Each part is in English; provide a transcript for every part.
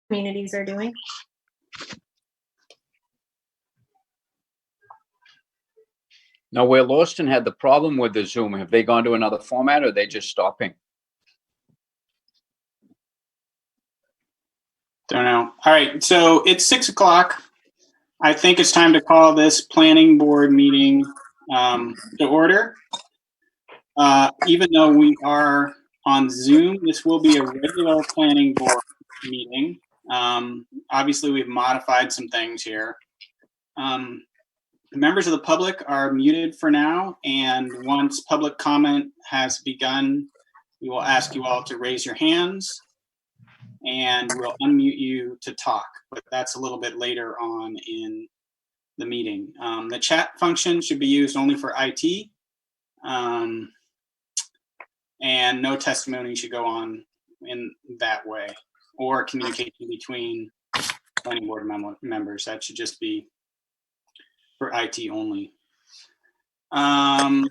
communities are doing. Now, where Lawston had the problem with the Zoom, have they gone to another format or are they just stopping? Don't know. All right, so it's 6 o'clock. I think it's time to call this planning board meeting to order. Even though we are on Zoom, this will be a regular planning board meeting. Obviously, we've modified some things here. The members of the public are muted for now, and once public comment has begun, we will ask you all to raise your hands and we'll unmute you to talk, but that's a little bit later on in the meeting. The chat function should be used only for IT, and no testimony should go on in that way, or communication between planning board members. That should just be for IT only. All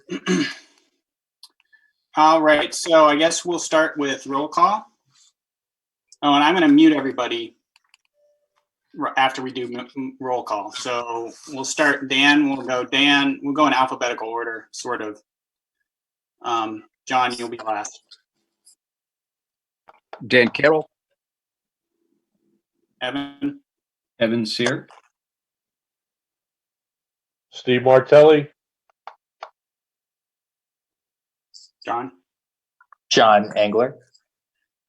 right, so I guess we'll start with roll call. Oh, and I'm going to mute everybody after we do roll call. So we'll start Dan. We'll go in alphabetical order, sort of. John, you'll be last. Dan Carroll. Evan. Evan Sear. Steve Martelli. John. John Engler.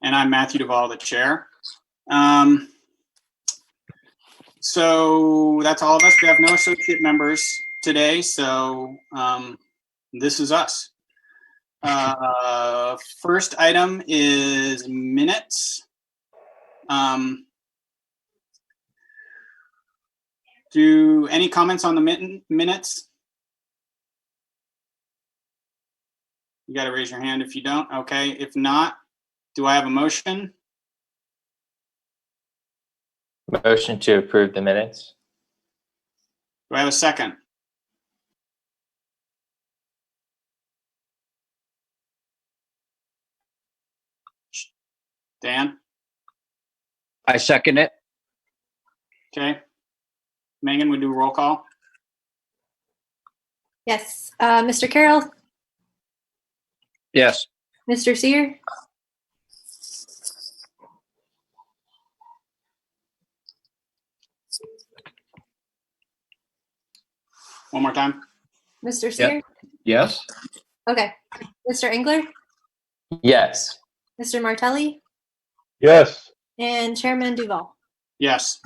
And I'm Matthew Duvall, the chair. So that's all of us. We have no associate members today, so this is us. First item is minutes. Do any comments on the minutes? You got to raise your hand if you don't. Okay, if not, do I have a motion? Motion to approve the minutes. Do I have a second? Dan? I second it. Okay. Megan, would do a roll call? Yes. Mr. Carroll? Yes. Mr. Sear? One more time. Mr. Sear? Yes. Okay. Mr. Engler? Yes. Mr. Martelli? Yes. And Chairman Duvall? Yes.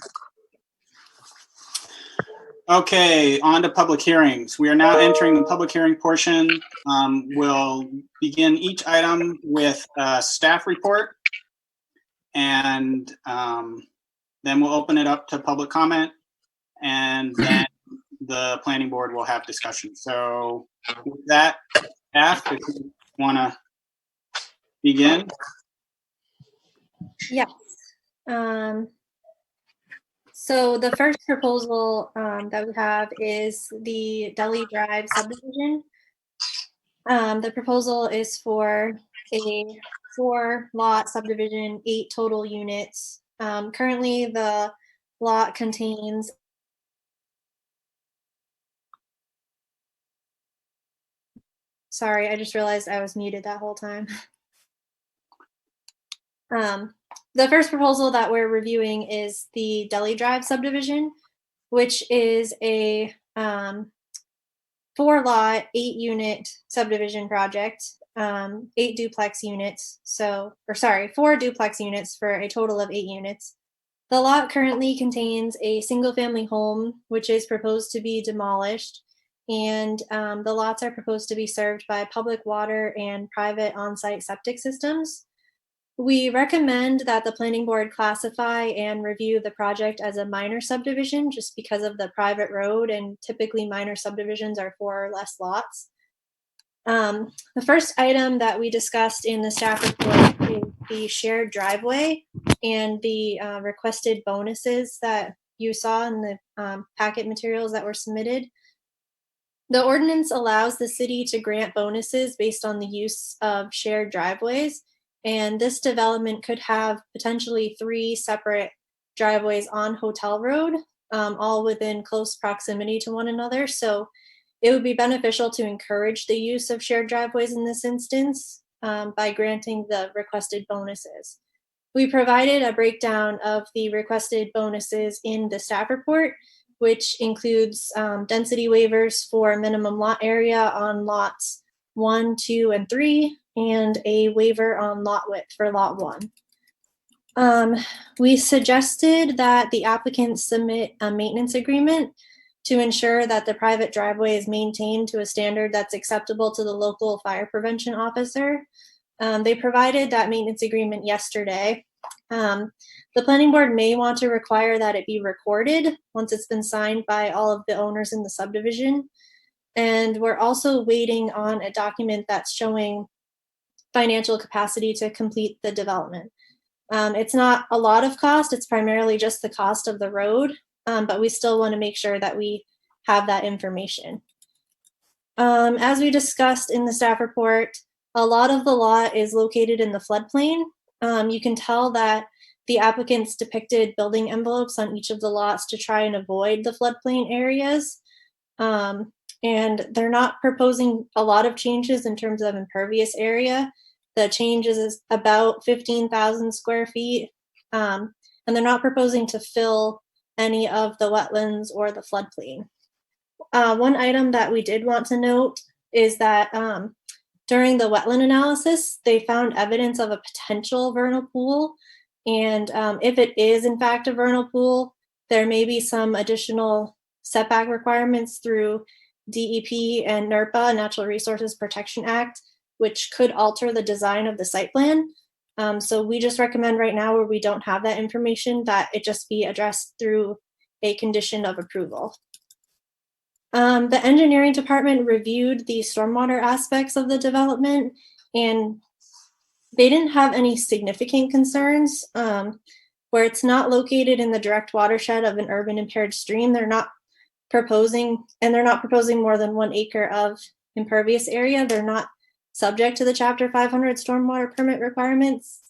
Okay, on to public hearings. We are now entering the public hearing portion. We'll begin each item with a staff report, and then we'll open it up to public comment, and then the planning board will have discussion. So with that, staff, if you want to begin. Yes. So the first proposal that we have is the Deli Drive subdivision. The proposal is for a 4-lot subdivision, 8 total units. Currently, the lot contains Sorry, I just realized I was muted that whole time. The first proposal that we're reviewing is the Deli Drive subdivision, which is a 4-lot, 8-unit subdivision project, 8 duplex units. 4 duplex units for a total of 8 units. The lot currently contains a single-family home, which is proposed to be demolished, and the lots are proposed to be served by public water and private on-site septic systems. We recommend that the planning board classify and review the project as a minor subdivision just because of the private road, and typically minor subdivisions are 4 or less lots. The first item that we discussed in the staff report is the shared driveway and the requested bonuses that you saw in the packet materials that were submitted. The ordinance allows the city to grant bonuses based on the use of shared driveways. And this development could have potentially 3 separate driveways on Hotel Road, all within close proximity to one another. So it would be beneficial to encourage the use of shared driveways in this instance by granting the requested bonuses. We provided a breakdown of the requested bonuses in the staff report, which includes density waivers for minimum lot area on lots 1, 2, and 3, and a waiver on lot width for lot 1. We suggested that the applicant submit a maintenance agreement to ensure that the private driveway is maintained to a standard that's acceptable to the local fire prevention officer. They provided that maintenance agreement yesterday. The planning board may want to require that it be recorded once it's been signed by all of the owners in the subdivision. And we're also waiting on a document that's showing financial capacity to complete the development. It's not a lot of cost, it's primarily just the cost of the road, but we still want to make sure that we have that information. As we discussed in the staff report, a lot of the lot is located in the floodplain. You can tell that the applicants depicted building envelopes on each of the lots to try and avoid the floodplain areas. And they're not proposing a lot of changes in terms of impervious area. The changes is about 15,000 square feet. And they're not proposing to fill any of the wetlands or the floodplain. One item that we did want to note is that during the wetland analysis, they found evidence of a potential vernal pool. And if it is in fact a vernal pool, there may be some additional setback requirements through DEP and NERPA, Natural Resources Protection Act, which could alter the design of the site plan. So we just recommend right now, where we don't have that information, that it just be addressed through a condition of approval. The engineering department reviewed the stormwater aspects of the development, and they didn't have any significant concerns. Where it's not located in the direct watershed of an urban impaired stream, they're not proposing more than 1 acre of impervious area. They're not subject to the Chapter 500 stormwater permit requirements.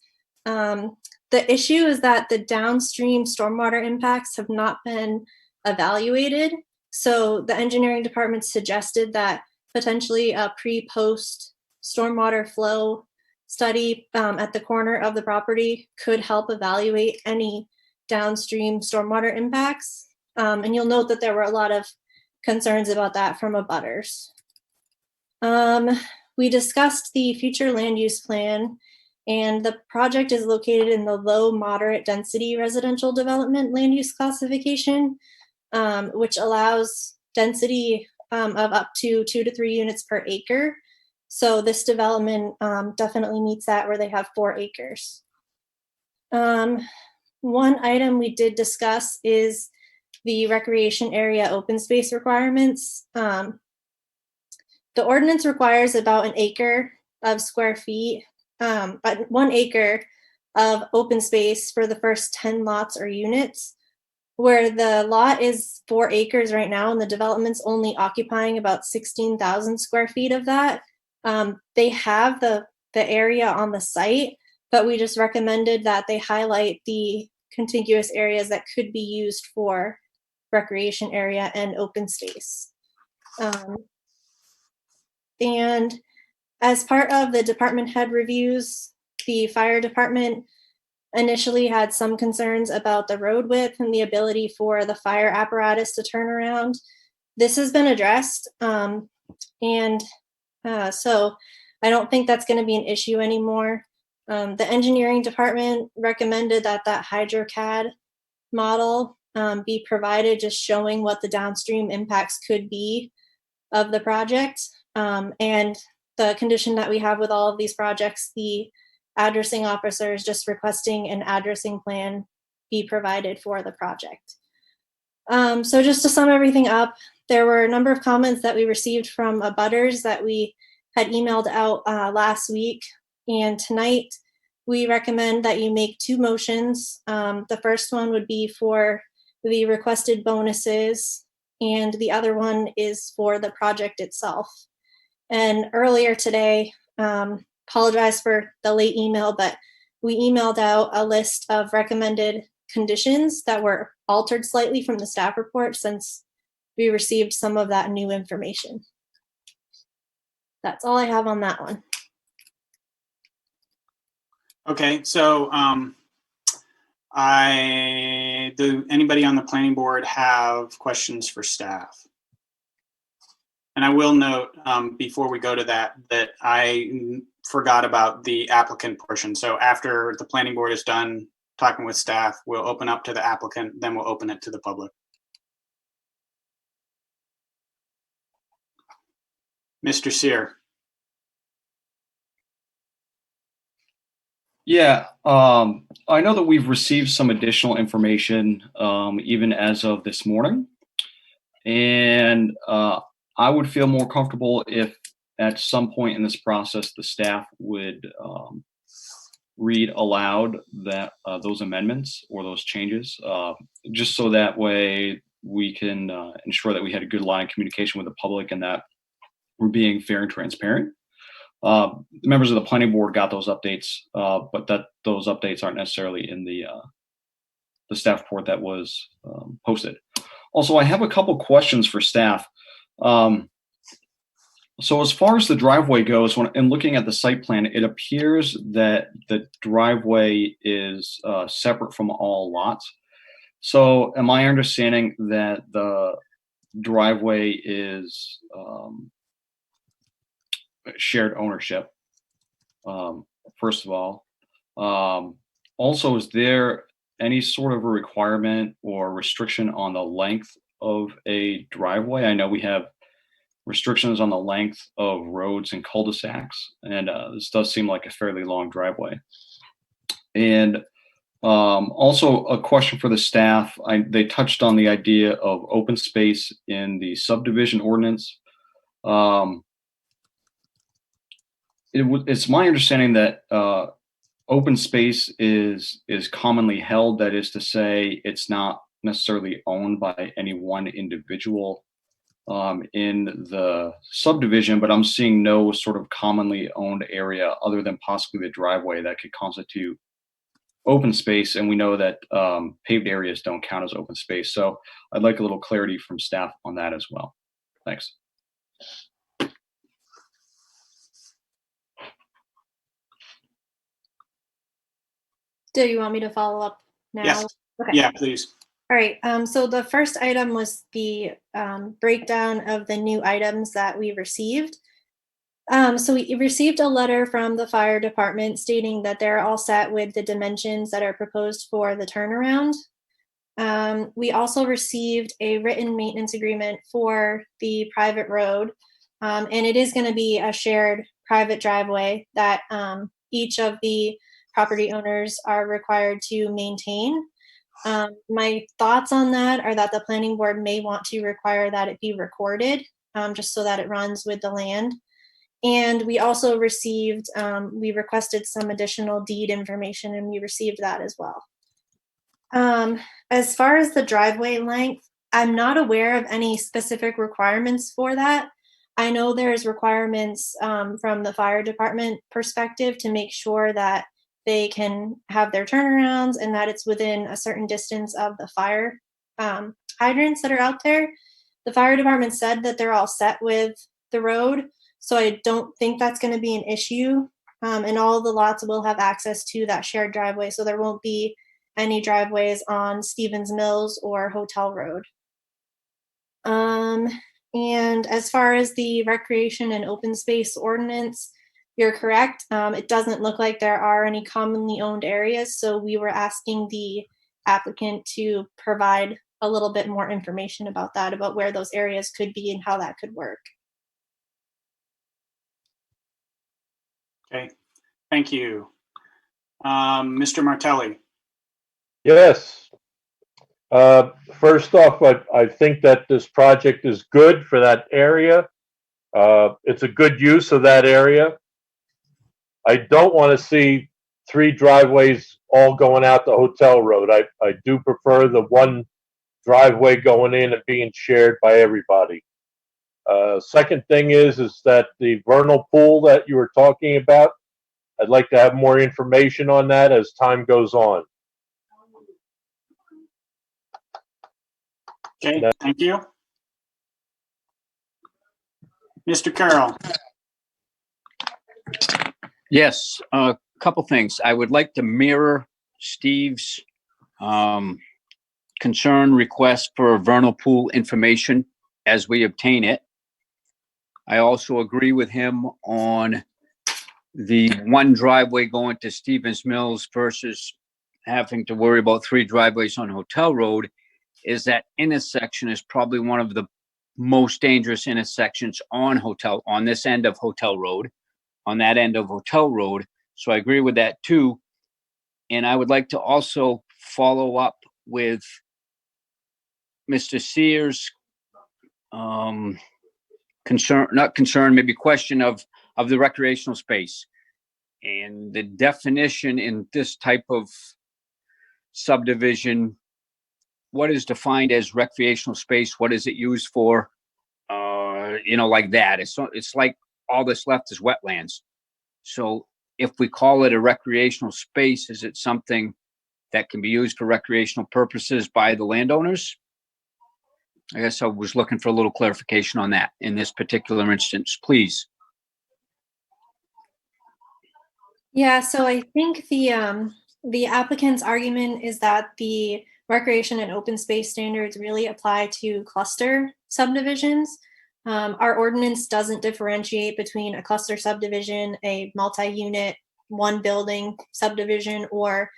The issue is that the downstream stormwater impacts have not been evaluated. So the engineering department suggested that potentially a pre-post stormwater flow study at the corner of the property could help evaluate any downstream stormwater impacts. And you'll note that there were a lot of concerns about that from abutters. We discussed the future land use plan, and the project is located in the low moderate density residential development land use classification, which allows density of up to 2 to 3 units per acre. So this development definitely meets that, where they have 4 acres. One item we did discuss is the recreation area open space requirements. The ordinance requires about 1 acre of square feet, but 1 acre of open space for the first 10 lots or units, where the lot is 4 acres right now, and the development's only occupying about 16,000 square feet of that. They have the area on the site, but we just recommended that they highlight the contiguous areas that could be used for recreation area and open space. And as part of the department head reviews, the fire department initially had some concerns about the road width and the ability for the fire apparatus to turn around. This has been addressed, so I don't think that's going to be an issue anymore. The engineering department recommended that HydroCAD model be provided, just showing what the downstream impacts could be of the project. And the condition that we have with all of these projects, the addressing officer is just requesting an addressing plan be provided for the project. So just to sum everything up, there were a number of comments that we received from abutters that we had emailed out last week. And tonight, we recommend that you make 2 motions. The first one would be for the requested bonuses, and the other one is for the project itself. And earlier today, apologize for the late email, but we emailed out a list of recommended conditions that were altered slightly from the staff report since we received some of that new information. That's all I have on that one. Okay, so anybody on the planning board have questions for staff? And I will note before we go to that I forgot about the applicant portion. So after the planning board is done talking with staff, we'll open up to the applicant, then we'll open it to the public. Mr. Sear. Yeah, I know that we've received some additional information even as of this morning. And I would feel more comfortable if at some point in this process, the staff would read aloud that those amendments or those changes, just so that way we can ensure that we had a good line of communication with the public and that we're being fair and transparent. The members of the planning board got those updates, but those updates aren't necessarily in the staff report that was posted. Also, I have a couple questions for staff. So as far as the driveway goes, in looking at the site plan, it appears that the driveway is separate from all lots. So am I understanding that the driveway is shared ownership, first of all? Also, is there any sort of a requirement or restriction on the length of a driveway? I know we have restrictions on the length of roads and cul-de-sacs, and this does seem like a fairly long driveway. And also a question for the staff. They touched on the idea of open space in the subdivision ordinance. It's my understanding that open space is commonly held. That is to say, it's not necessarily owned by any one individual in the subdivision, but I'm seeing no sort of commonly owned area other than possibly the driveway that could constitute open space. And we know that paved areas don't count as open space. So I'd like a little clarity from staff on that as well. Thanks. Do you want me to follow up now? Yes. Okay. Yeah, please. All right. So the first item was the breakdown of the new items that we received. So we received a letter from the fire department stating that they're all set with the dimensions that are proposed for the turnaround. We also received a written maintenance agreement for the private road, and it is going to be a shared private driveway that each of the property owners are required to maintain. My thoughts on that are that the planning board may want to require that it be recorded, just so that it runs with the land. And we also received, we requested some additional deed information, and we received that as well. As far as the driveway length, I'm not aware of any specific requirements for that. I know there's requirements from the fire department perspective to make sure that they can have their turnarounds and that it's within a certain distance of the fire hydrants that are out there. The fire department said that they're all set with the road, so I don't think that's going to be an issue. And all the lots will have access to that shared driveway, so there won't be any driveways on Stevens Mills or Hotel Road. And as far as the recreation and open space ordinance, you're correct. It doesn't look like there are any commonly owned areas, so we were asking the applicant to provide a little bit more information about that, about where those areas could be and how that could work. Okay, thank you. Mr. Martelli. Yes. First off, I think that this project is good for that area. It's a good use of that area. I don't want to see 3 driveways all going out the Hotel Road. I do prefer the one driveway going in and being shared by everybody. Second thing is that the Vernal Pool that you were talking about, I'd like to have more information on that as time goes on. Okay, No. thank you. Mr. Carroll. Yes, a couple things. I would like to mirror Steve's concern request for vernal pool information as we obtain it. I also agree with him on the one driveway going to Stevens Mills versus having to worry about 3 driveways on Hotel Road. Is that intersection is probably one of the most dangerous intersections on this end of Hotel Road, on that end of Hotel Road. So I agree with that too. And I would like to also follow up with Mr. Sears' maybe question of the recreational space. And the definition in this type of subdivision, what is defined as recreational space? What is it used for? Like that. It's like all that's left is wetlands. So if we call it a recreational space, is it something that can be used for recreational purposes by the landowners? I guess I was looking for a little clarification on that in this particular instance, please. Yeah, so I think the applicant's argument is that the recreation and open space standards really apply to cluster subdivisions. Our ordinance doesn't differentiate between a cluster subdivision, a multi-unit, one building subdivision, or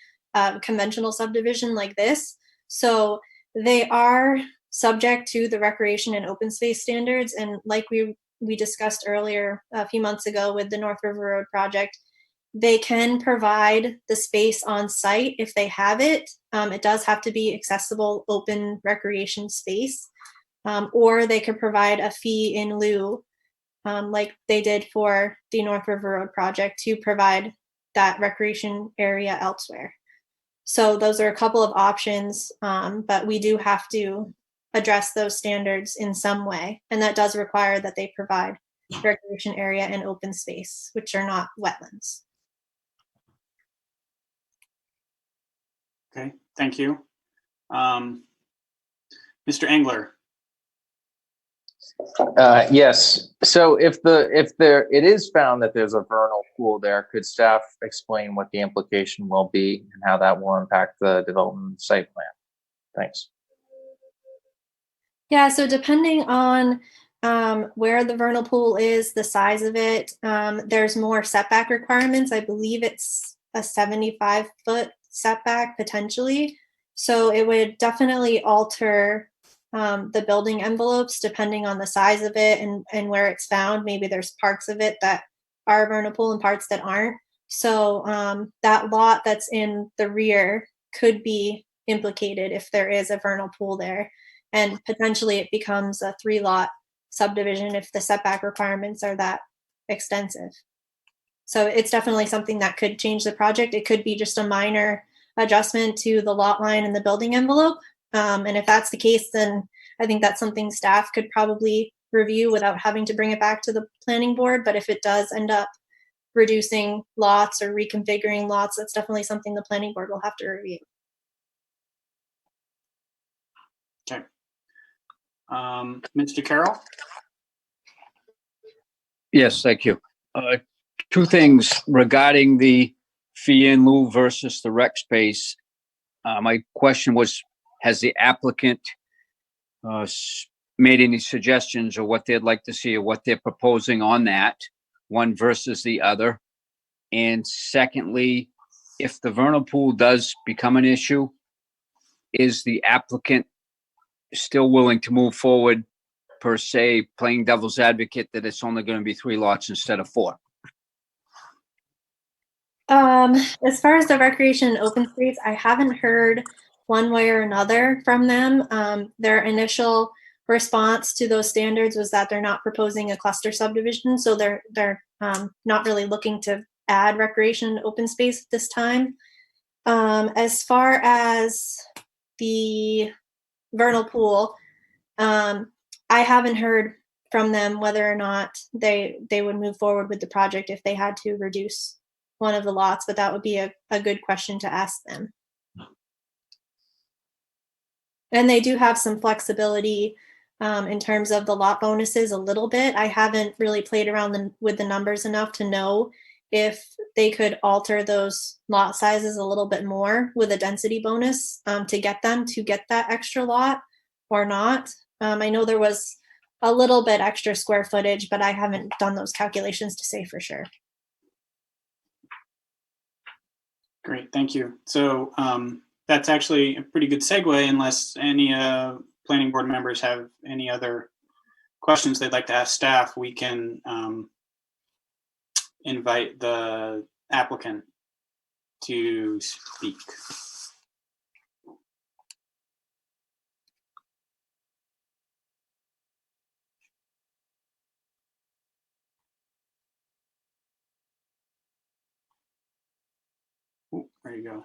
conventional subdivision like this. So they are subject to the recreation and open space standards. And like we discussed earlier a few months ago with the North River Road project, they can provide the space on site if they have it. It does have to be accessible, open recreation space. Or they could provide a fee in lieu, like they did for the North River Road project, to provide that recreation area elsewhere. So those are a couple of options, but we do have to address those standards in some way. And that does require that they provide recreation area and open space, which are not wetlands. Okay, thank you. Mr. Engler. Yes. So if it is found that there's a vernal pool there, could staff explain what the implication will be and how that will impact the development site plan? Thanks. Yeah, so depending on where the vernal pool is, the size of it, there's more setback requirements. I believe it's a 75-foot setback potentially. So it would definitely alter the building envelopes depending on the size of it and where it's found. Maybe there's parts of it that are vernal pool and parts that aren't. So that lot that's in the rear could be implicated if there is a vernal pool there. And potentially it becomes a 3-lot subdivision if the setback requirements are that extensive. So it's definitely something that could change the project. It could be just a minor adjustment to the lot line and the building envelope. And if that's the case, then I think that's something staff could probably review without having to bring it back to the planning board. But if it does end up reducing lots or reconfiguring lots, that's definitely something the planning board will have to review. Okay. Mr. Carroll. Yes, thank you. 2 things regarding the fee in lieu versus the rec space. My question was, has the applicant made any suggestions or what they'd like to see or what they're proposing on that, one versus the other? And secondly, if the vernal pool does become an issue, is the applicant still willing to move forward, per se, playing devil's advocate, that it's only going to be 3 lots instead of 4? As far as the recreation and open space, I haven't heard one way or another from them. Their initial response to those standards was that they're not proposing a cluster subdivision, so they're not really looking to add recreation and open space at this time. As far as the vernal pool, I haven't heard from them whether or not they would move forward with the project if they had to reduce one of the lots, but that would be a good question to ask them. And they do have some flexibility in terms of the lot bonuses a little bit. I haven't really played around with the numbers enough to know if they could alter those lot sizes a little bit more with a density bonus to get them to get that extra lot or not. I know there was a little bit extra square footage, but I haven't done those calculations to say for sure. Great, thank you. So that's actually a pretty good segue, unless any planning board members have any other questions they'd like to ask staff. We can invite the applicant to speak. Ooh, there you go.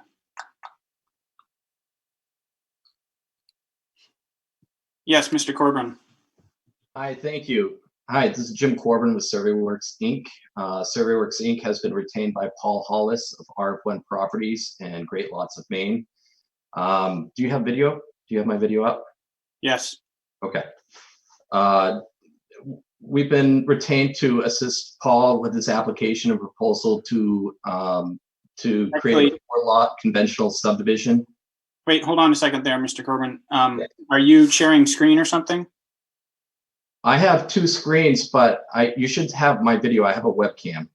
Yes, Mr. Corbin. Hi, thank you. Hi, this is Jim Corbin with SurveyWorks Inc. SurveyWorks Inc. has been retained by Paul Hollis of R1 Properties and Great Lots of Maine. Do you have video? Do you have my video up? Yes. Okay. We've been retained to assist Paul with his application and proposal to create a 4-lot conventional subdivision. Wait, hold on a second there, Mr. Corbin. Are you sharing screen or something? I have 2 screens, but you should have my video. I have a webcam.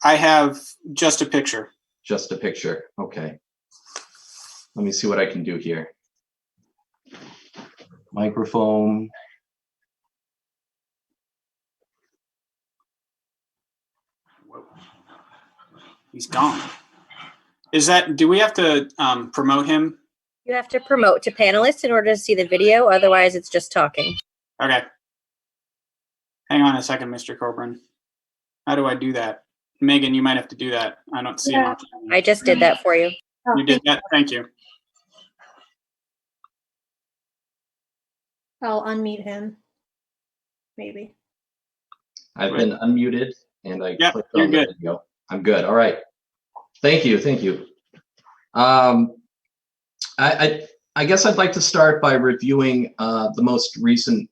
I have just a picture. Just a picture. Okay. Let me see what I can do here. Microphone. Whoa. He's gone. Do we have to promote him? You have to promote to panelists in order to see the video. Otherwise, it's just talking. Okay. Hang on a second, Mr. Coburn. How do I do that? Megan, you might have to do that. I don't see it. I just did that for you. You did that? Thank you. I'll unmute him. Maybe. I've been unmuted and I Yep, clicked you're on the good. video. I'm good. All right. Thank you. Thank you. I guess I'd like to start by reviewing the most recent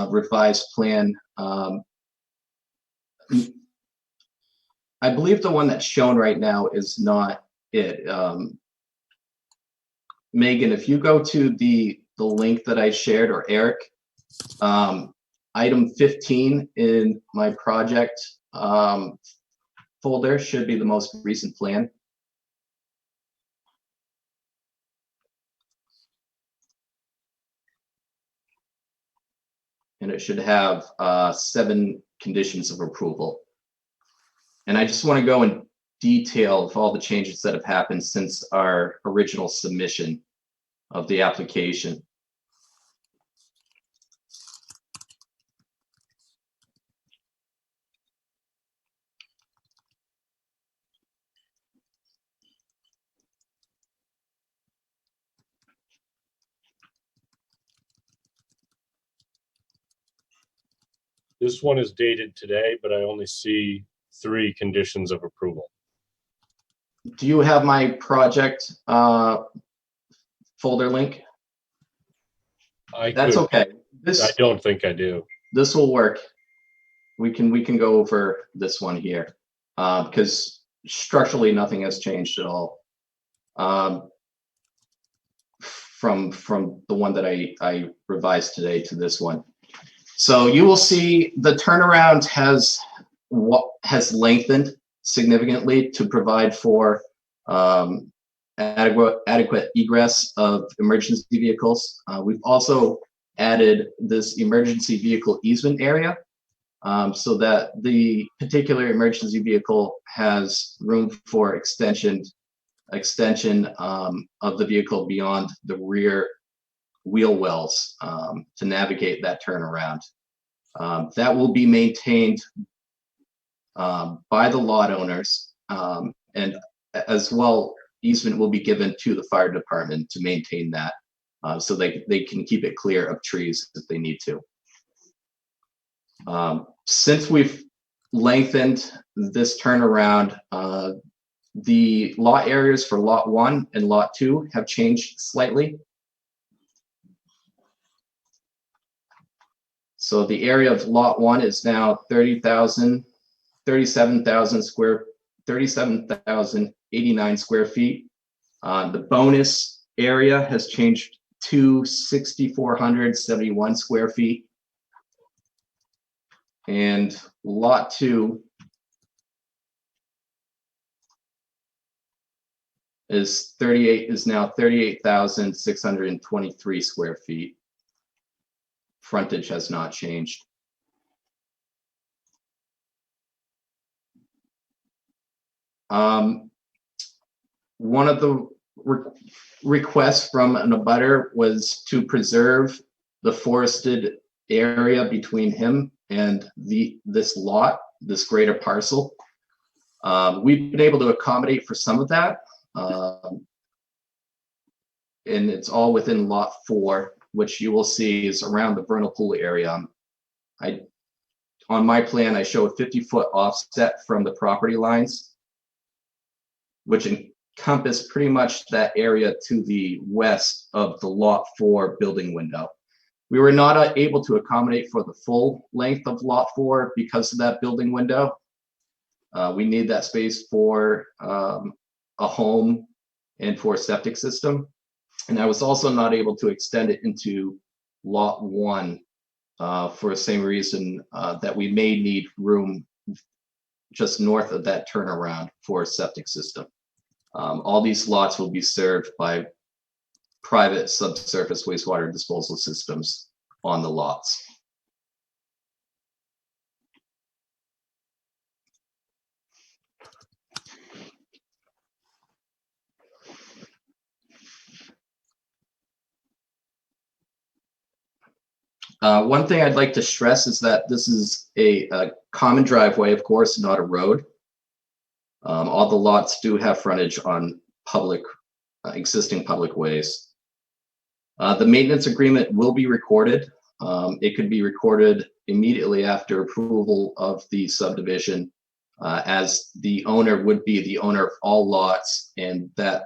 revised plan. I believe the one that's shown right now is not it. Megan, if you go to the link that I shared, or Eric, item 15 in my project folder should be the most recent plan. And it should have 7 conditions of approval. And I just want to go in detail of all the changes that have happened since our original submission of the application. This one is dated today, but I only see 3 conditions of approval. Do you have my project folder link? That's okay. I don't think I do. This will work. We can go over this one here because structurally nothing has changed at all from the one that I revised today to this one. So you will see the turnaround has lengthened significantly to provide for adequate egress of emergency vehicles. We've also added this emergency vehicle easement area so that the particular emergency vehicle has room for extension of the vehicle beyond the rear wheel wells to navigate that turnaround. That will be maintained by the lot owners, and as well, easement will be given to the fire department to maintain that so they can keep it clear of trees if they need to. Since we've lengthened this turnaround, the lot areas for lot 1 and lot 2 have changed slightly. So the area of lot 1 is now 37,089 square feet. The bonus area has changed to 6,471 square feet. And lot 2 is now 38,623 square feet. Frontage has not changed. One of the requests from an abutter was to preserve the forested area between him and this lot, this greater parcel. We've been able to accommodate for some of that. And it's all within lot 4, which you will see is around the Vernal Pool area. On my plan, I show a 50-foot offset from the property lines, which encompass pretty much that area to the west of the lot 4 building window. We were not able to accommodate for the full length of lot 4 because of that building window. We need that space for a home and for a septic system. And I was also not able to extend it into lot 1 for the same reason that we may need room just north of that turnaround for a septic system. All these lots will be served by private subsurface wastewater disposal systems on the lots. One thing I'd like to stress is that this is a common driveway, of course, not a road. All the lots do have frontage on public, existing public ways. The maintenance agreement will be recorded. It could be recorded immediately after approval of the subdivision, as the owner would be the owner of all lots, and that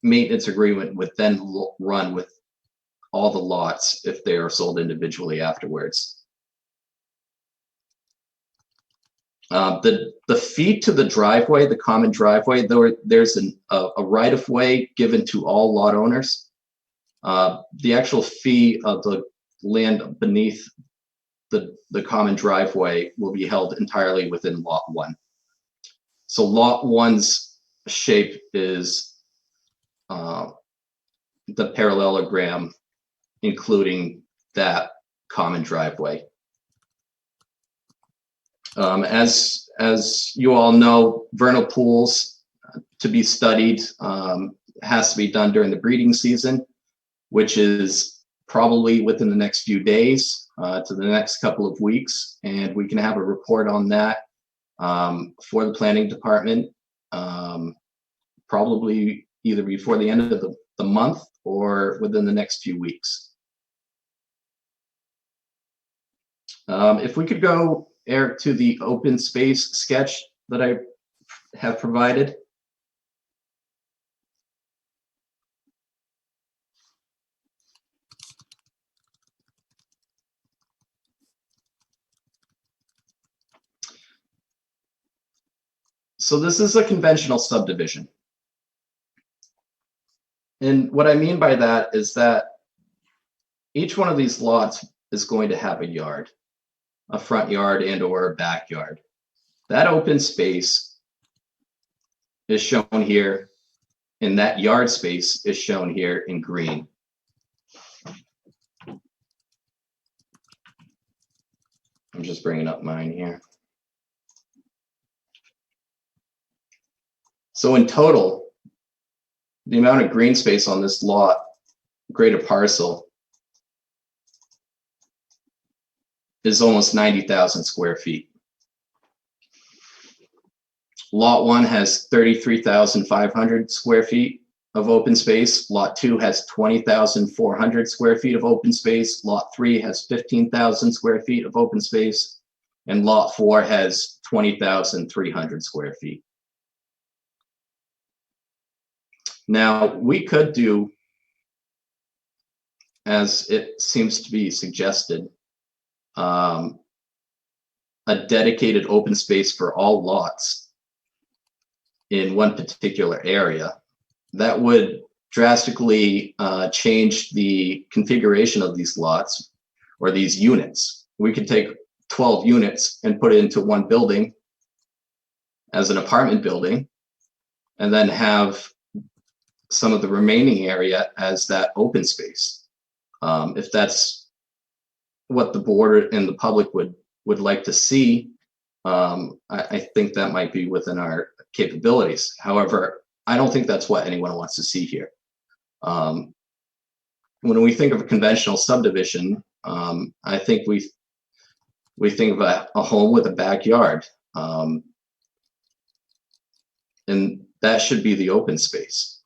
maintenance agreement would then run with all the lots if they are sold individually afterwards. The fee to the driveway, the common driveway, there's a right of way given to all lot owners. The actual fee of the land beneath the common driveway will be held entirely within lot 1. So lot 1's shape is the parallelogram, including that common driveway. As you all know, vernal pools to be studied has to be done during the breeding season, which is probably within the next few days to the next couple of weeks, and we can have a report on that for the planning department probably either before the end of the month or within the next few weeks. If we could go, Eric, to the open space sketch that I have provided. So this is a conventional subdivision. And what I mean by that is that each one of these lots is going to have a yard, a front yard and or a backyard. That open space is shown here, and that yard space is shown here in green. I'm just bringing up mine here. So in total, the amount of green space on this lot, greater parcel, is almost 90,000 square feet. Lot 1 has 33,500 square feet of open space. Lot 2 has 20,400 square feet of open space. Lot 3 has 15,000 square feet of open space. And Lot 4 has 20,300 square feet. Now, we could do as it seems to be suggested, a dedicated open space for all lots in one particular area, that would drastically change the configuration of these lots or these units. We could take 12 units and put it into one building as an apartment building, and then have some of the remaining area as that open space. If that's what the board and the public would like to see, I think that might be within our capabilities. However, I don't think that's what anyone wants to see here. When we think of a conventional subdivision, I think we think of a home with a backyard, and that should be the open space.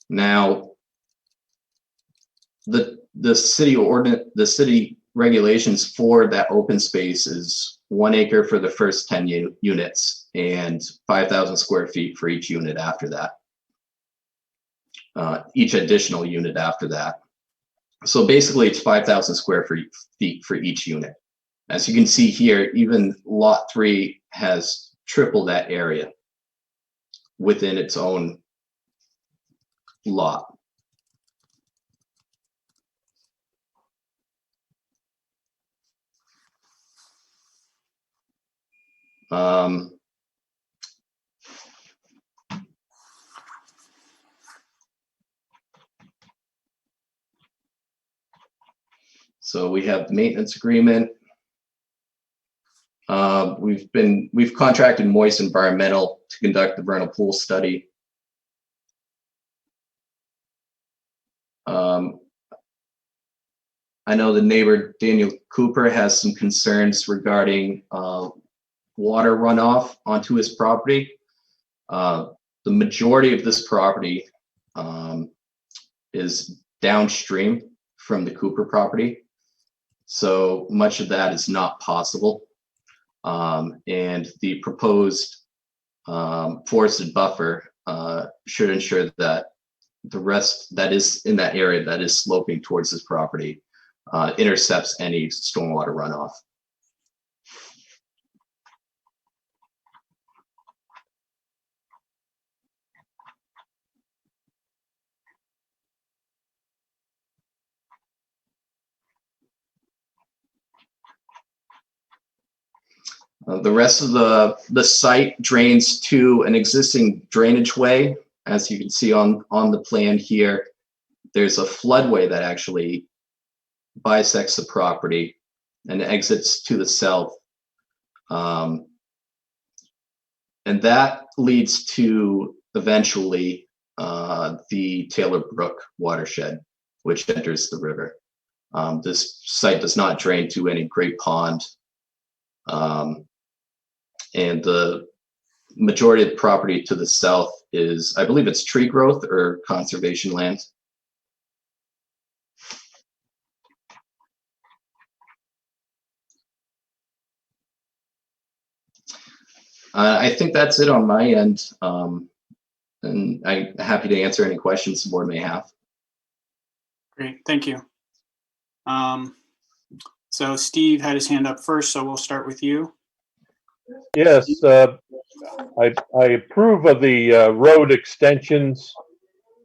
Now, the city ordinance, the city regulations for that open space is 1 acre for the first 10 units and 5,000 square feet for each unit after that. Each additional unit after that. So basically it's 5,000 square feet for each unit. As you can see here, even lot 3 has triple that area within its own lot. So we have the maintenance agreement. We've contracted Moist Environmental to conduct the Vernal Pool study. I know the neighbor Daniel Cooper has some concerns regarding water runoff onto his property. The majority of this property is downstream from the Cooper property, so much of that is not possible. And the proposed forested buffer should ensure that the rest that is in that area that is sloping towards this property intercepts any stormwater runoff. The rest of the site drains to an existing drainage way. As you can see on the plan here, there's a floodway that actually bisects the property and exits to the south. And that leads to eventually the Taylor Brook watershed, which enters the river. This site does not drain to any great pond. And the majority of the property to the south is, I believe it's tree growth or conservation land. I think that's it on my end. And I'm happy to answer any questions the board may have. Great, thank you. So Steve had his hand up first, so we'll start with you. Yes, I approve of the road extensions.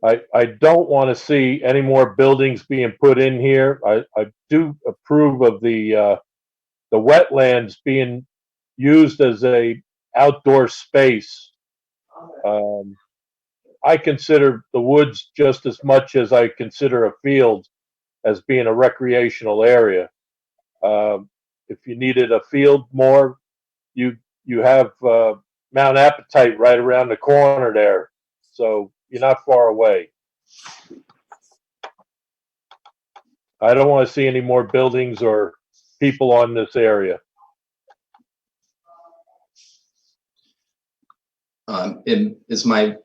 I don't want to see any more buildings being put in here. I do approve of the wetlands being used as a outdoor space. I consider the woods just as much as I consider a field as being a recreational area. If you needed a field more, you have Mount Appetite right around the corner there, so you're not far away. I don't want to see any more buildings or people on this area. Is my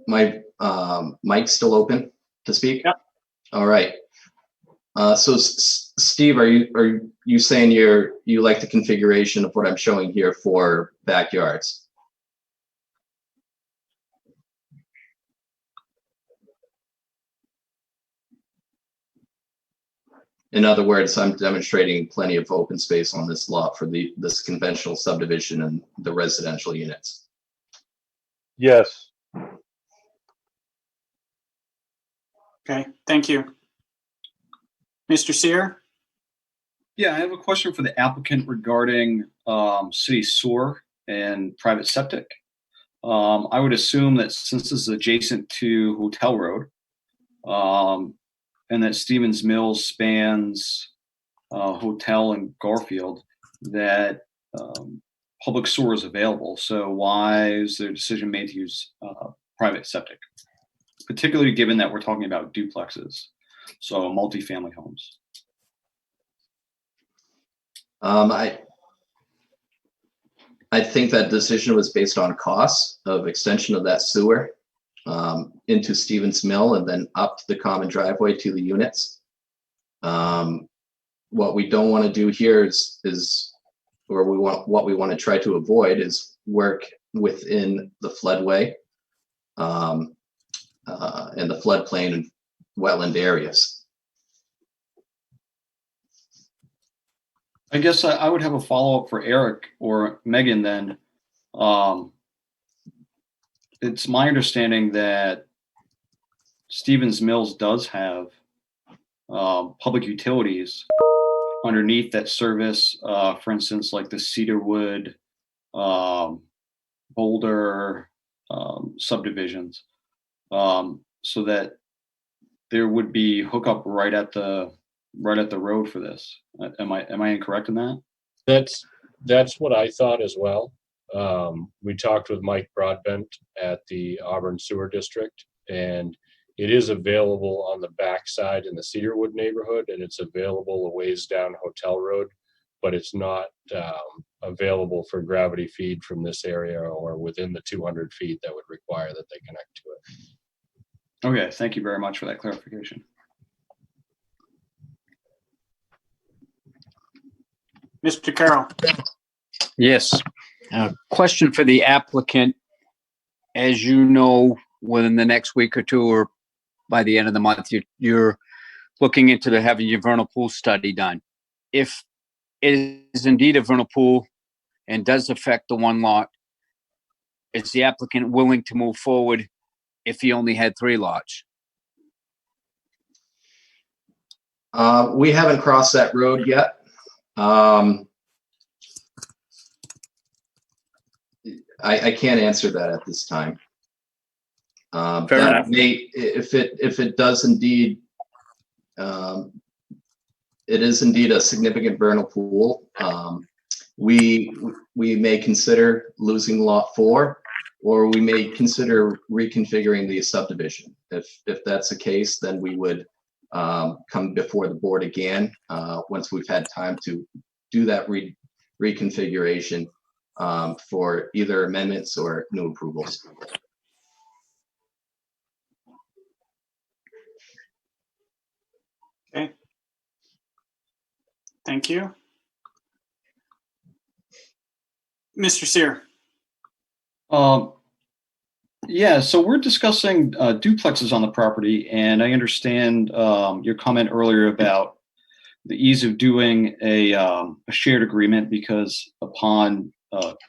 mic still open to speak? Yep. All right. Steve, are you saying you like the configuration of what I'm showing here for backyards? In other words, I'm demonstrating plenty of open space on this lot for this conventional subdivision and the residential units. Yes. Okay, thank you. Mr. Sear? Yeah, I have a question for the applicant regarding city sewer and private septic. I would assume that since this is adjacent to Hotel Road, and that Stevens Mills spans Hotel and Garfield, that public sewer is available. So why is there a decision made to use private septic? Particularly given that we're talking about duplexes, so multifamily homes. I think that decision was based on costs of extension of that sewer into Stevens Mill and then up to the common driveway to the units. What we don't want to do here is what we want to try to avoid is work within the floodway and the floodplain and wetland areas. I guess I would have a follow-up for Eric or Megan then. It's my understanding that Stevens Mills does have public utilities underneath that service, for instance, like the Cedarwood, Boulder subdivisions, so that there would be hookup right at the road for this. Am I incorrect in that? That's what I thought as well. We talked with Mike Broadbent at the Auburn Sewer District, and it is available on the backside in the Cedarwood neighborhood, and it's available a ways down Hotel Road, but it's not available for gravity feed from this area or within the 200 feet that would require that they connect to it. Okay, thank you very much for that clarification. Mr. Carroll? Yes. Question for the applicant. As you know, within the next week or two, or by the end of the month, you're looking into having your vernal pool study done. If it is indeed a vernal pool and does affect the one lot, is the applicant willing to move forward if he only had 3 lots? We haven't crossed that road yet. I can't answer that at this time. Fair enough. If it does indeed, it is indeed a significant vernal pool. We may consider losing lot 4, or we may consider reconfiguring the subdivision. If that's the case, then we would come before the board again once we've had time to do that reconfiguration for either amendments or new approvals. Okay. Thank you. Mr. Sear? Yeah, so we're discussing duplexes on the property, and I understand your comment earlier about the ease of doing a shared agreement, because upon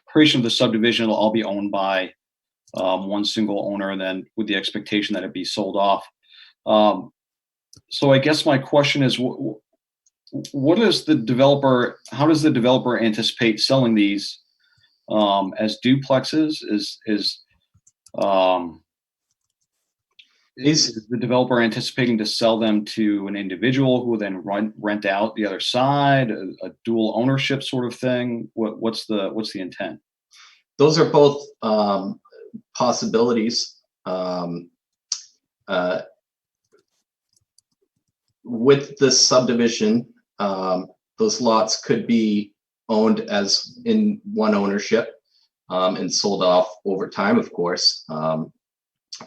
creation of the subdivision, it'll all be owned by one single owner, and then with the expectation that it be sold off. So I guess my question is, how does the developer anticipate selling these as duplexes? Is the developer anticipating to sell them to an individual who will then rent out the other side, a dual ownership sort of thing? What's the intent? Those are both possibilities. With this subdivision, those lots could be owned as in one ownership and sold off over time, of course.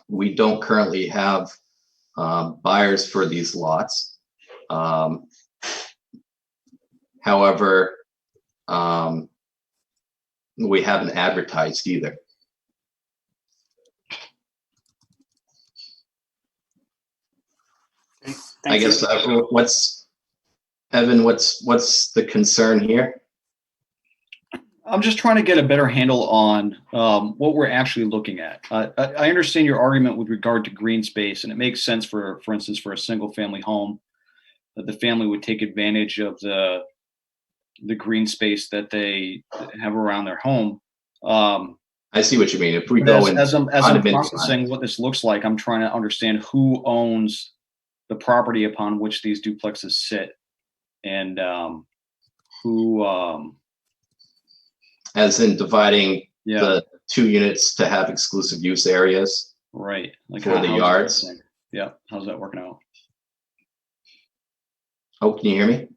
We don't currently have buyers for these lots. However, we haven't advertised either. Okay, I thank you. guess Evan, what's the concern here? I'm just trying to get a better handle on what we're actually looking at. I understand your argument with regard to green space, and it makes sense for instance, for a single family home, that the family would take advantage of the green space that they have around their home. I see what you mean. If we But go in as I'm condominium processing what this looks like, I'm trying to understand who owns the property upon which these duplexes sit, and who. as in dividing Yeah, the 2 units to have exclusive use areas. right. Like For the how's that yards. working? Yeah, how's that working out? Oh, can you hear me?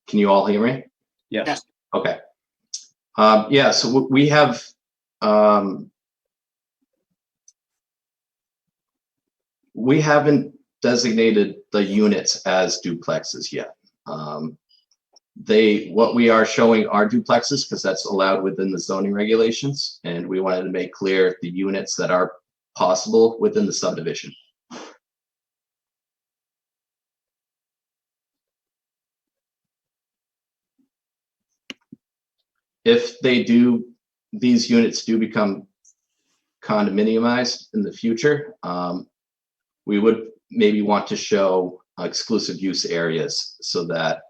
Can you all hear me? Yes. Yes. Okay. Yeah, so we have we haven't designated the units as duplexes yet. What we are showing are duplexes because that's allowed within the zoning regulations, and we wanted to make clear the units that are possible within the subdivision. If these units do become condominiumized in the future, we would maybe want to show exclusive use areas so that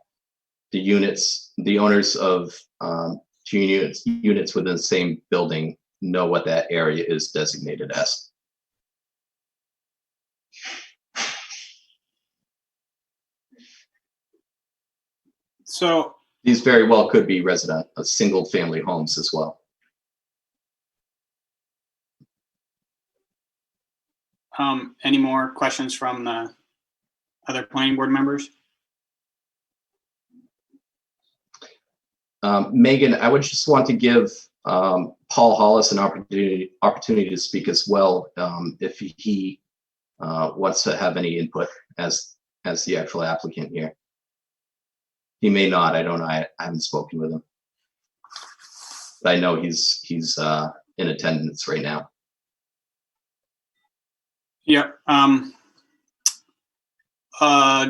the owners of 2 units within the same building know what that area is designated as. So, These very well could be single family homes as well. any more questions from the other planning board members? Megan, I would just want to give Paul Hollis an opportunity to speak as well, if he wants to have any input as the actual applicant here. He may not. I don't know. I haven't spoken with him. But I know he's in attendance right now. Yep.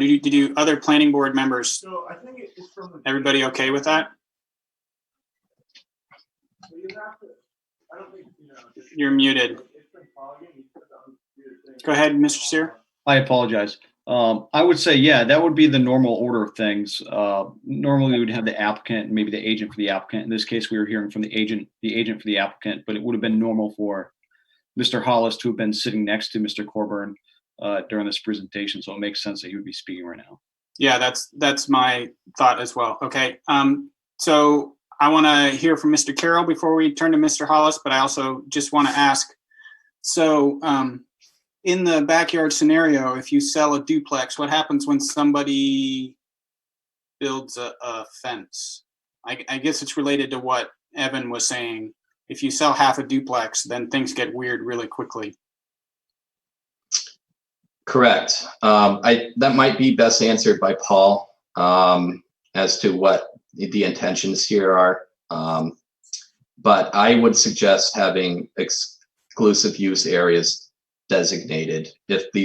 Did you other planning board members? So I think it's from. Everybody okay with that? So you have to, I don't think, You're muted. Go ahead, Mr. Sear. I apologize. I would say, yeah, that would be the normal order of things. Normally we would have the applicant and maybe the agent for the applicant. In this case, we were hearing from the agent for the applicant, but it would have been normal for Mr. Hollis to have been sitting next to Mr. Corburn during this presentation. So it makes sense that he would be speaking right now. Yeah, that's my thought as well. Okay. So I want to hear from Mr. Carroll before we turn to Mr. Hollis, but I also just want to ask, so in the backyard scenario, if you sell a duplex, what happens when somebody builds a fence? I guess it's related to what Evan was saying. If you sell half a duplex, then things get weird really quickly. Correct. That might be best answered by Paul as to what the intentions here are. But I would suggest having exclusive use areas designated if the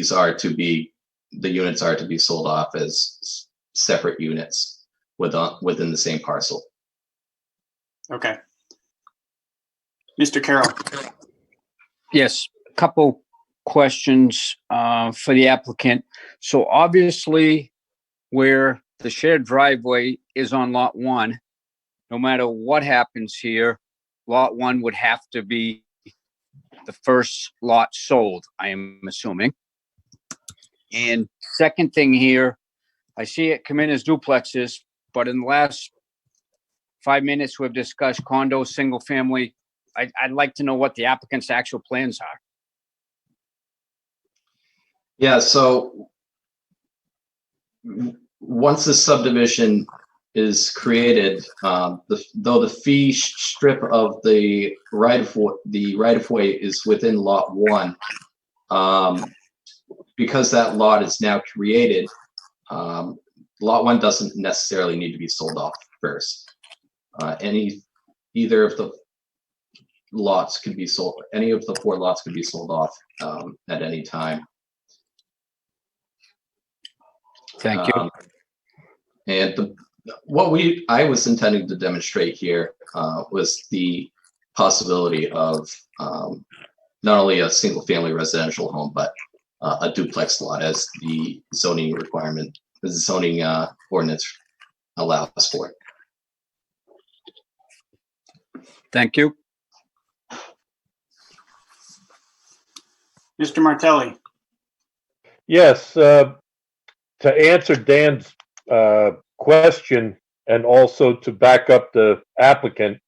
units are to be sold off as separate units within the same parcel. Okay. Mr. Carroll. Yes, a couple questions for the applicant. So obviously, where the shared driveway is on lot 1, no matter what happens here, lot 1 would have to be the first lot sold, I am assuming. And second thing here, I see it come in as duplexes, but in the last 5 minutes, we've discussed condos, single family. I'd like to know what the applicant's actual plans are. Yeah, so once the subdivision is created, though the fee strip of the right of way is within lot 1, because that lot is now created, lot one doesn't necessarily need to be sold off first. Either of the lots could be sold, any of the 4 lots could be sold off at any time. Thank you. And what I was intending to demonstrate here was the possibility of not only a single family residential home, but a duplex lot as the zoning requirement, the zoning ordinance allows for. Thank you. Mr. Martelli. Yes, to answer Dan's question and also to back up the applicant,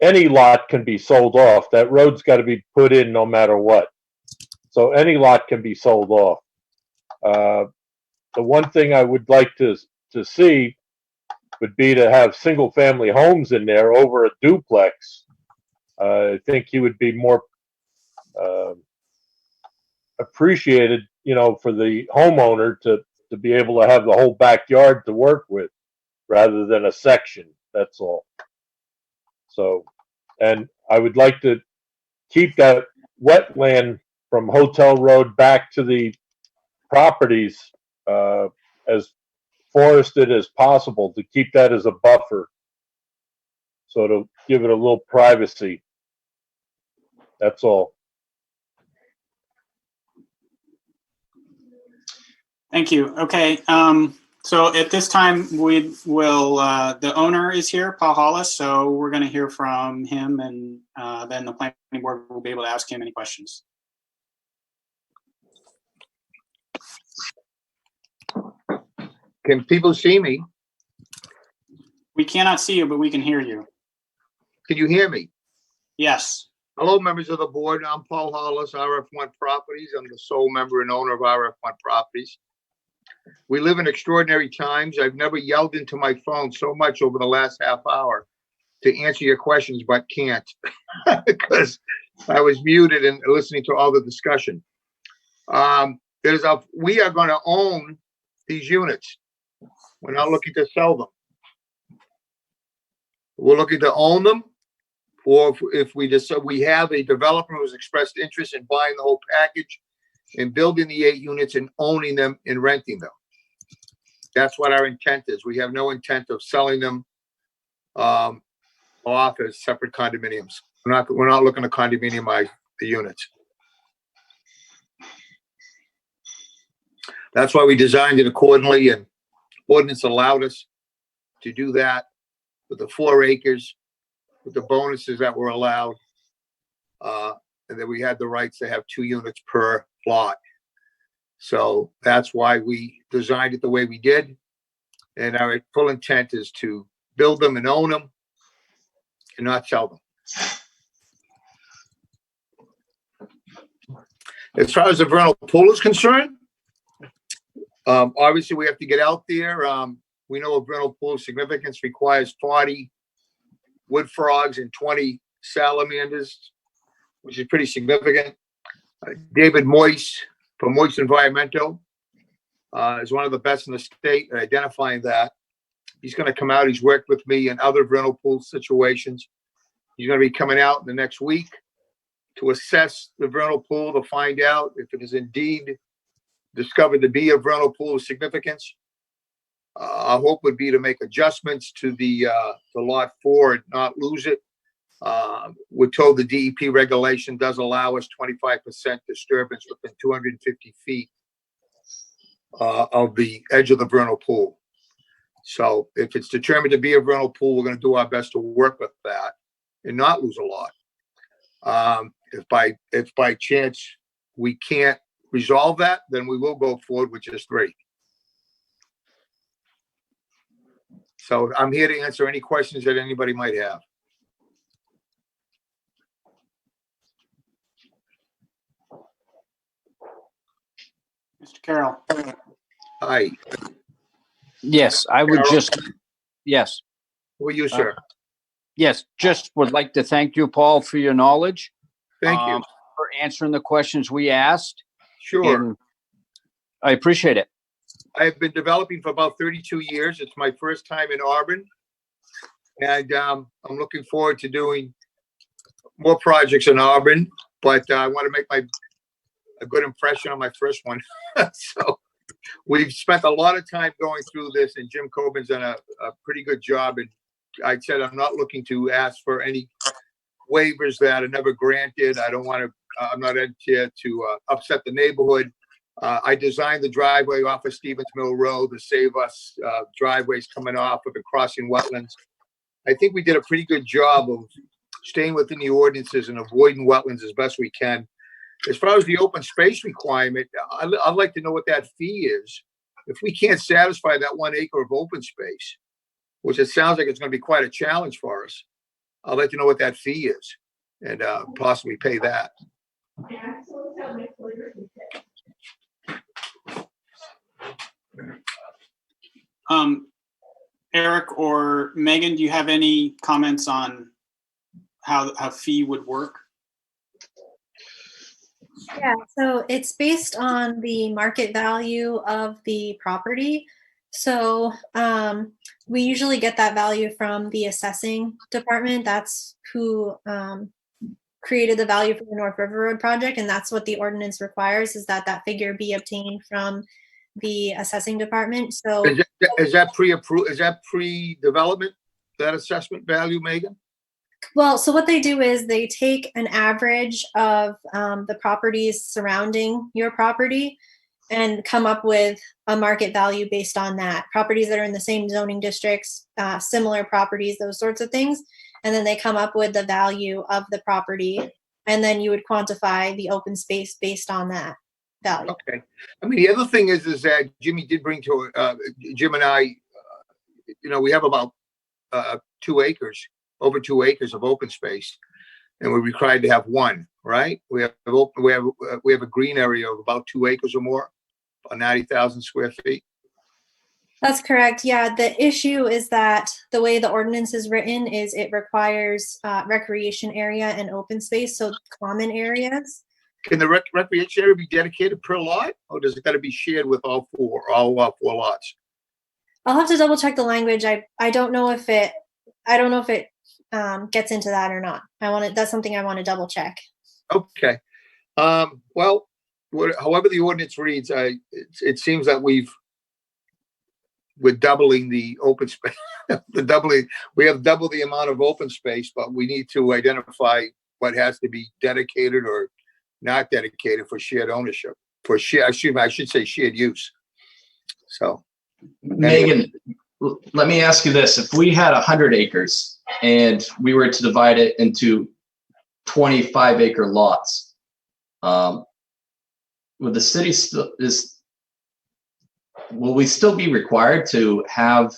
any lot can be sold off. That road's got to be put in no matter what. So any lot can be sold off. The one thing I would like to see would be to have single family homes in there over a duplex. I think he would be more appreciated, you know, for the homeowner to be able to have the whole backyard to work with rather than a section. That's all. So, and I would like to keep that wetland from Hotel Road back to the properties as forested as possible, to keep that as a buffer. So to give it a little privacy. That's all. Thank you. Okay. So at this time, we will, the owner is here, Paul Hollis. So we're going to hear from him, and then the planning board will be able to ask him any questions. Can people see me? We cannot see you, but we can hear you. Can you hear me? Yes. Hello, members of the board. I'm Paul Hollis, RF1 Properties. I'm the sole member and owner of RF1 Properties. We live in extraordinary times. I've never yelled into my phone so much over the last half hour to answer your questions, but can't because I was muted and listening to all the discussion. We are going to own these units. We're not looking to sell them. We're looking to own them, or if we decide, we have a developer who's expressed interest in buying the whole package and building the 8 units and owning them and renting them. That's what our intent is. We have no intent of selling them off as separate condominiums. We're not looking to condominiumize the units. That's why we designed it accordingly, and ordinance allowed us to do that with the 4 acres, with the bonuses that were allowed, and then we had the rights to have 2 units per lot. So that's why we designed it the way we did. And our full intent is to build them and own them and not sell them. As far as the vernal pool is concerned, obviously we have to get out there. We know a vernal pool significance requires 40 wood frogs and 20 salamanders, which is pretty significant. David Moyse from Moyse Environmental is one of the best in the state at identifying that. He's going to come out. He's worked with me in other vernal pool situations. He's going to be coming out in the next week to assess the vernal pool to find out if it is indeed discovered to be a vernal pool of significance. Our hope would be to make adjustments to the lot 4 and not lose it. We're told the DEP regulation does allow us 25% disturbance within 250 feet of the edge of the vernal pool. So if it's determined to be a vernal pool, we're going to do our best to work with that and not lose a lot. If by chance we can't resolve that, then we will go forward with just 3. So I'm here to answer any questions that anybody might have. Mr. Carroll. Hi. Yes, I would just, yes. Who are you, sir? Yes, just would like to thank you, Paul, for your knowledge. Thank you. For answering the questions we asked. Sure. And I appreciate it. I've been developing for about 32 years. It's my first time in Auburn. And I'm looking forward to doing more projects in Auburn, but I want to make a good impression on my first one. So we've spent a lot of time going through this, and Jim Coben's done a pretty good job. And I said I'm not looking to ask for any waivers that are never granted. I don't want to. I'm not here to upset the neighborhood. I designed the driveway off of Stevens Mill Road to save us driveways coming off of and crossing wetlands. I think we did a pretty good job of staying within the ordinances and avoiding wetlands as best we can. As far as the open space requirement, I'd like to know what that fee is. If we can't satisfy that 1 acre of open space, which it sounds like it's going to be quite a challenge for us, I'd like to know what that fee is and possibly pay that. Eric or Megan, do you have any comments on how fee would work? Yeah, so it's based on the market value of the property. So we usually get that value from the assessing department. That's who created the value for the North River Road project, and that's what the ordinance requires, is that that figure be obtained from the assessing department. So is that pre-approved? Is that pre-development, that assessment value, Megan? well, so what they do is they take an average of the properties surrounding your property and come up with a market value based on that. Properties that are in the same zoning districts, similar properties, those sorts of things. And then they come up with the value of the property. And then you would quantify the open space based on that value. Okay. I mean, the other thing is that Jimmy did bring to, Jim and I, we have about 2 acres, over 2 acres of open space, and we're required to have 1, right? We have a green area of about 2 acres or more, about 90,000 square feet. That's correct. Yeah, the issue is that the way the ordinance is written is it requires recreation area and open space, so common areas. Can the recreation area be dedicated per lot, or does it got to be shared with all 4 lots? I'll have to double check the language. I don't know if it gets into that or not. That's something I want to double check. Okay. Well, however the ordinance reads, it seems that we're doubling the open space. We have double the amount of open space, but we need to identify what has to be dedicated or not dedicated for shared ownership, I should say shared use. So, Megan, let me ask you this. If we had 100 acres and we were to divide it into 25 acre lots, would the city will we still be required to have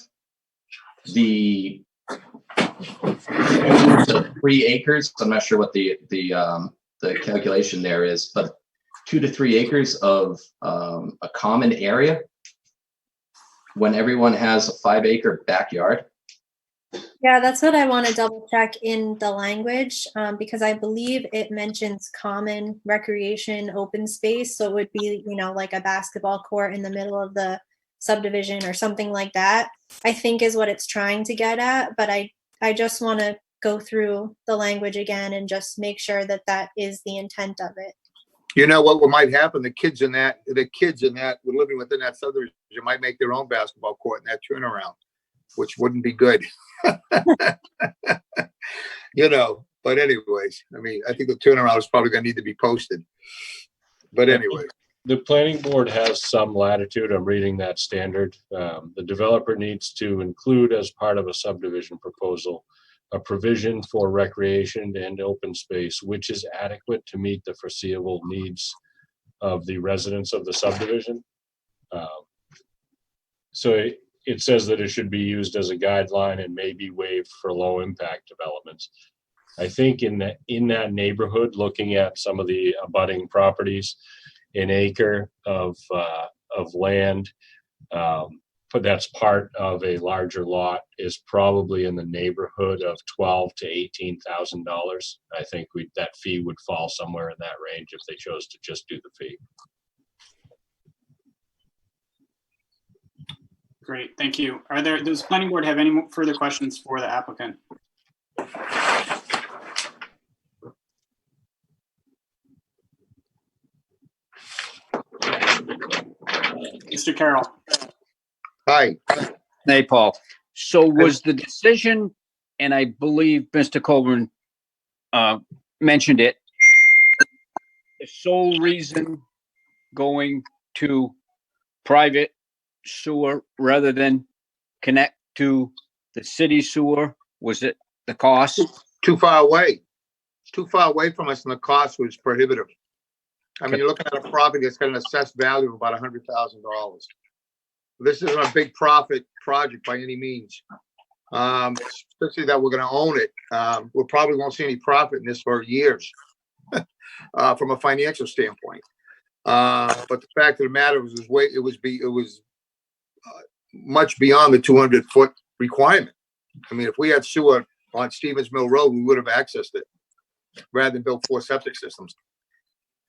the 2 to 3 acres? I'm not sure what the calculation there is, but 2 to 3 acres of a common area when everyone has a 5 acre backyard? Yeah, that's what I want to double check in the language, because I believe it mentions common recreation open space. So it would be, like a basketball court in the middle of the subdivision or something like that, I think is what it's trying to get at. But I just want to go through the language again and just make sure that that is the intent of it. you know what might happen? The kids in that were living within that subdivision might make their own basketball court in that turnaround, which wouldn't be good. But anyways, I mean, I think the turnaround is probably going to need to be posted. But anyway. The planning board has some latitude. I'm reading that standard. The developer needs to include as part of a subdivision proposal a provision for recreation and open space, which is adequate to meet the foreseeable needs of the residents of the subdivision. So it says that it should be used as a guideline and may be waived for low impact developments. I think in that neighborhood, looking at some of the abutting properties, an acre of land, but that's part of a larger lot, is probably in the neighborhood of $12,000 to $18,000. I think that fee would fall somewhere in that range if they chose to just do the fee. Great, thank you. Does planning board have any further questions for the applicant? Mr. Carroll. Hi. Hey, Paul. So was the decision, and I believe Mr. Colburn mentioned it, the sole reason going to private sewer rather than connect to the city sewer? Was it the cost? Too far away. It's too far away from us and the cost was prohibitive. I mean, you're looking at a property that's got an assessed value of about $100,000. This isn't a big profit project by any means. Especially that we're gonna own it. We probably won't see any profit in this for years, from a financial standpoint. But the fact of the matter was, it was much beyond the 200-foot requirement. I mean, if we had sewer on Stevens Mill Road, we would have accessed it rather than build 4 septic systems.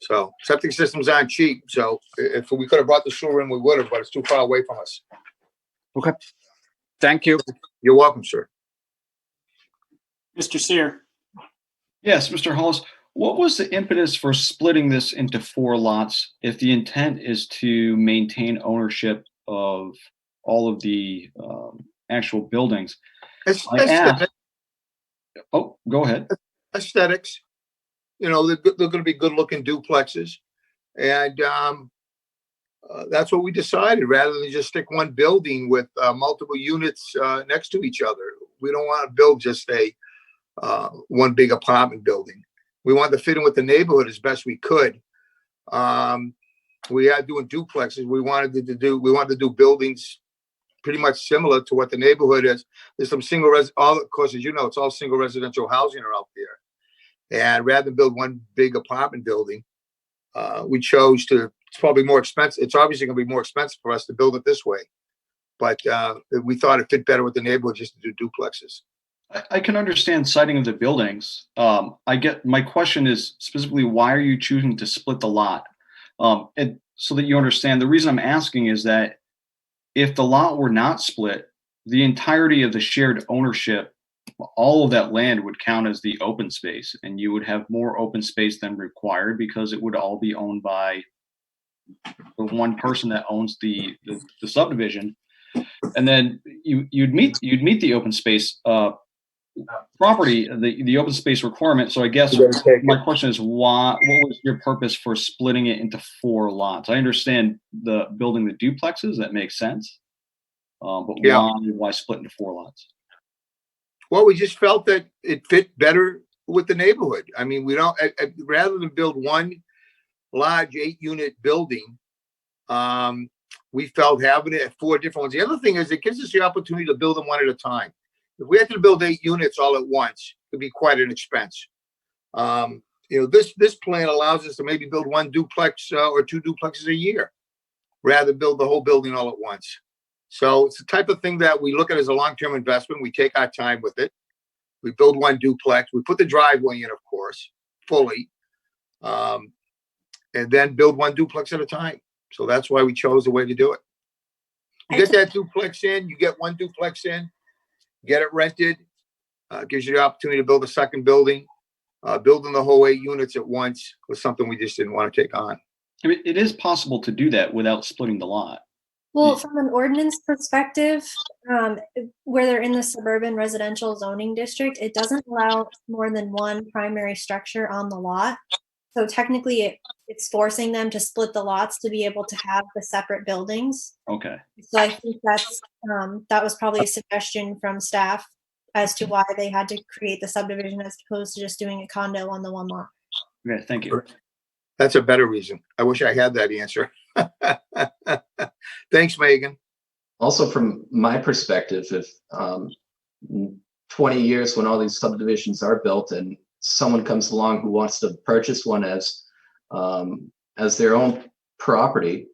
So septic systems aren't cheap. So if we could have brought the sewer in, we would have, but it's too far away from us. Okay. Thank you. You're welcome, sir. Mr. Sear. Yes, Mr. Hollis, what was the impetus for splitting this into 4 lots if the intent is to maintain ownership of all of the actual buildings? Oh, go ahead. Aesthetics. You know, they're going to be good looking duplexes. And that's what we decided, rather than just stick one building with multiple units next to each other. We don't want to build just a one big apartment building. We wanted to fit in with the neighborhood as best we could. We are doing duplexes. We wanted to do buildings pretty much similar to what the neighborhood is. There's some of course, as you know, it's all single residential housing are out there. And rather than build one big apartment building, we chose to, it's probably more expensive. It's obviously going to be more expensive for us to build it this way. But we thought it fit better with the neighborhood just to do duplexes. I can understand siting of the buildings. My question is specifically, why are you choosing to split the lot? And so that you understand, the reason I'm asking is that if the lot were not split, the entirety of the shared ownership, all of that land would count as the open space, and you would have more open space than required because it would all be owned by the one person that owns the subdivision. And then you'd meet the open space property, the open space requirement. So I guess my question is, what was your purpose for splitting it into 4 lots? I understand the building the duplexes, that makes sense. But Yeah. why split into 4 lots? Well, we just felt that it fit better with the neighborhood. I mean, we don't, rather than build one large 8-unit building, we felt having it at 4 different ones. The other thing is it gives us the opportunity to build them one at a time. If we had to build 8 units all at once, it'd be quite an expense. You know, this plan allows us to maybe build 1 duplex or 2 duplexes a year, rather than build the whole building all at once. So it's the type of thing that we look at as a long-term investment. We take our time with it. We build 1 duplex. We put the driveway in, of course, fully, and then build 1 duplex at a time. So that's why we chose the way to do it. You get that duplex in, you get 1 duplex in, get it rented, gives you the opportunity to build a second building. Building the whole 8 units at once was something we just didn't want to take on. I mean, it is possible to do that without splitting the lot. Well, from an ordinance perspective, where they're in the suburban residential zoning district, it doesn't allow more than 1 primary structure on the lot. So technically, it's forcing them to split the lots to be able to have the separate buildings. Okay. So I think that was probably a suggestion from staff as to why they had to create the subdivision as opposed to just doing a condo on the 1 lot. Okay, thank you. That's a better reason. I wish I had that answer. Thanks, Megan. Also, from my perspective, if 20 years when all these subdivisions are built and someone comes along who wants to purchase one as their own property,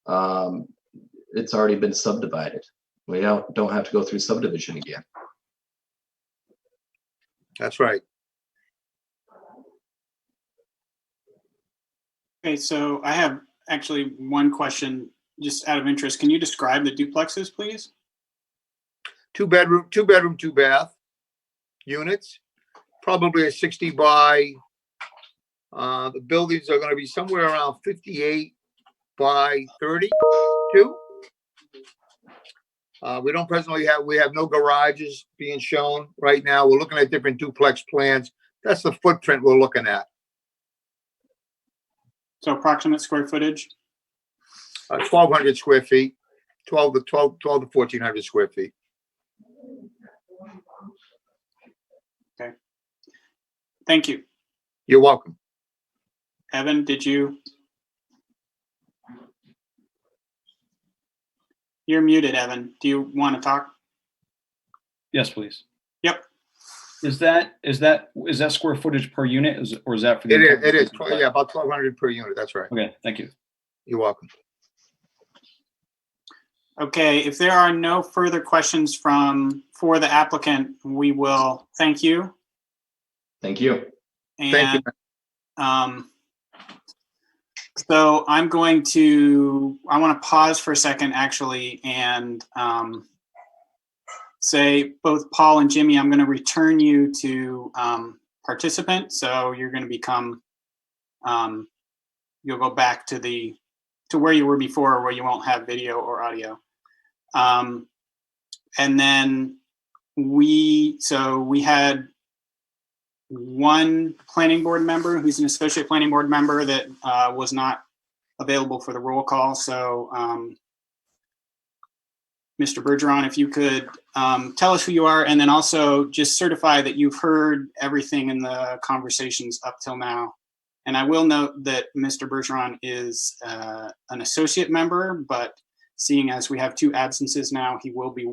it's already been subdivided. We don't have to go through subdivision again. That's right. Okay, so I have actually one question just out of interest, can you describe the duplexes, please? Two bedroom, two bath units, probably a 60 by, the buildings are gonna be somewhere around 58 by 32. We don't presently we have no garages being shown right now. We're looking at different duplex plans. That's the footprint we're looking at. So approximate square footage? 1,200 square feet, 12 to 1,400 square feet. Okay. Thank you. You're welcome. Evan, did you? You're muted, Evan. Do you want to talk? Yes, please. Yep. Is that square footage per unit, or is that for the? It is, yeah, about 1,200 per unit. That's right. Okay, thank you. You're welcome. Okay, if there are no further questions for the applicant, we will thank you. Thank you. And, Thank you. So I want to pause for a second actually and say both Paul and Jimmy, I'm going to return you to participant. So you're going to become, you'll go back to where you were before, where you won't have video or audio. And then we had one planning board member who's an associate planning board member that was not available for the roll call. So Mr. Bergeron, if you could tell us who you are, and then also just certify that you've heard everything in the conversations up till now. And I will note that Mr. Bergeron is an associate member, but seeing as we have 2 absences now, he will be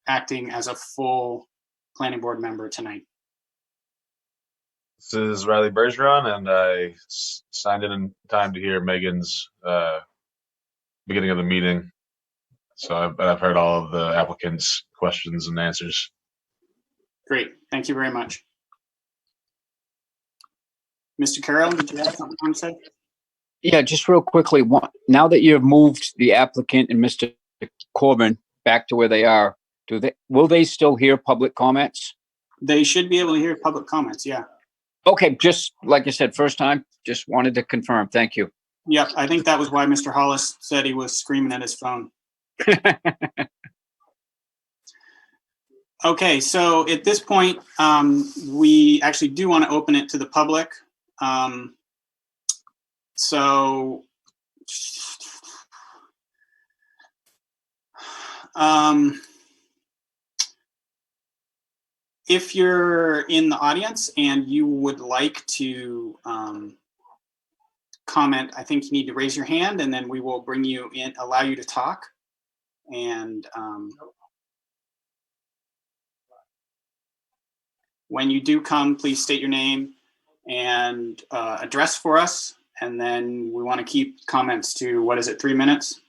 acting as a full planning board member tonight. This is Riley Bergeron, and I signed in time to hear Megan's beginning of the meeting. So I've heard all of the applicants' questions and answers. Great, thank you very much. Mr. Carroll, did you have something to say? Yeah, just real quickly, now that you've moved the applicant and Mr. Corbin back to where they are, will they still hear public comments? They should be able to hear public comments, yeah. Okay, just like I said, first time, just wanted to confirm. Thank you. Yep, I think that was why Mr. Hollis said he was screaming at his phone. Okay, so at this point, we actually do want to open it to the public. So if you're in the audience and you would like to comment, I think you need to raise your hand and then we will bring you in, allow you to talk. And when you do come, please state your name and address for us. And then we want to keep comments to, what is it, 3 minutes?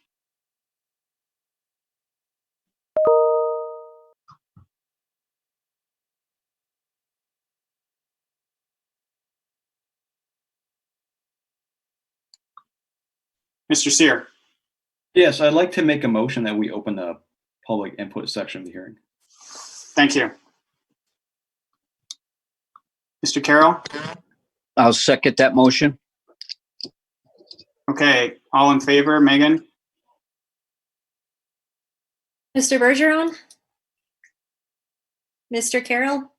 Mr. Sear. Yes, I'd like to make a motion that we open the public input section of the hearing. Thank you. Mr. Carroll? I'll second that motion. Okay, all in favor, Megan? Mr. Bergeron? Mr. Carroll?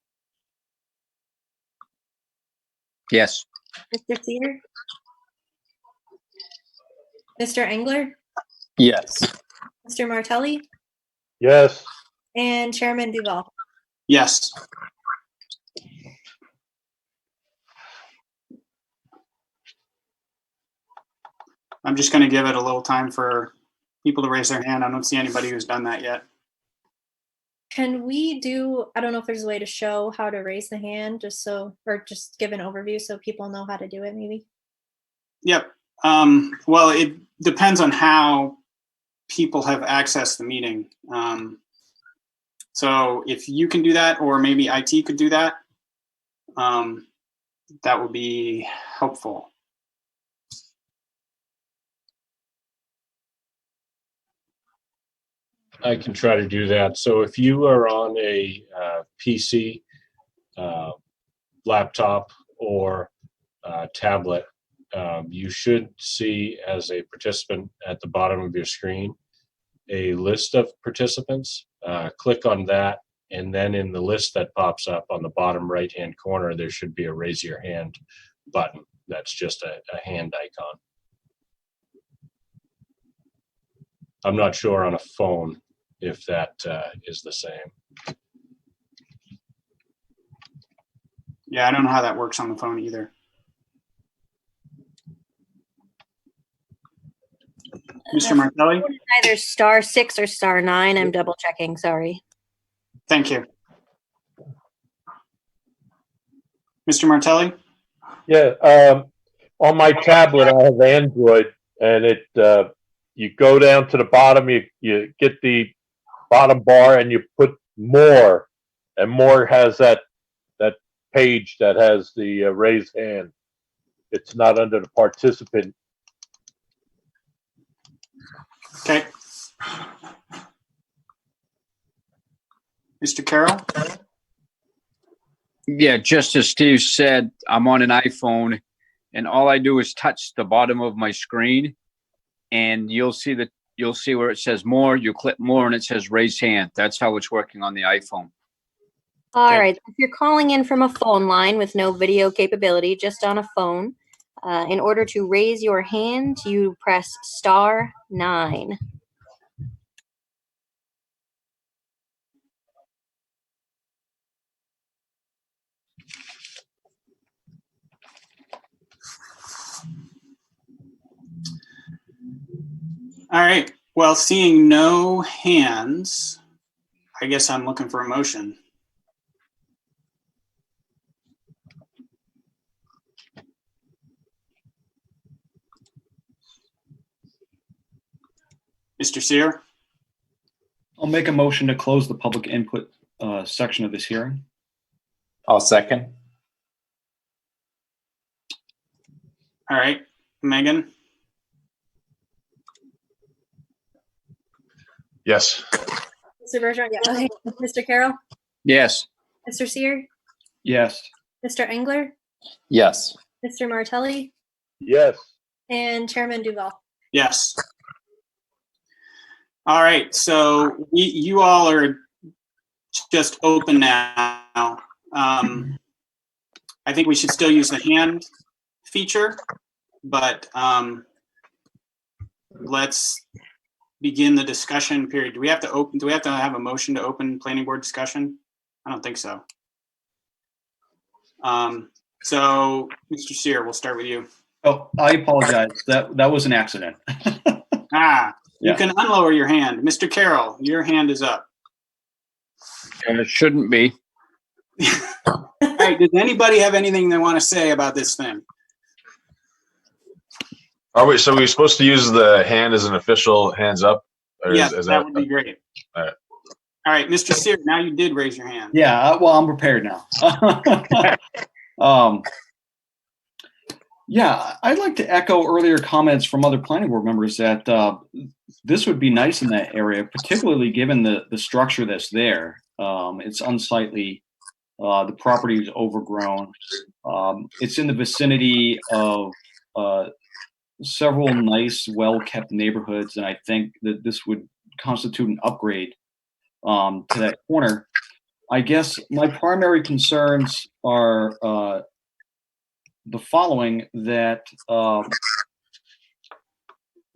Yes. Mr. Sear? Mr. Engler? Yes. Mr. Martelli? Yes. And Chairman Duval? Yes. I'm just going to give it a little time for people to raise their hand. I don't see anybody who's done that yet. Can we do, I don't know if there's a way to show how to raise the hand, or just give an overview so people know how to do it maybe? Yep. Well, it depends on how people have accessed the meeting. So if you can do that, or maybe IT could do that, that would be helpful. I can try to do that. So if you are on a PC, laptop, or tablet, you should see as a participant at the bottom of your screen a list of participants. Click on that, and then in the list that pops up on the bottom right-hand corner, there should be a raise your hand button. That's just a hand icon. I'm not sure on a phone if that is the same. Yeah, I don't know how that works on the phone either. Mr. Martelli? Either *6 or *9. I'm double checking, sorry. Thank you. Mr. Martelli? Yeah, on my tablet, I have Android, and you go down to the bottom, you get the bottom bar, and you put more, and more has that page that has the raised hand. It's not under the participant. Okay. Mr. Carroll? Yeah, just as Steve said, I'm on an iPhone, and all I do is touch the bottom of my screen, and you'll see where it says more. You click more, and it says raise hand. That's how it's working on the iPhone. All Okay. right. If you're calling in from a phone line with no video capability, just on a phone, in order to raise your hand, you press *9. All right. Well, seeing no hands, I guess I'm looking for a motion. Mr. Sear? I'll make a motion to close the public input section of this hearing. I'll second. All right. Megan? Yes. Mr. Bergeron? Yeah. Okay. Mr. Carroll? Yes. Mr. Sear? Yes. Mr. Engler? Yes. Mr. Martelli? Yes. And Chairman Duval? Yes. All right. So you all are just open now. I think we should still use the hand feature, but let's begin the discussion period. Do we have to have a motion to open planning board discussion? I don't think so. So Mr. Sear, we'll start with you. Oh, I apologize. That was an accident. You can unlower your hand. Mr. Carroll, your hand is up. And it shouldn't be. All right. Does anybody have anything they want to say about this thing? Are we? So we're supposed to use the hand as an official hands up? Or Yes, is that would be great. All right. All right, Mr. Sear, now you did raise your hand. Yeah, well, I'm prepared now. Yeah, I'd like to echo earlier comments from other planning board members that this would be nice in that area, particularly given the structure that's there. It's unsightly. The property is overgrown. It's in the vicinity of several nice, well-kept neighborhoods, and I think that this would constitute an upgrade to that corner. I guess my primary concerns are the following, that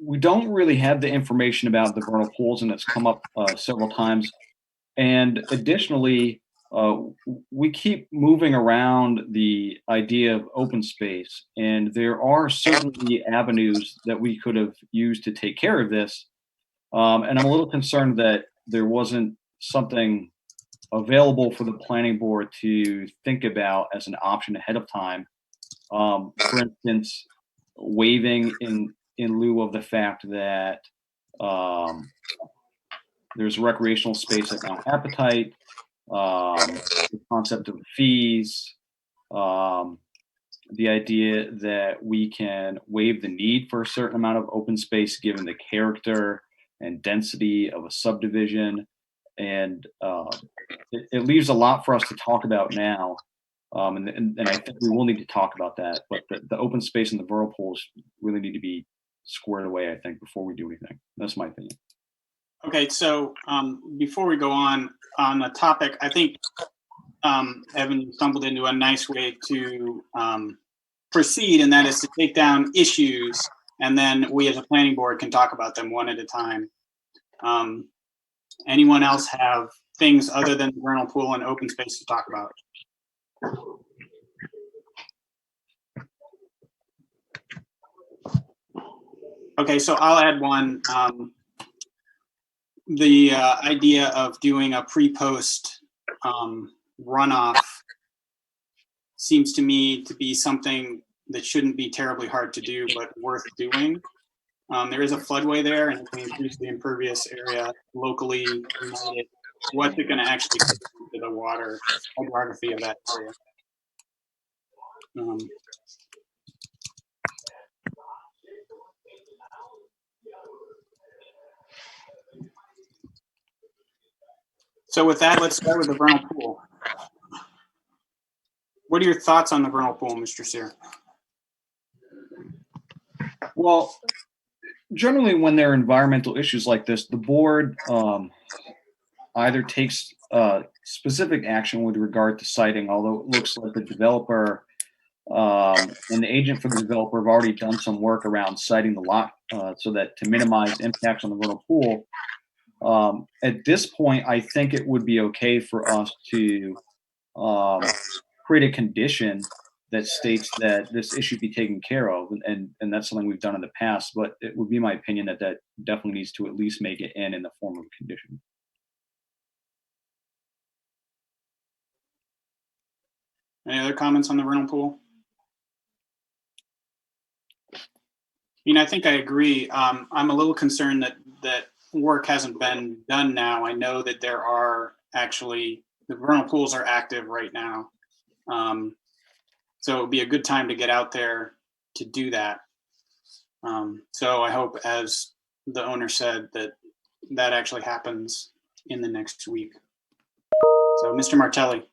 we don't really have the information about the vernal pools, and it's come up several times. And additionally, we keep moving around the idea of open space, and there are certainly avenues that we could have used to take care of this. And I'm a little concerned that there wasn't something available for the planning board to think about as an option ahead of time. For instance, waiving in lieu of the fact that there's recreational space at Mount Appetite, the concept of fees, the idea that we can waive the need for a certain amount of open space given the character and density of a subdivision. And it leaves a lot for us to talk about now. And I think we will need to talk about that. But the open space and the vernal pools really need to be squared away, I think, before we do anything. That's my opinion. Okay, so before we go on the topic, I think Evan stumbled into a nice way to proceed, and that is to take down issues, and then we as a planning board can talk about them one at a time. Anyone else have things other than the vernal pool and open space to talk about? Okay, so I'll add one. The idea of doing a pre-post runoff seems to me to be something that shouldn't be terribly hard to do, but worth doing. There is a floodway there, and it can increase the impervious area locally. What's it going to actually do to the water hydrography of that area? So with that, let's start with the vernal pool. What are your thoughts on the vernal pool, Mr. Sear? Well, generally when there are environmental issues like this, the board either takes specific action with regard to siting, although it looks like the developer and the agent for the developer have already done some work around siting the lot so that to minimize impacts on the vernal pool. At this point, I think it would be okay for us to create a condition that states that this issue be taken care of, and that's something we've done in the past, but it would be my opinion that that definitely needs to at least make it in the form of a condition. Any other comments on the vernal pool? I mean, I think I agree. I'm a little concerned that work hasn't been done now. I know that there are actually, the vernal pools are active right now. So it would be a good time to get out there to do that. So I hope, as the owner said, that actually happens in the next week. So Mr. Martelli.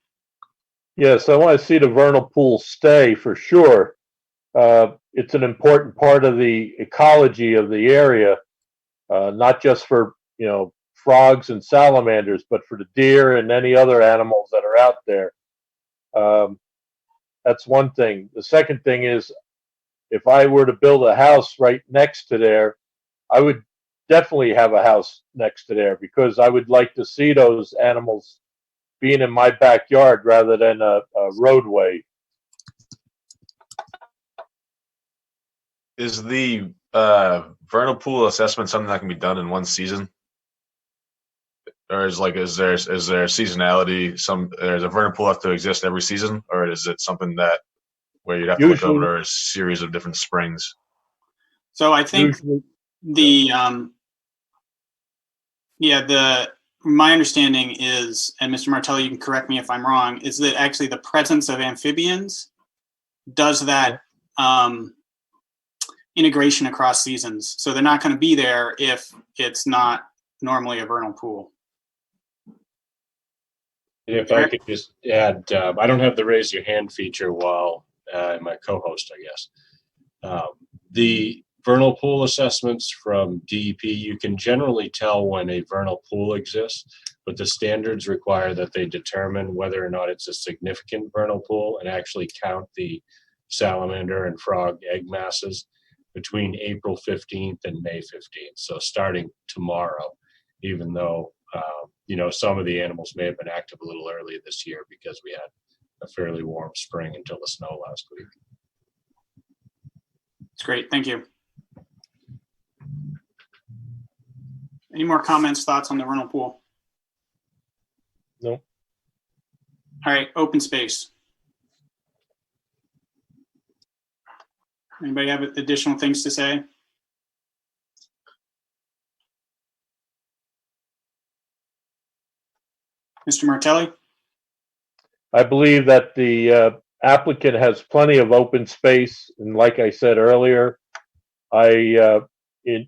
Yes, I want to see the vernal pool stay for sure. It's an important part of the ecology of the area, not just for, frogs and salamanders, but for the deer and any other animals that are out there. That's one thing. The second thing is, if I were to build a house right next to there, I would definitely have a house next to there because I would like to see those animals being in my backyard rather than a roadway. Is the vernal pool assessment something that can be done in one season? Or is there seasonality? There's a vernal pool have to exist every season, or is it something that where you'd have to look over a series of different springs? So I think my understanding is, and Mr. Martelli, you can correct me if I'm wrong, is that actually the presence of amphibians does that integration across seasons. So they're not going to be there if it's not normally a vernal pool. If I could just add, I don't have the raise your hand feature while my co-host, I guess. The vernal pool assessments from DEP, you can generally tell when a vernal pool exists, but the standards require that they determine whether or not it's a significant vernal pool and actually count the salamander and frog egg masses between April 15th and May 15th. So starting tomorrow, even though some of the animals may have been active a little earlier this year because we had a fairly warm spring until the snow last week. It's great. Thank you. Any more comments, thoughts on the vernal pool? No. All right, open space. Anybody have additional things to say? Mr. Martelli? I believe that the applicant has plenty of open space, and like I said earlier, I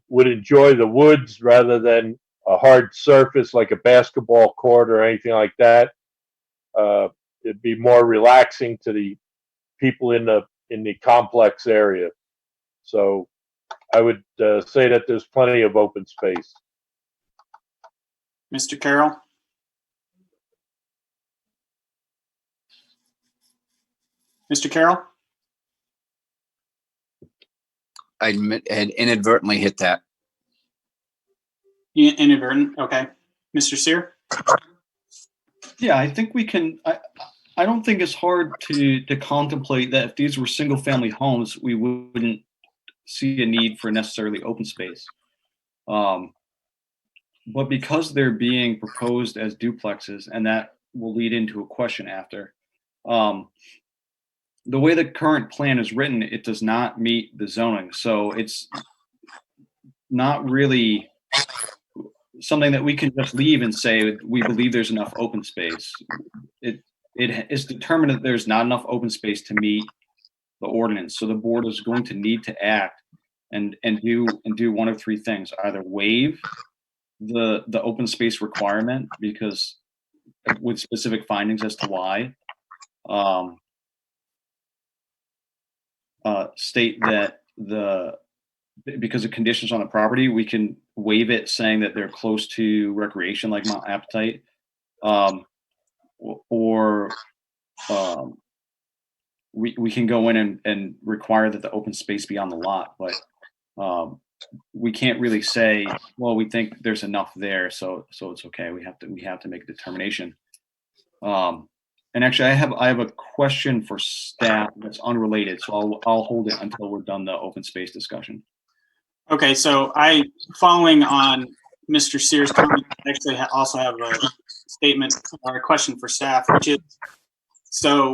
would enjoy the woods rather than a hard surface like a basketball court or anything like that. It'd be more relaxing to the people in the complex area. So I would say that there's plenty of open space. Mr. Carroll? Mr. Carroll? I had inadvertently hit that. Inadvertent, okay. Mr. Sear? Yeah, I think we can. I don't think it's hard to contemplate that if these were single family homes, we wouldn't see a need for necessarily open space. But because they're being proposed as duplexes, and that will lead into a question after, the way the current plan is written, it does not meet the zoning. So it's not really something that we can just leave and say, we believe there's enough open space. It is determined that there's not enough open space to meet the ordinance. So the board is going to need to act and do one of three things: either waive the open space requirement because with specific findings as to why, state that because of conditions on the property, we can waive it, saying that they're close to recreation like Mount Appetite, or we can go in and require that the open space be on the lot, but we can't really say, well, we think there's enough there, so it's okay. We have to make a determination. And actually, I have a question for staff that's unrelated, so I'll hold it until we're done the open space discussion. Okay, so following on Mr. Sears' comment, I actually also have a statement or a question for staff, which is, so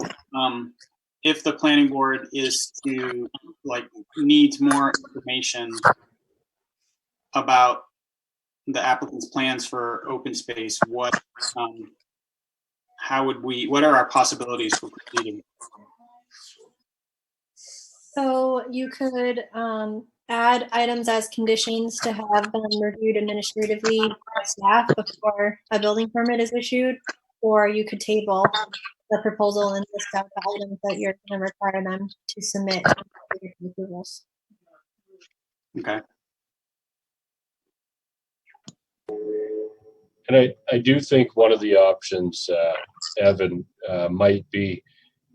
if the planning board is to, needs more information about the applicant's plans for open space, what are our possibilities for proceeding? So you could add items as conditions to have them reviewed administratively by staff before a building permit is issued, or you could table the proposal and list out the items that you're going to require them to submit approvals. Okay. And I do think one of the options, Evan, might be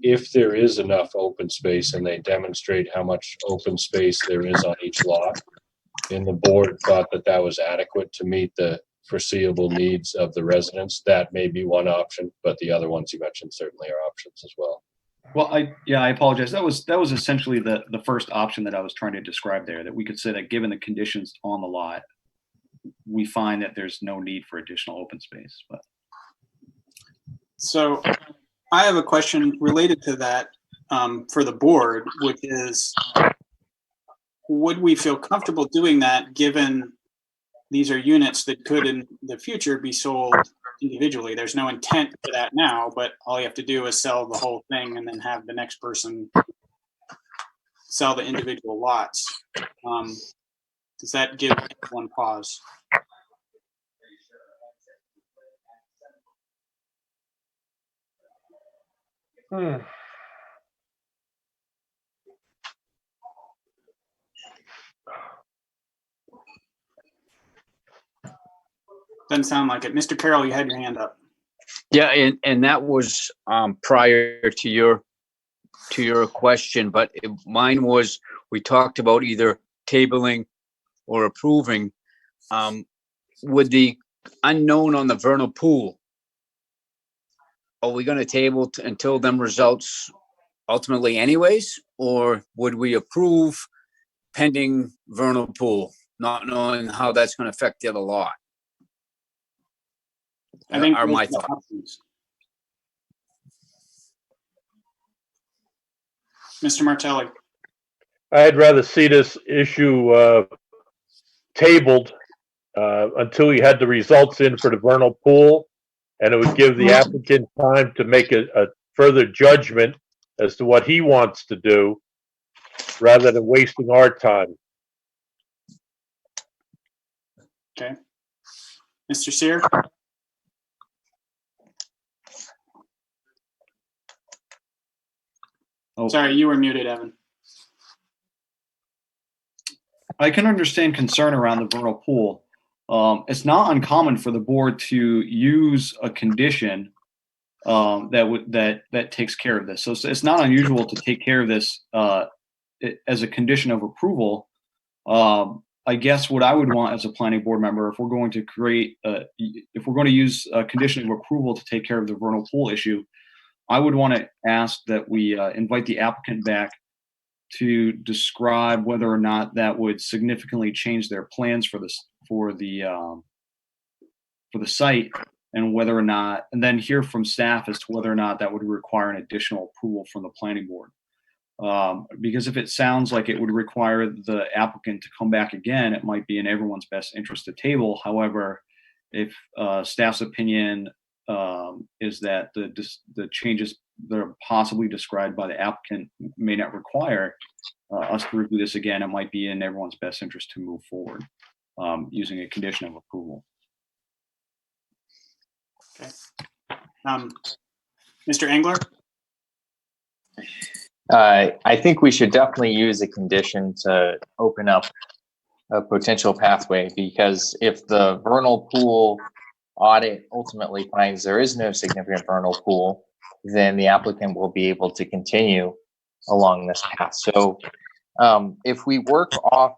if there is enough open space and they demonstrate how much open space there is on each lot, and the board thought that was adequate to meet the foreseeable needs of the residents, that may be one option, but the other ones you mentioned certainly are options as well. Well, I apologize. That was essentially the first option that I was trying to describe there, that we could say that given the conditions on the lot, we find that there's no need for additional open space. But so I have a question related to that for the board, which is, would we feel comfortable doing that given these are units that could in the future be sold individually? There's no intent for that now, but all you have to do is sell the whole thing and then have the next person sell the individual lots. Does that give one pause? Doesn't sound like it. Mr. Carroll, you had your hand up. Yeah, and that was prior to your question, but mine was, we talked about either tabling or approving. With the unknown on the Vernal Pool, are we going to table until them results ultimately anyways, or would we approve pending Vernal Pool, not knowing how that's going to affect the other lot? I think are my thoughts. Options. Mr. Martelli. I'd rather see this issue tabled until we had the results in for the Vernal Pool, and it would give the applicant time to make a further judgment as to what he wants to do, rather than wasting our time. Okay. Mr. Sear? Oh. Sorry, you were muted, Evan. I can understand concern around the vernal pool. It's not uncommon for the board to use a condition that takes care of this. So it's not unusual to take care of this as a condition of approval. I guess what I would want as a planning board member, if we're going to if we're going to use a condition of approval to take care of the vernal pool issue, I would want to ask that we invite the applicant back to describe whether or not that would significantly change their plans for the site, and whether or not, and then hear from staff as to whether or not that would require an additional approval from the planning board. Because if it sounds like it would require the applicant to come back again, it might be in everyone's best interest to table. However, if staff's opinion is that the changes that are possibly described by the applicant may not require us to review this again, it might be in everyone's best interest to move forward using a condition of approval. Okay. Mr. Engler? I think we should definitely use a condition to open up a potential pathway, because if the vernal pool audit ultimately finds there is no significant vernal pool, then the applicant will be able to continue along this path. So if we work off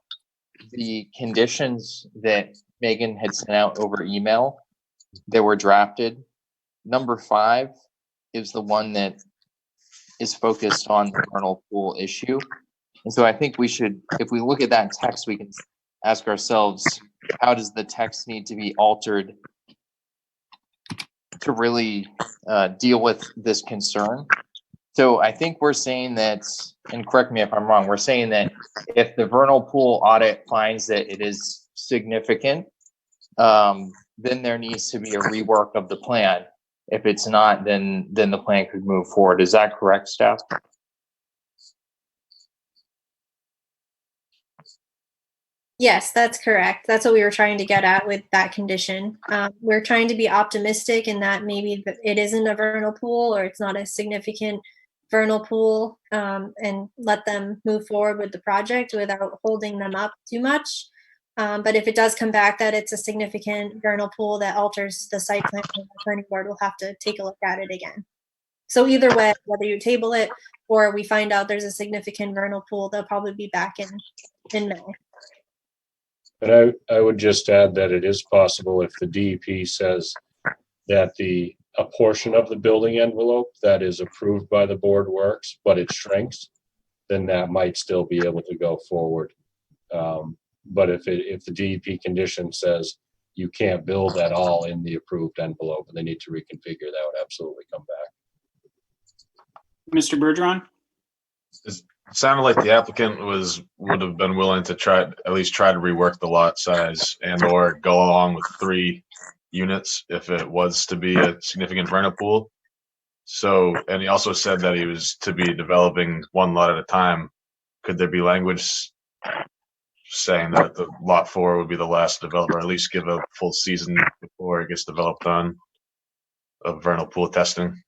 the conditions that Megan had sent out over email that were drafted, number 5 is the one that is focused on the vernal pool issue. And so I think we should, if we look at that text, we can ask ourselves, how does the text need to be altered to really deal with this concern? So I think we're saying that, and correct me if I'm wrong, we're saying that if the vernal pool audit finds that it is significant, then there needs to be a rework of the plan. If it's not, then the plan could move forward. Is that correct, staff? Yes, that's correct. That's what we were trying to get at with that condition. We're trying to be optimistic in that maybe it isn't a vernal pool, or it's not a significant vernal pool, and let them move forward with the project without holding them up too much. But if it does come back that it's a significant vernal pool that alters the site plan, the planning board will have to take a look at it again. So either way, whether you table it or we find out there's a significant vernal pool, they'll probably be back in May. And I would just add that it is possible, if the DEP says that a portion of the building envelope that is approved by the board works, but it shrinks, then that might still be able to go forward. But if the DEP condition says you can't build at all in the approved envelope and they need to reconfigure, that would absolutely come back. Mr. Bergeron? It sounded like the applicant would have been willing to at least try to rework the lot size and or go along with 3 units if it was to be a significant vernal pool. So, and he also said that he was to be developing 1 lot at a time. Could there be language saying that the lot 4 would be the last developer, or at least give a full season before it gets developed on of vernal pool testing?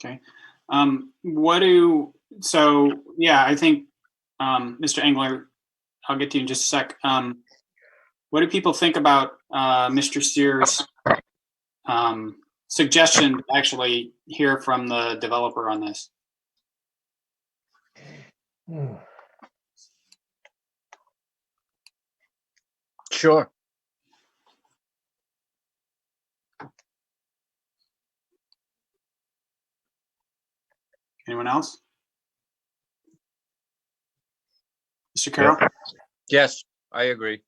Okay. Yeah, I think, Mr. Engler, I'll get to you in just a sec. What do people think about Mr. Sears' suggestion to actually hear from the developer on this? Sure. Anyone else? Mr. Carroll? Yes, I agree.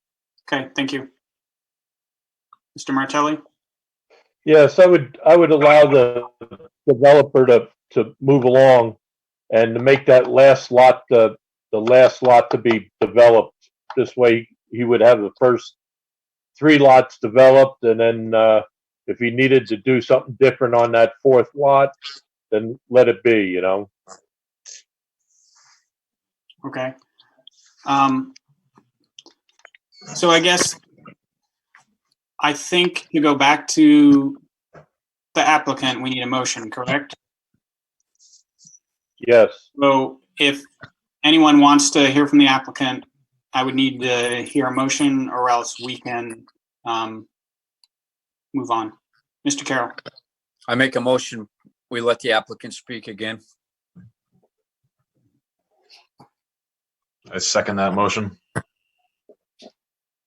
Okay, thank you. Mr. Martelli? Yes, I would allow the developer to move along and to make that last lot, the last lot to be developed. This way he would have the first 3 lots developed, and then if he needed to do something different on that 4th lot, then let it be, you know. Okay. So I guess I think to go back to the applicant, we need a motion, correct? Yes. So if anyone wants to hear from the applicant, I would need to hear a motion, or else we can move on. Mr. Carroll. I make a motion, we let the applicant speak again. I second that motion.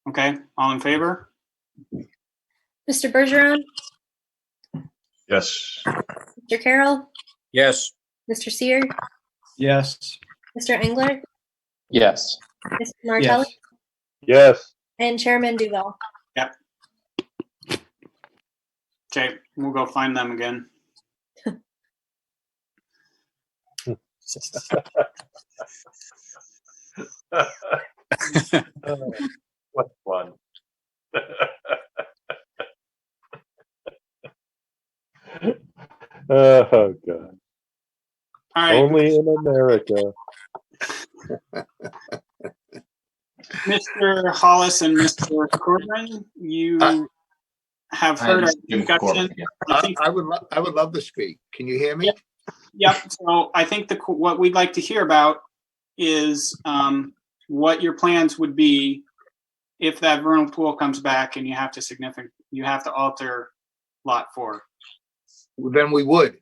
Okay, all in favor? Mr. Bergeron, Yes. Mr. Carroll, Yes. Mr. Seer, Yes. Mr. Engler, Yes. Mr. Martelli, Yes. and Chairman Duval. Yep. Okay, we'll go find them again. What fun. Oh, God. All right, Only in America. Mr. Hollis and Mr. Corbin, you have heard our discussion. I think, I would love to speak. Can you hear me? yep, so I think what we'd like to hear about is what your plans would be if that vernal pool comes back and you have to alter lot 4. Then we would.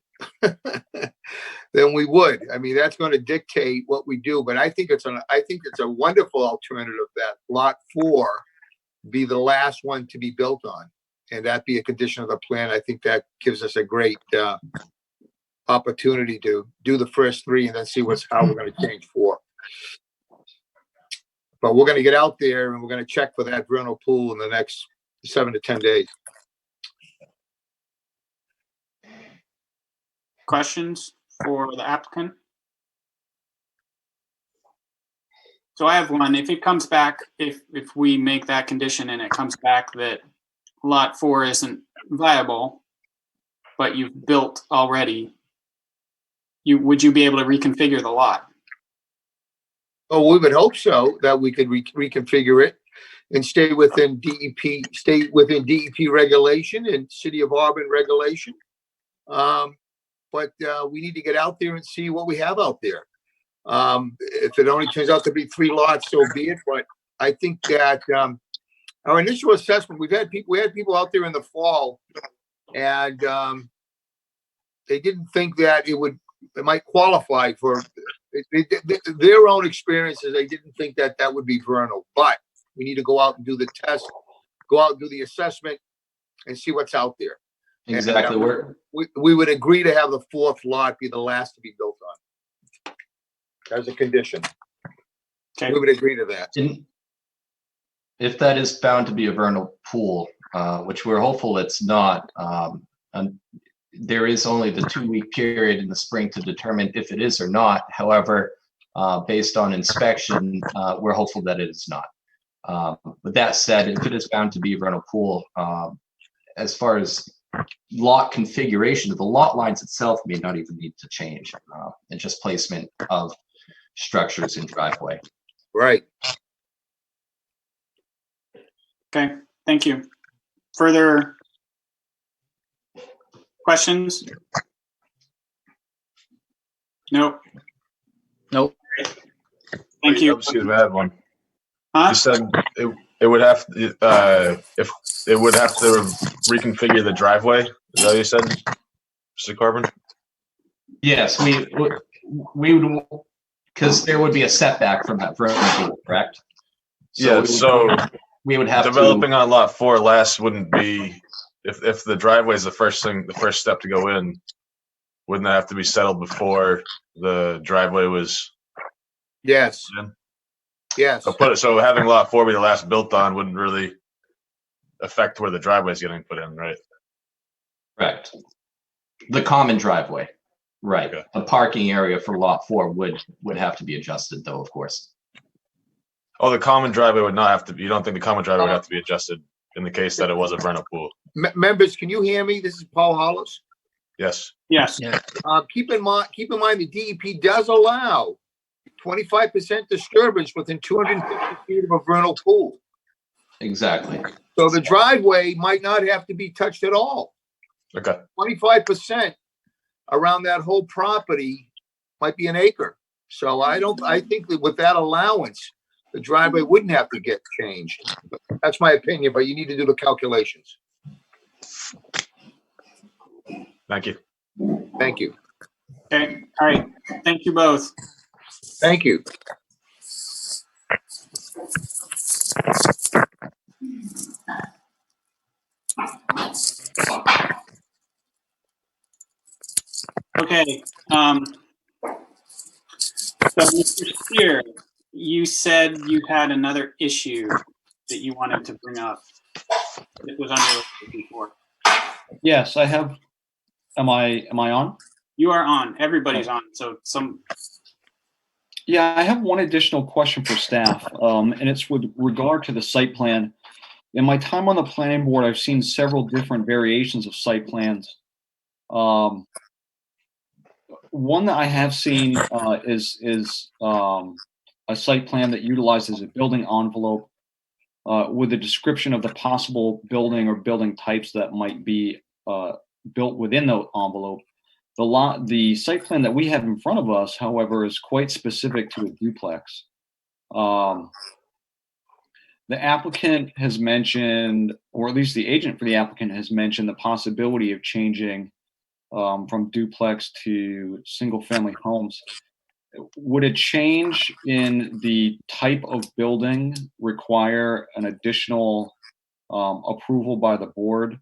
Then we would. I mean, that's going to dictate what we do. But I think it's a wonderful alternative that lot 4 be the last one to be built on, and that be a condition of the plan. I think that gives us a great opportunity to do the first 3 and then see how we're going to change 4. But we're going to get out there and we're going to check for that vernal pool in the next 7 to 10 days. Questions for the applicant? So I have one. If it comes back, if we make that condition and it comes back that lot 4 isn't viable, but you've built already, would you be able to reconfigure the lot? Oh, we would hope so, that we could reconfigure it and stay within DEP regulation and City of Auburn regulation. But we need to get out there and see what we have out there. If it only turns out to be 3 lots, so be it. But I think that our initial assessment, we had people out there in the fall, and they didn't think that it might qualify for their own experiences. They didn't think that would be vernal. But we need to go out and do the test, go out and do the assessment, and see what's out there. Exactly. And, we would agree to have the 4th lot be the last to be built on as a condition. Okay. We would agree to that. If that is found to be a vernal pool, which we're hopeful it's not, and there is only the 2-week period in the spring to determine if it is or not. However, based on inspection, we're hopeful that it is not. With that said, if it is found to be a vernal pool, as far as lot configuration, the lot lines itself may not even need to change, and just placement of structures in driveway. Right. Okay, thank you. Further questions? Nope. Nope. Thank you. Excuse me, I had one. Huh? You said it would have if it would have to reconfigure the driveway. Is that what you said, Mr. Corbin? Yes, we would, because there would be a setback from that vernal pool, correct? So we would have developing on lot 4 last wouldn't be, if the driveway is the first step to go in, wouldn't that have to be settled before the driveway was? Yes. In? Yes. So having lot 4 be the last built on wouldn't really affect where the driveway is getting put in, right? Correct. The common driveway, right? Okay. The parking area for lot 4 would have to be adjusted, though, of course. Oh, the common driveway would not have to be. You don't think the common driveway would have to be adjusted in the case that it was a vernal pool? Members, can you hear me? This is Paul Hollis. Yes. Yes. Yeah. Keep in mind the DEP does allow 25% disturbance within 250 feet of a vernal pool. exactly. So the driveway might not have to be touched at all. Okay. 25% around that whole property might be an acre. So I think that with that allowance, the driveway wouldn't have to get changed. That's my opinion, but you need to do the calculations. Thank you. Thank you. Okay, all right. Thank you both. Thank you. Okay. So, Mr. Steer, you said you had another issue that you wanted to bring up. It was unrelated before. Yes, I have. Am I on? You are on. Everybody's on. So Yeah, I have one additional question for staff, and it's with regard to the site plan. In my time on the planning board, I've seen several different variations of site plans. One that I have seen is a site plan that utilizes a building envelope with a description of the possible building or building types that might be built within the envelope. The site plan that we have in front of us, however, is quite specific to a duplex. The applicant has mentioned, or at least the agent for the applicant has mentioned, the possibility of changing from duplex to single-family homes. Would a change in the type of building require an additional approval by the board,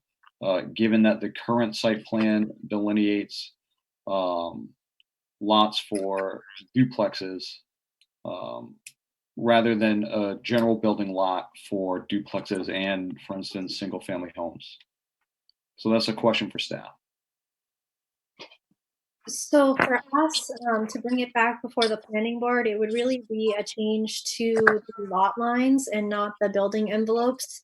given that the current site plan delineates lots for duplexes rather than a general building lot for duplexes and, for instance, single-family homes? So that's a question for staff. So for us, to bring it back before the planning board, it would really be a change to the lot lines and not the building envelopes.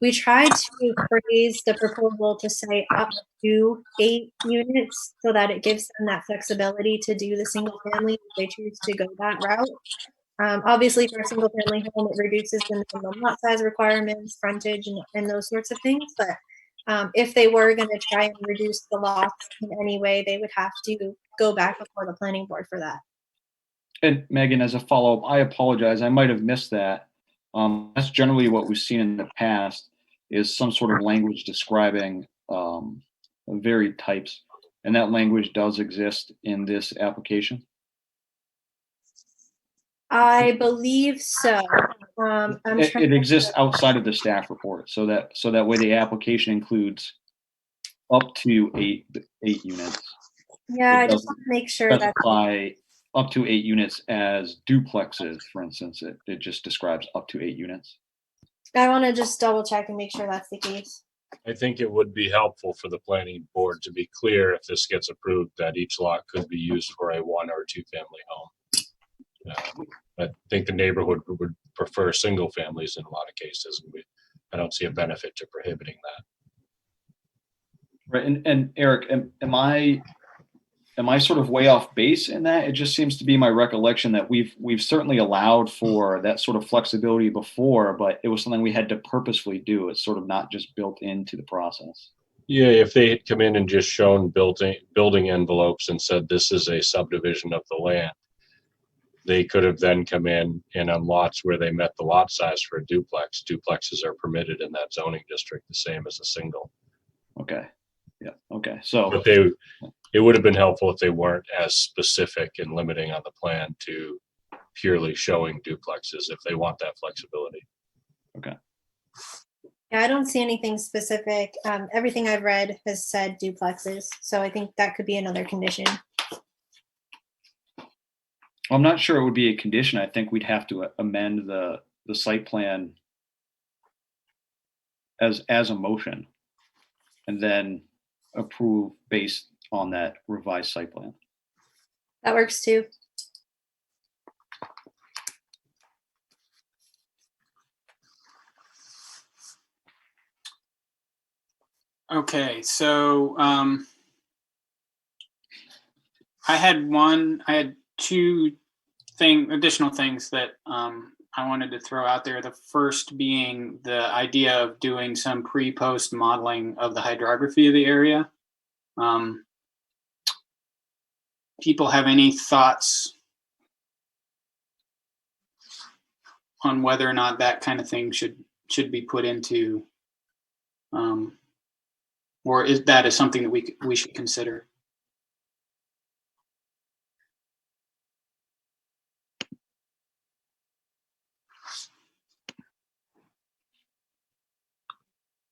We tried to phrase the proposal to say up to 8 units so that it gives them that flexibility to do the single family if they choose to go that route. Obviously, for a single family home, it reduces the minimum lot size requirements, frontage, and those sorts of things. But if they were going to try and reduce the lots in any way, they would have to go back before the planning board for that. And Megan, as a follow-up, I apologize. I might have missed that. That's generally what we've seen in the past is some sort of language describing varied types. And that language does exist in this application. I believe so. It exists outside of the staff report, so that way the application includes up to eight units. Yeah, I just want to make sure that specify up to 8 units as duplexes, for instance. It just describes up to 8 units. I want to just double check and make sure that's the case. I think it would be helpful for the planning board to be clear if this gets approved that each lot could be used for a 1 or 2 family home. I think the neighborhood would prefer single families in a lot of cases. I don't see a benefit to prohibiting that. Right, and Eric, am I sort of way off base in that? It just seems to be my recollection that we've certainly allowed for that sort of flexibility before, but it was something we had to purposefully do. It's sort of not just built into the process. Yeah, if they had come in and just shown building envelopes and said this is a subdivision of the land, they could have then come in and on lots where they met the lot size for a duplex. Duplexes are permitted in that zoning district, the same as a single. Okay. Yeah. Okay. So, but it would have been helpful if they weren't as specific and limiting on the plan to purely showing duplexes if they want that flexibility. Okay. Yeah, I don't see anything specific. Everything I've read has said duplexes, so I think that could be another condition. I'm not sure it would be a condition. I think we'd have to amend the site plan as a motion and then approve based on that revised site plan. That works too. okay, so I had 2 additional things that I wanted to throw out there. The first being the idea of doing some pre-post modeling of the hydrography of the area. People have any thoughts on whether or not that kind of thing should be put into, or is that is something that we should consider?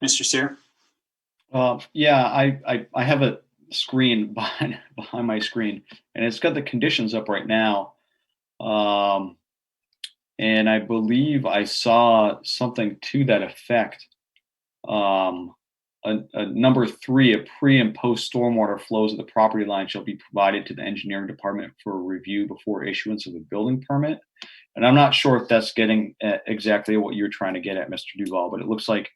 Mr. Sear? Yeah, I have a screen behind my screen, and it's got the conditions up right now. And I believe I saw something to that effect. Number 3, a pre and post stormwater flows at the property line shall be provided to the engineering department for review before issuance of a building permit. And I'm not sure if that's getting at exactly what you're trying to get at, Mr. Duval, but it looks like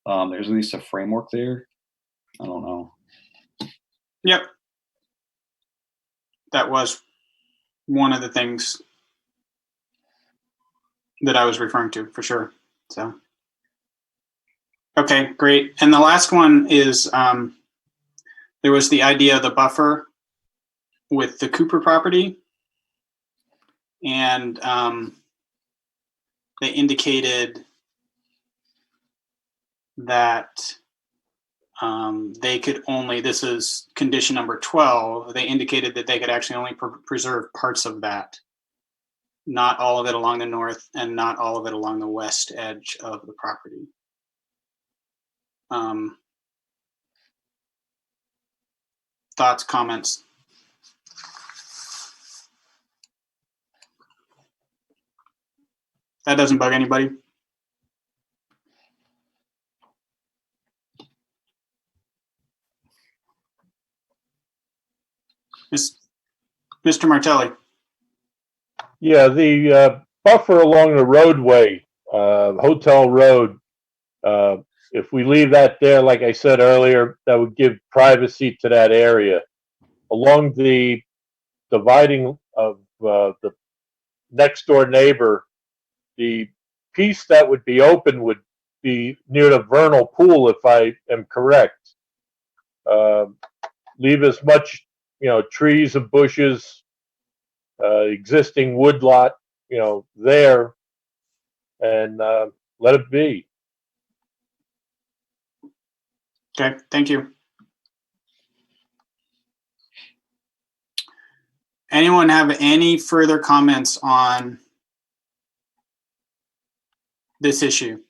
there's at least a framework there. I don't know. Yep. That was one of the things that I was referring to, for sure. So, okay, great. And the last one is there was the idea of the buffer with the Cooper property, and they indicated that they could only, this is condition number 12, they indicated that they could actually only preserve parts of that, not all of it along the north and not all of it along the west edge of the property. Thoughts, comments? That doesn't bug anybody? Mr. Martelli? Yeah, the buffer along the roadway, Hotel Road, if we leave that there, like I said earlier, that would give privacy to that area. Along the dividing of the next door neighbor, the piece that would be open would be near the Vernal Pool, if I am correct. Leave as much, trees and bushes, existing woodlot, there, and let it be. Okay, thank you. Anyone have any further comments on this issue?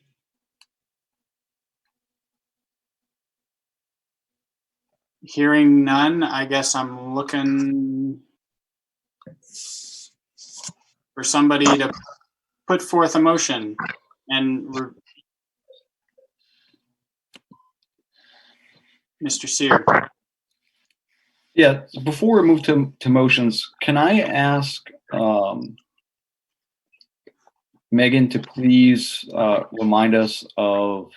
Hearing none, I guess I'm looking for somebody to put forth a motion and Mr. Sear. Yeah, before we move to motions, can I ask Megan to please remind us of,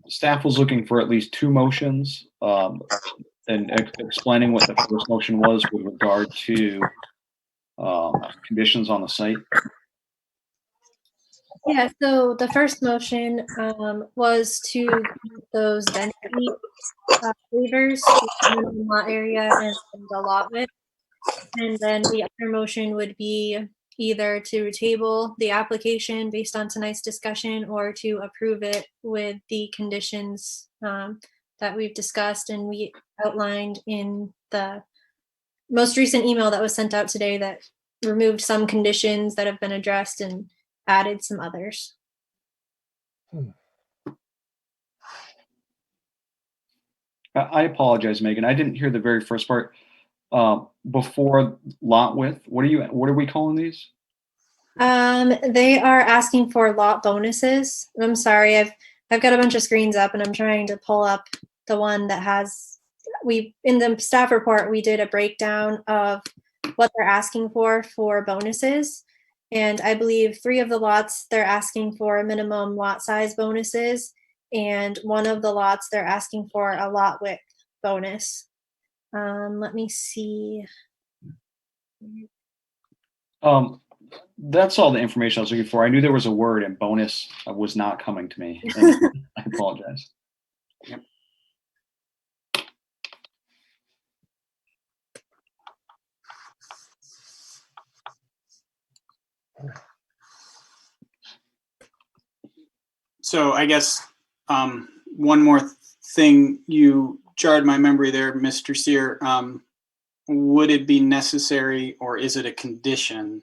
staff was looking for at least 2 motions and explaining what the first motion was with regard to conditions on the site. Yeah, so the first motion was to give those density waivers to the minimum lot area and the lot width. And then the other motion would be either to table the application based on tonight's discussion or to approve it with the conditions that we've discussed and we outlined in the most recent email that was sent out today that removed some conditions that have been addressed and added some others. I apologize, Megan. I didn't hear the very first part. Before lot width, what are we calling these? They are asking for lot bonuses. I'm sorry, I've got a bunch of screens up and I'm trying to pull up the one that has, in the staff report, we did a breakdown of what they're asking for bonuses. And I believe 3 of the lots they're asking for minimum lot size bonuses. And 1 of the lots they're asking for a lot width bonus. Let me see. That's all the information I was looking for. I knew there was a word and bonus was not coming to me. And I apologize. So I guess one more thing, you jarred my memory there, Mr. Sear. Would it be necessary, or is it a condition,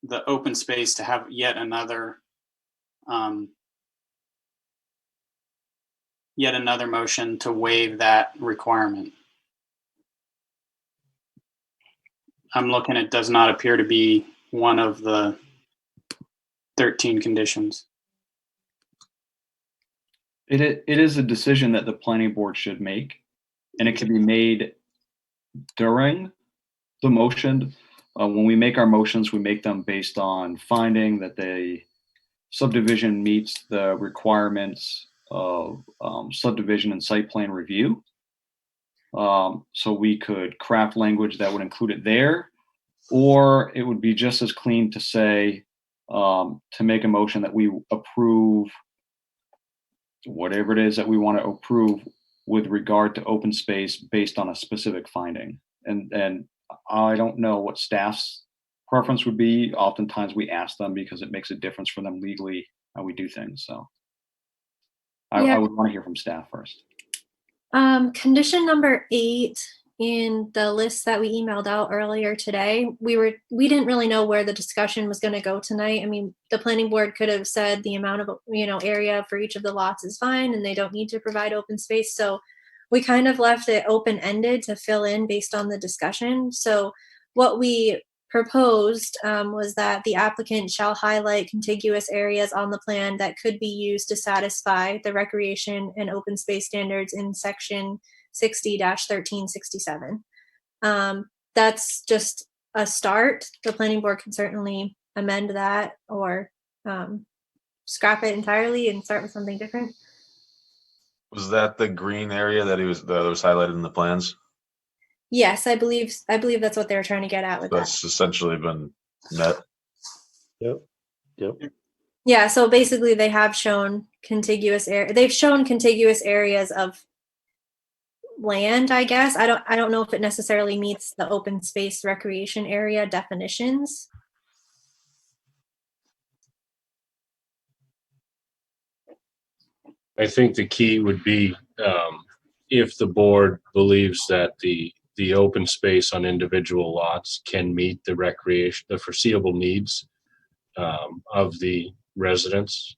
the open space to have yet another motion to waive that requirement? I'm looking, it does not appear to be one of the 13 conditions. It is a decision that the planning board should make, and it can be made during the motion. When we make our motions, we make them based on finding that the subdivision meets the requirements of subdivision and site plan review. So we could craft language that would include it there, or it would be just as clean to say, to make a motion that we approve whatever it is that we want to approve with regard to open space based on a specific finding. And I don't know what staff's preference would be. Oftentimes we ask them because it makes a difference for them legally how we do things. So I would want to hear from staff first. Condition number 8 in the list that we emailed out earlier today, we didn't really know where the discussion was going to go tonight. I mean, the planning board could have said the amount of, area for each of the lots is fine and they don't need to provide open space. So we kind of left it open-ended to fill in based on the discussion. So what we proposed was that the applicant shall highlight contiguous areas on the plan that could be used to satisfy the recreation and open space standards in section 60-1367. That's just a start. The planning board can certainly amend that or scrap it entirely and start with something different. Was that the green area that was highlighted in the plans? Yes, I believe that's what they were trying to get at with that. That's essentially been met. Yep. Yeah, so basically they have shown contiguous areas of land, I guess. I don't know if it necessarily meets the open space recreation area definitions. I think the key would be if the board believes that the open space on individual lots can meet the foreseeable needs of the residents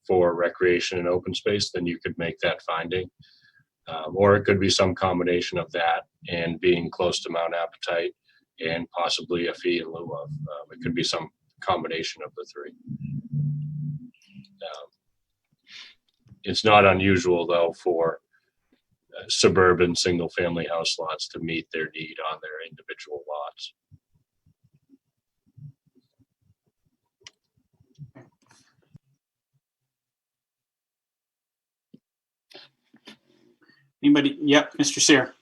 for recreation and open space, then you could make that finding. Or it could be some combination of that and being close to Mount Appetite and possibly a fee in lieu of. It could be some combination of the three. It's not unusual, though, for suburban single-family house lots to meet their need on their individual lots. Anybody? Yep, Mr. Sear.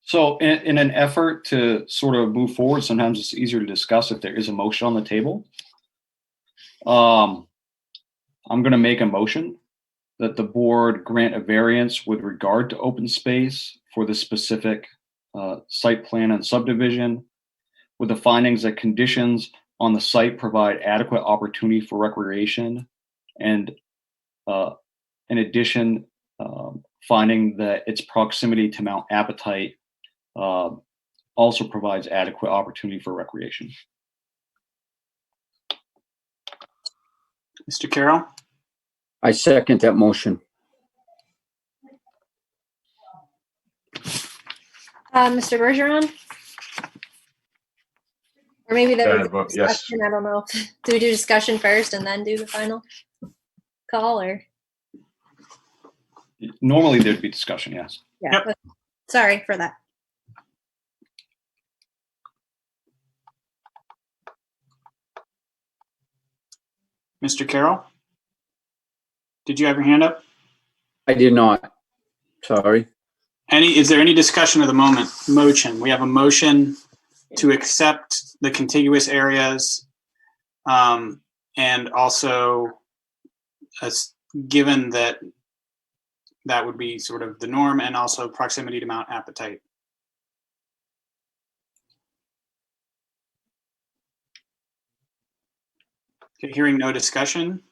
So in an effort to sort of move forward, sometimes it's easier to discuss if there is a motion on the table. I'm going to make a motion that the board grant a variance with regard to open space for the specific site plan and subdivision, with the findings that conditions on the site provide adequate opportunity for recreation, and in addition, finding that its proximity to Mount Appetite also provides adequate opportunity for recreation. Mr. Carroll? I second that motion. Mr. Bergeron? Or maybe there was vote discussion. yes. I don't know. Do we do discussion first and then do the final call, or? Normally there'd be discussion, yes. Yeah. Yep. But sorry for that. Mr. Carroll? Did you have your hand up? I did not. Sorry. Is there any discussion of the motion? We have a motion to accept the contiguous areas, and also given that that would be sort of the norm, and also proximity to Mount Appetite. Okay, hearing no discussion,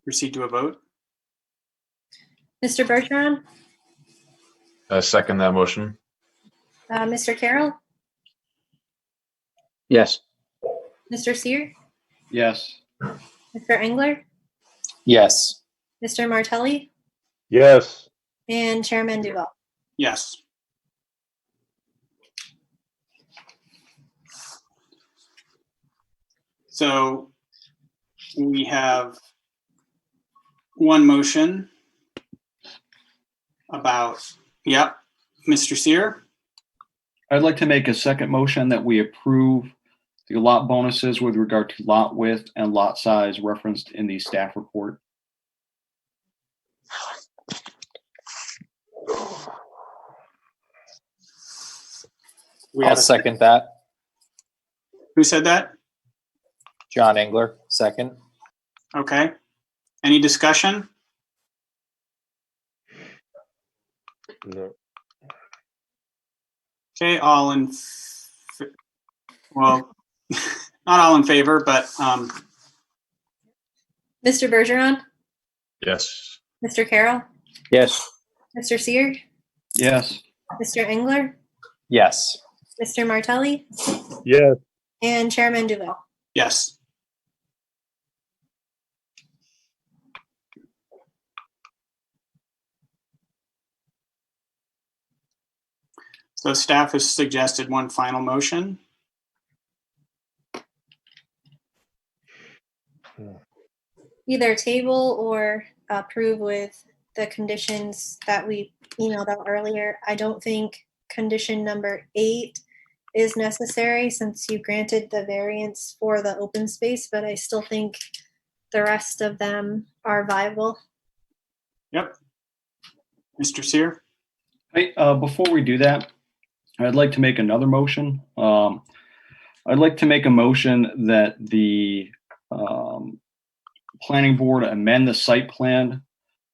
proceed to a vote. Mr. Bergeron, Second that motion. Mr. Carroll, Yes. Mr. Sear, Yes. Mr. Engler, Yes. Mr. Martelli, yes, and Chairman Duval. Yes. So we have one motion about, yep, Mr. Sear. I'd like to make a second motion that we approve the lot bonuses with regard to lot width and lot size referenced in the staff report. I'll second that. Who said that? John Engler, second. Okay. Any discussion? no, Okay, all in, well, not all in favor, but Mr. Bergeron, Yes. Mr. Carroll, Yes. Mr. Sear, Yes. Mr. Engler, Yes. Mr. Martelli, yes, and Chairman Duval. yes. So staff has suggested one final motion. Either table or approve with the conditions that we emailed out earlier. I don't think condition number 8 is necessary since you granted the variance for the open space, but I still think the rest of them are viable. Yep. Mr. Sear? Hey, before we do that, I'd like to make another motion. I'd like to make a motion that the planning board amend the site plan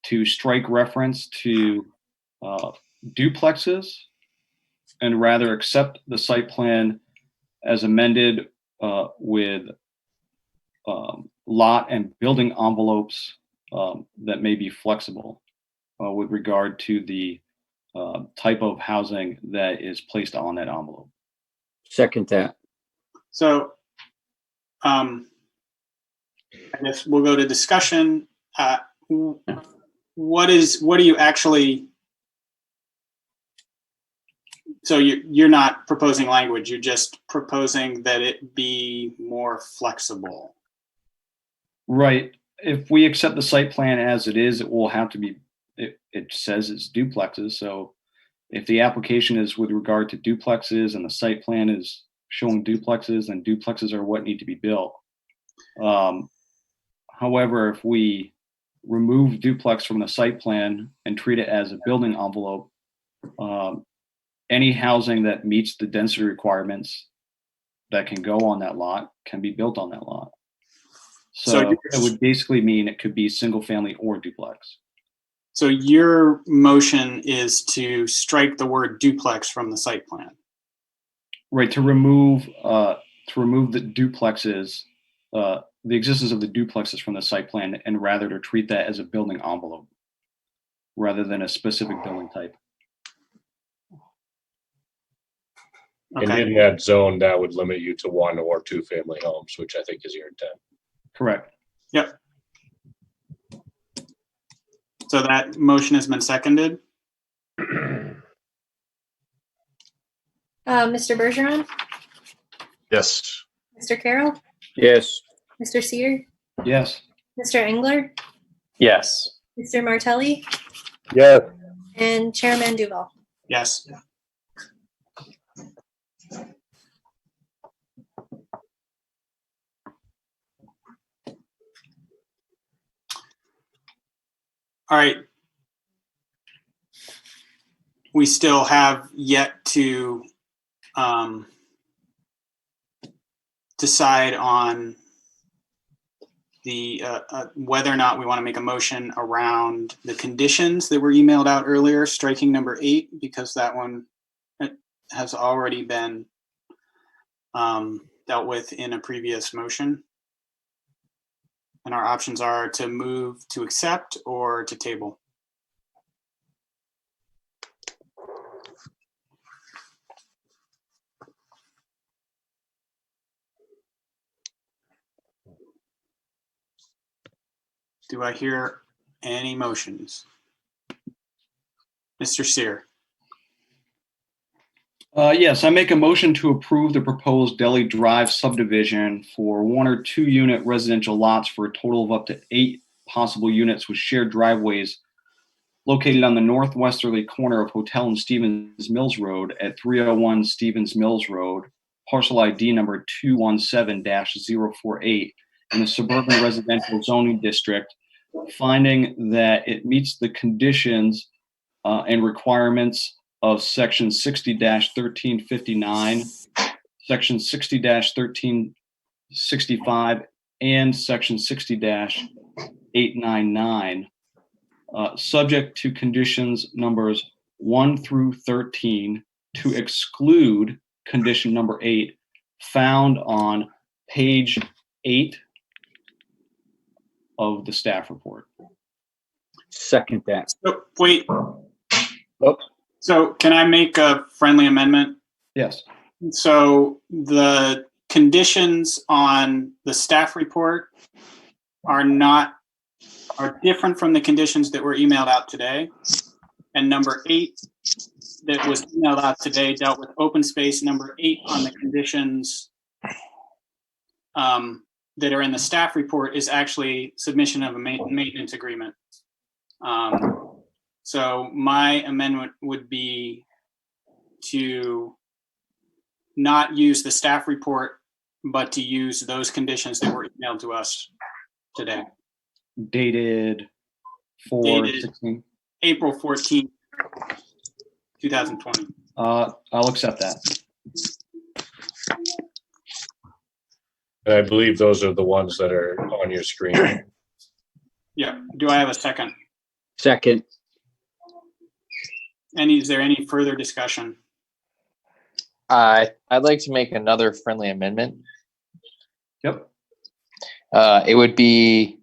to strike reference to duplexes and rather accept the site plan as amended with lot and building envelopes that may be flexible with regard to the type of housing that is placed on that envelope. Second that. So I guess we'll go to discussion. What do you actually, so you're not proposing language, you're just proposing that it be more flexible. Right. If we accept the site plan as it is, it will have to be, it says it's duplexes. So if the application is with regard to duplexes and the site plan is showing duplexes, then duplexes are what need to be built. However, if we remove duplex from the site plan and treat it as a building envelope, any housing that meets the density requirements that can go on that lot can be built on that lot. So it would basically mean it could be single family or duplex. So your motion is to strike the word duplex from the site plan. Right, to remove the duplexes, the existence of the duplexes from the site plan, and rather to treat that as a building envelope rather than a specific building type. And Okay. in that zone, that would limit you to 1 or 2 family homes, which I think is your intent. Correct. Yep. So that motion has been seconded. Mr. Bergeron, Yes. Mr. Carroll, Yes. Mr. Sear, Yes. Mr. Engler, Yes. Mr. Martelli, yes, and Chairman Duval. Yes. All right. We still have yet to decide on the whether or not we want to make a motion around the conditions that were emailed out earlier, striking number 8, because that one has already been dealt with in a previous motion. And our options are to move to accept or to table. Do I hear any motions? Mr. Sear. Yes, I make a motion to approve the proposed Deli Drive subdivision for 1 or 2 unit residential lots for a total of up to 8 possible units with shared driveways located on the northwesterly corner of Hotel and Stevens Mills Road at 301 Stevens Mills Road, parcel ID number 217-048 in the suburban residential zoning district, finding that it meets the conditions and requirements of section 60-1359, section 60-1365, and section 60-899, subject to conditions numbers 1 through 13 to exclude condition number 8 found on page 8 of the staff report. Second that. So, wait. Oh. So can I make a friendly amendment? Yes. So the conditions on the staff report are different from the conditions that were emailed out today. And number 8 that was emailed out today dealt with open space. Number 8 on the conditions that are in the staff report is actually submission of a maintenance agreement. So my amendment would be to not use the staff report, but to use those conditions that were emailed to us today. Dated 4/16. April 14th, 2020. I'll accept that. And I believe those are the ones that are on your screen. Yeah. Do I have a second? Second. Is there any further discussion? I'd like to make another friendly amendment. Yep. It would be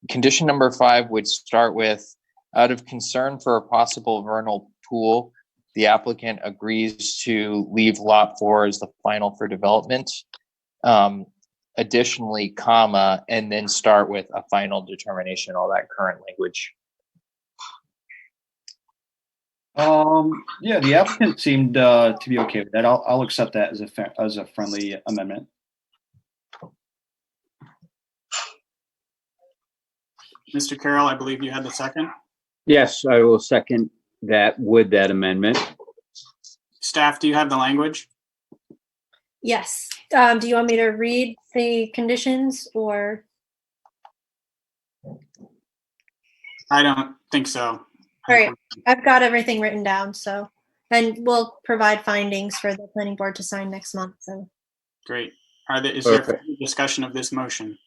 condition number 5 would start with, out of concern for a possible vernal pool, the applicant agrees to leave lot 4 as the final for development. Additionally, comma, and then start with a final determination, all that current language. Yeah, the applicant seemed to be okay with that. I'll accept that as a friendly amendment. Mr. Carroll, I believe you had the second. Yes, I will second that with that amendment. Staff, do you have the language? Yes. Do you want me to read the conditions or? I don't think so. All right, I've got everything written down, so, and we'll provide findings for the planning board to sign next month, so. Great. Is there further discussion of this motion?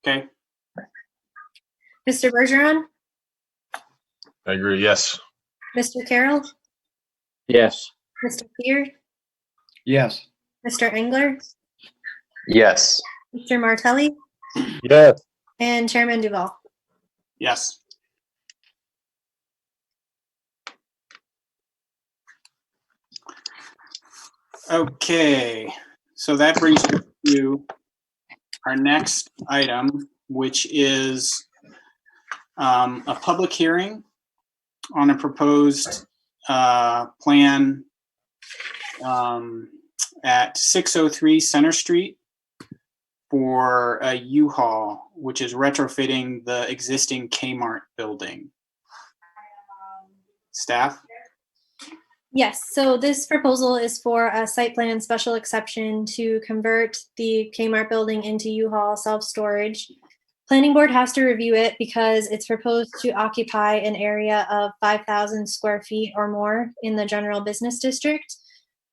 Okay. Mr. Bergeron, I agree, yes. Mr. Carroll, Yes. Mr. Peer, Yes. Mr. Engler, Yes. Mr. Martelli, Yes. and Chairman Duval. Yes. Okay, so that brings us to our next item, which is a public hearing on a proposed plan at 603 Center Street for a U-Haul, which is retrofitting the existing Kmart building. Staff? Yes, so this proposal is for a site plan special exception to convert the Kmart building into U-Haul self-storage. Planning board has to review it because it's proposed to occupy an area of 5,000 square feet or more in the general business district.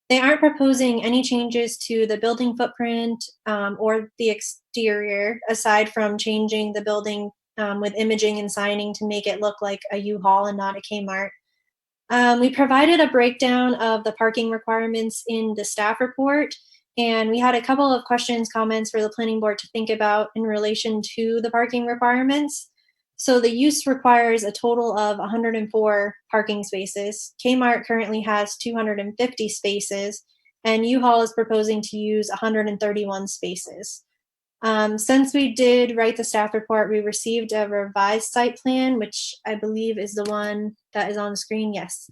They aren't proposing any changes to the building footprint or the exterior, aside from changing the building with imaging and signing to make it look like a U-Haul and not a Kmart. We provided a breakdown of the parking requirements in the staff report, and we had a couple of questions, comments for the planning board to think about in relation to the parking requirements. So the use requires a total of 104 parking spaces. Kmart currently has 250 spaces, and U-Haul is proposing to use 131 spaces. Since we did write the staff report, we received a revised site plan, which I believe is the one that is on the screen, yes.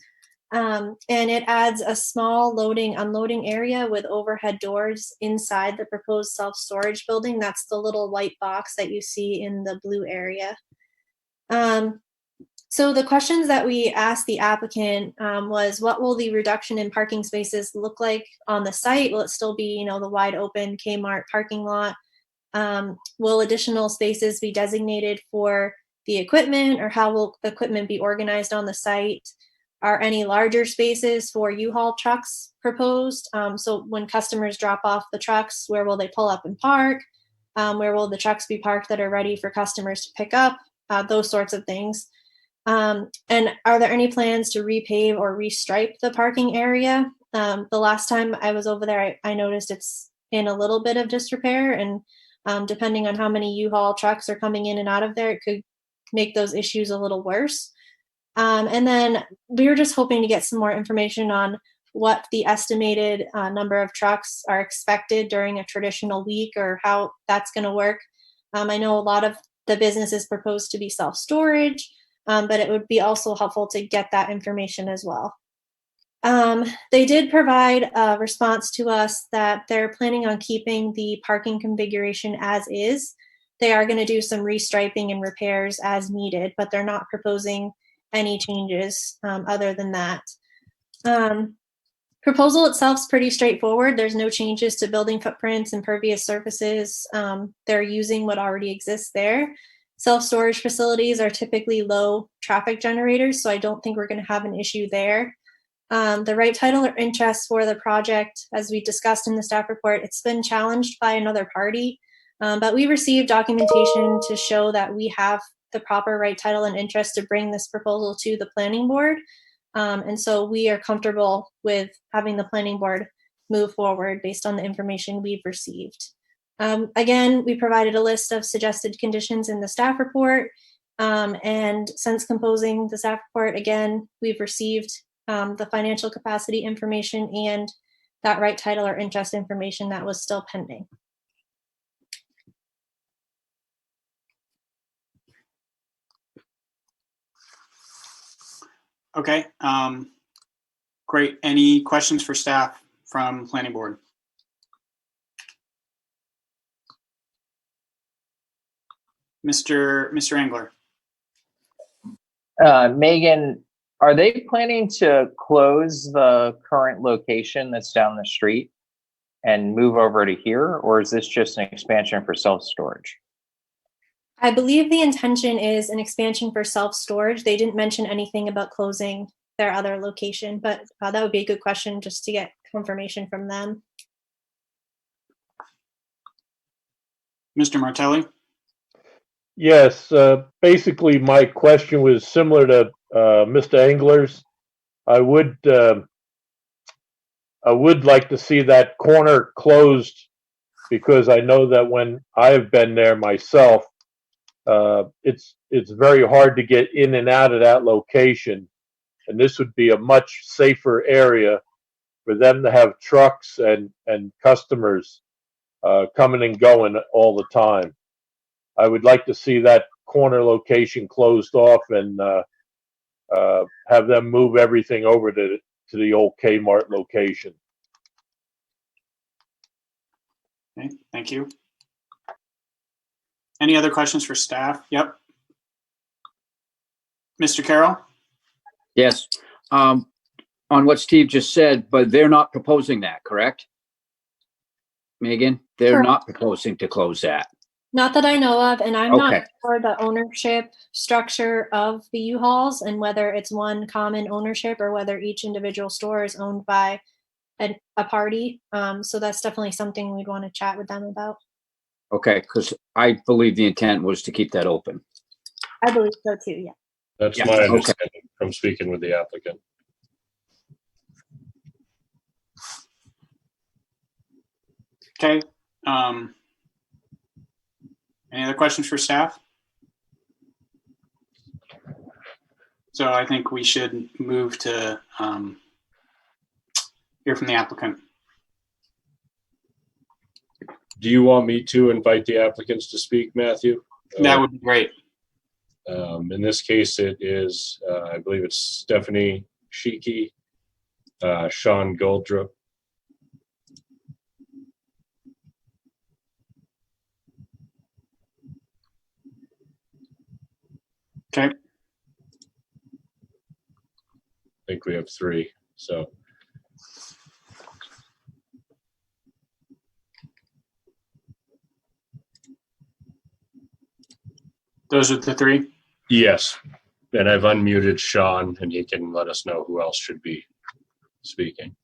And it adds a small loading, unloading area with overhead doors inside the proposed self-storage building. That's the little white box that you see in the blue area. So the questions that we asked the applicant was, what will the reduction in parking spaces look like on the site? Will it still be, the wide open Kmart parking lot? Will additional spaces be designated for the equipment, or how will the equipment be organized on the site? Are any larger spaces for U-Haul trucks proposed? So when customers drop off the trucks, where will they pull up and park? Where will the trucks be parked that are ready for customers to pick up? Those sorts of things. And are there any plans to repave or restripe the parking area? The last time I was over there, I noticed it's in a little bit of disrepair, and depending on how many U-Haul trucks are coming in and out of there, it could make those issues a little worse. And then we were just hoping to get some more information on what the estimated number of trucks are expected during a traditional week, or how that's going to work. I know a lot of the business is proposed to be self-storage, but it would be also helpful to get that information as well. They did provide a response to us that they're planning on keeping the parking configuration as is. They are going to do some restriping and repairs as needed, but they're not proposing any changes other than that. Proposal itself is pretty straightforward. There's no changes to building footprints, impervious surfaces. They're using what already exists there. Self-storage facilities are typically low traffic generators, so I don't think we're going to have an issue there. The right title or interest for the project, as we discussed in the staff report, it's been challenged by another party, but we received documentation to show that we have the proper right title and interest to bring this proposal to the planning board. And so we are comfortable with having the planning board move forward based on the information we've received. Again, we provided a list of suggested conditions in the staff report. And since composing the staff report, again, we've received the financial capacity information and that right title or interest information that was still pending. Okay, great. Any questions for staff from planning board? Mr. Engler. Megan, are they planning to close the current location that's down the street and move over to here, or is this just an expansion for self-storage? I believe the intention is an expansion for self-storage. They didn't mention anything about closing their other location, but that would be a good question just to get confirmation from them. Mr. Martelli? Yes, basically my question was similar to Mr. Engler's. I would like to see that corner closed, because I know that when I've been there myself, it's very hard to get in and out of that location, and this would be a much safer area for them to have trucks and customers coming and going all the time. I would like to see that corner location closed off and have them move everything over to the old Kmart location. Okay, thank you. Any other questions for staff? Yep. Mr. Carroll? Yes. On what Steve just said, but they're not proposing that, correct? Megan, they're Correct. not proposing to close that. Not that I know of, and I'm not Okay. sure the ownership structure of the U-Hauls and whether it's one common ownership or whether each individual store is owned by a party. So that's definitely something we'd want to chat with them about. Okay, because I believe the intent was to keep that open. I believe so too, yeah. That's Yeah, my okay. understanding from speaking with the applicant. Okay. Any other questions for staff? So I think we should move to hear from the applicant. Do you want me to invite the applicants to speak, Matthew? That would be great. In this case, it is, I believe it's Stephanie Sheikey, Sean Goldrup. Okay. I think we have 3, so. Those are the 3? Yes, and I've unmuted Sean and he can let us know who else should be speaking.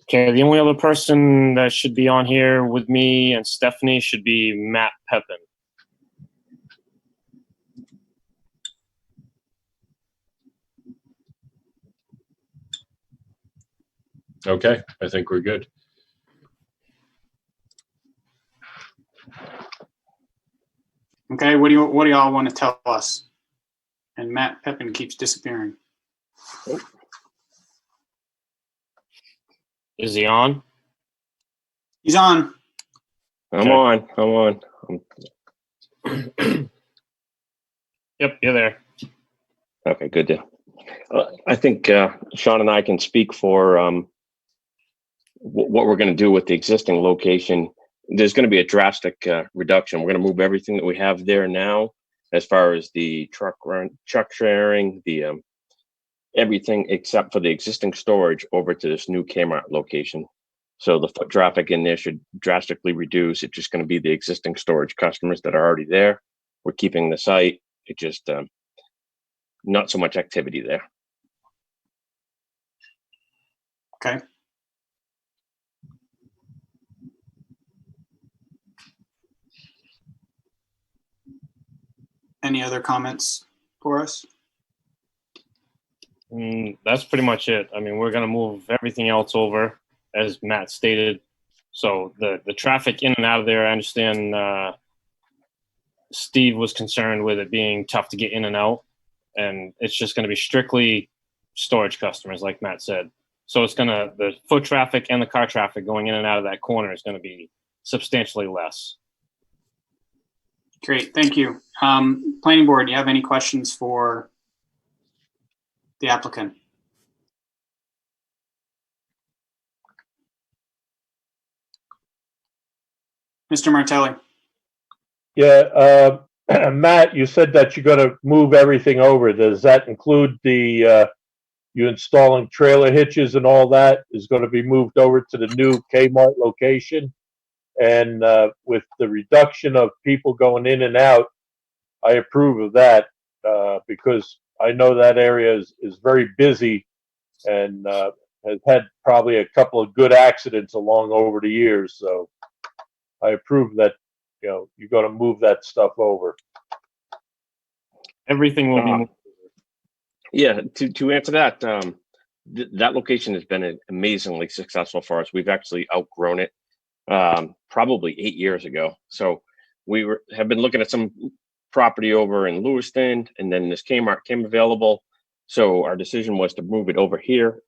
Okay, the only other person that should be on here with me and Stephanie should be Matt Pepin. Okay, I think we're good. Okay, what do y'all want to tell us? And Matt Pepin keeps disappearing. Is he on? He's on. I'm on. Yep, you're there. Okay, good deal. I think Sean and I can speak for what we're going to do with the existing location. There's going to be a drastic reduction. We're going to move everything that we have there now, as far as the truck sharing, the everything except for the existing storage, over to this new Kmart location. So the foot traffic in there should drastically reduce. It's just going to be the existing storage customers that are already there. We're keeping the site. It just not so much activity there. Okay. Any other comments for us? That's pretty much it. I mean, we're going to move everything else over, as Matt stated. So the traffic in and out of there, I understand Steve was concerned with it being tough to get in and out. And it's just going to be strictly storage customers, like Matt said. So it's the foot traffic and the car traffic going in and out of that corner is going to be substantially less. Great, thank you. Planning board, do you have any questions for the applicant? Mr. Martelli. Yeah, Matt, you said that you're gonna move everything over. Does that include the, you installing trailer hitches and all that is gonna be moved over to the new Kmart location? And with the reduction of people going in and out, I approve of that because I know that area is very busy and has had probably a couple of good accidents along over the years. So I approve that, you know, you're going to move that stuff over. Everything will be moved. Yeah, to answer that, that location has been amazingly successful for us. We've actually outgrown it probably 8 years ago. So we have been looking at some property over in Lewiston, and then this Kmart came available. So our decision was to move it over here,